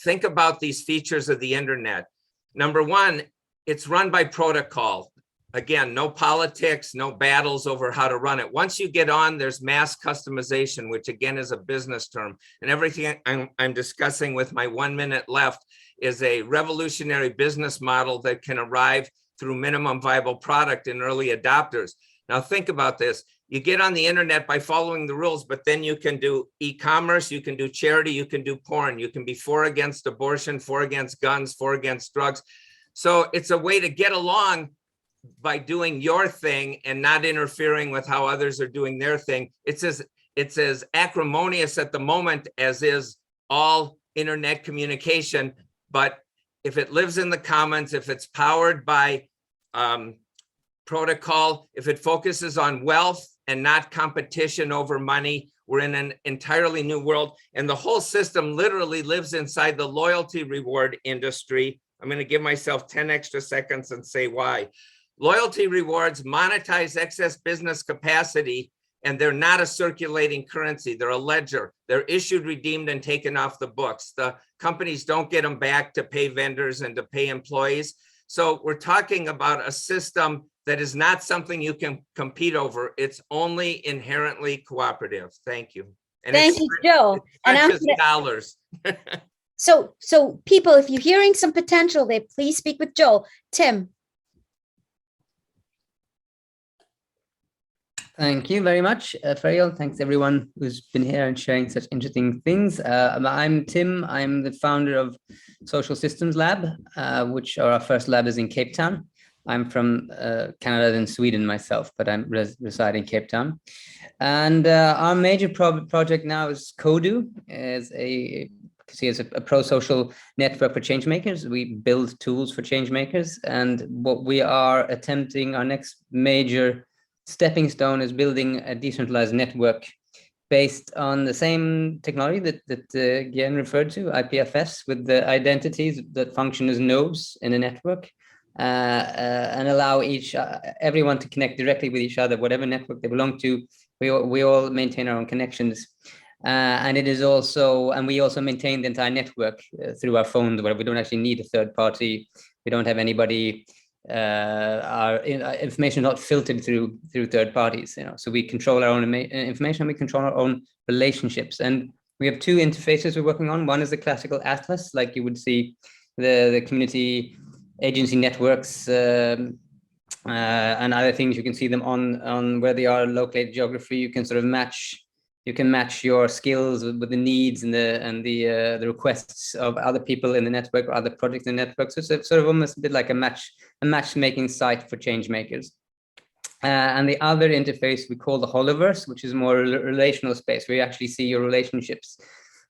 think about these features of the internet. Number one, it's run by protocol. again, no politics, no battles over how to run it. Once you get on, there's mass customization, which again is a business term. And everything I'm discussing with my 1 minute left is a revolutionary business model that can arrive through minimum viable product and early adopters. Now think about this. You get on the internet by following the rules, but then you can do e-commerce, you can do charity, you can do porn, you can be for against abortion, for against guns, for against drugs. So it's a way to get along by doing your thing and not interfering with how others are doing their thing. It's as acrimonious at the moment as is all internet communication, but if it lives in the commons, if it's powered by protocol, if it focuses on wealth and not competition over money, we're in an entirely new world. And the whole system literally lives inside the loyalty reward industry. I'm going to give myself 10 extra seconds and say why. Loyalty rewards monetize excess business capacity, and they're not a circulating currency. They're a ledger. They're issued, redeemed, and taken off the books. The companies don't get them back to pay vendors and to pay employees. So we're talking about a system that is not something you can compete over. It's only inherently cooperative. Thank you. And thank you, Joe. And I'm just dollars. So people, if you're hearing some potential there, please speak with Joel. Tim. Thank you very much, Ferial. Thanks everyone who's been here and sharing such interesting things. I'm Tim. I'm the founder of Social Systems Lab, which our first lab is in Cape Town. I'm from Canada and Sweden myself, but I reside in Cape Town. And our major project now is Kodu, as a pro-social network for change makers. We build tools for change makers, and what we are attempting, our next major stepping stone, is building a decentralized network based on the same technology that Gian referred to, IPFS, with the identities that function as nodes in a network, and allow everyone to connect directly with each other, whatever network they belong to. We all maintain our own connections. And it is also, and we also maintain the entire network through our phones, where we don't actually need a third party. We don't have anybody, our information not filtered through third parties, so we control our own information, we control our own relationships. And we have two interfaces we're working on. One is the classical atlas, like you would see the community agency networks and other things. You can see them on where they are located geography. You can sort of match your skills with the needs and the requests of other people in the network or other projects in the network. So it's sort of almost a bit like a matchmaking site for change makers. And the other interface we call the Holoverse, which is more a relational space where you actually see your relationships,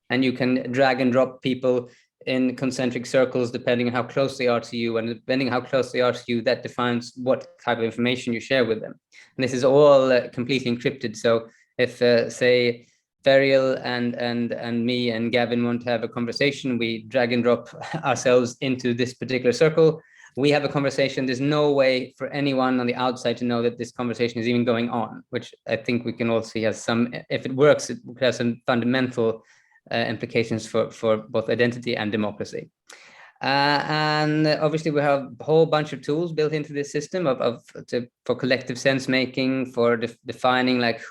and you can drag and drop people in concentric circles depending on how close they are to you, and depending on how close they are to you, that defines what type of information you share with them. And this is all completely encrypted. So if say Ferial and me and Gavin want to have a conversation, we drag and drop ourselves into this particular circle. We have a conversation. There's no way for anyone on the outside to know that this conversation is even going on, which I think we can all see has some, if it works, it has some fundamental implications for both identity and democracy. And obviously we have a whole bunch of tools built into this system for collective sense making, for defining like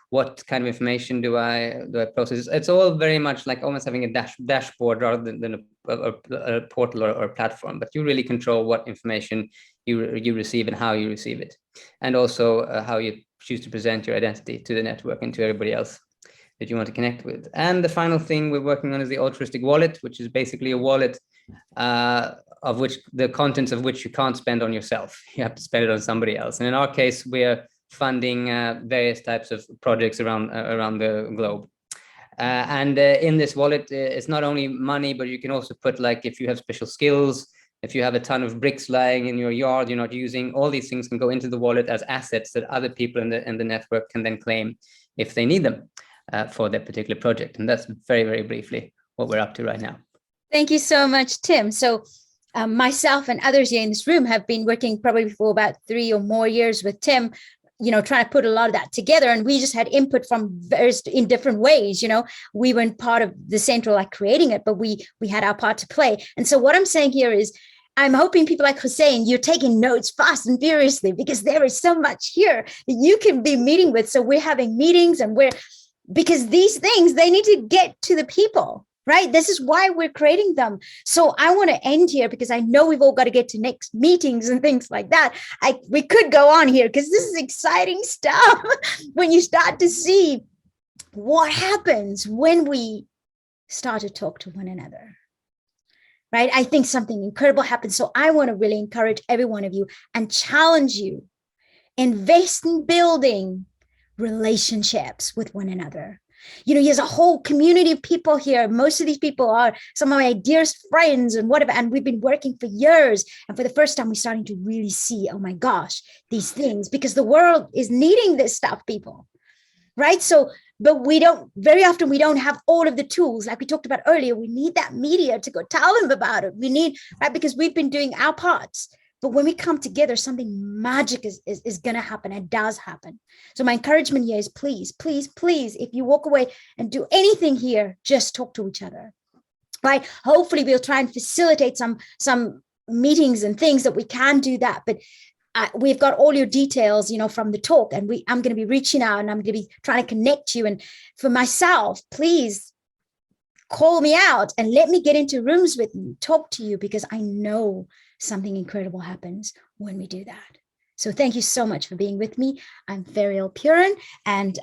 what kind of information do I process. It's all very much like almost having a dashboard rather than a portal or a platform, but you really control what information you receive and how you receive it, and also how you choose to present your identity to the network and to everybody else that you want to connect with. And the final thing we're working on is the altruistic wallet, which is basically a wallet of which the contents of which you can't spend on yourself. You have to spend it on somebody else. And in our case, we're funding various types of projects around the globe. And in this wallet, it's not only money, but you can also put, like, if you have special skills, if you have a ton of bricks lying in your yard you're not using, all these things can go into the wallet as assets that other people in the network can then claim if they need them for their particular project. And that's very, very briefly what we're up to right now. Thank you so much, Tim. So myself and others here in this room have been working probably for about 3 or more years with Tim, trying to put a lot of that together. And we just had input from in different ways. We weren't part of the central, like, creating it, but we had our part to play. And so what I'm saying here is, I'm hoping people like Hussein, you're taking notes fast and furiously, because there is so much here that you can be meeting with. So we're having meetings, and because these things, they need to get to the people, right? This is why we're creating them. So I want to end here, because I know we've all got to get to next meetings and things like that. We could go on here, because this is exciting stuff when you start to see what happens when we start to talk to one another. Right? I think something incredible happens. So I want to really encourage every one of you and challenge you. Invest in building relationships with one another. You know, there's a whole community of people here. Most of these people are some of my dearest friends and whatever. And we've been working for years. And for the first time, we're starting to really see, oh my gosh, these things, because the world is needing this stuff, people. Right? So, but very often we don't have all of the tools, like we talked about earlier. We need that media to go tell them about it. We need, right? Because we've been doing our parts. But when we come together, something magic is going to happen. It does happen. So my encouragement here is please, please, please, if you walk away and do anything here, just talk to each other. Right? Hopefully we'll try and facilitate some meetings and things that we can do that. But we've got all your details, you know, from the talk, and I'm going to be reaching out, and I'm going to be trying to connect you. And for myself, please call me out and let me get into rooms with you, talk to you, because I know something incredible happens when we do that. So thank you so much for being with me. I'm 𝗲𝗄𝗄, and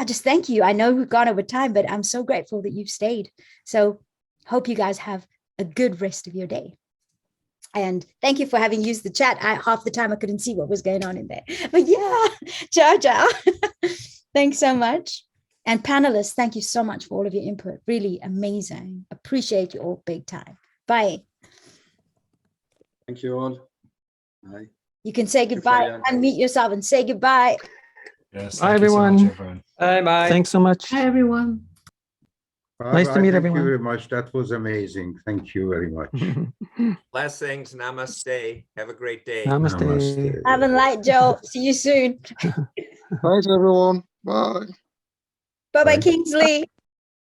just thank you. I know we've gone over time, but I'm so grateful that you've stayed. So hope you guys have a good rest of your day. And thank you for having used the chat. Half the time I couldn't see what was going on in there. But yeah, ciao, ciao. Thanks so much. And panelists, thank you so much for all of your input. Really amazing. Appreciate you all big time. Bye. Thank you all. Bye. You can say goodbye, unmute yourself and say goodbye. Yes. Bye, everyone. So much, everyone. Bye bye. Thanks so much. Hi, everyone. Nice to meet everyone. Thank you very much. That was amazing. Thank you very much. Blessings. Namaste. Have a great day. Namaste. Have a light, Joe. See you soon. Thanks, everyone. Bye. Bye-bye, Kingsley.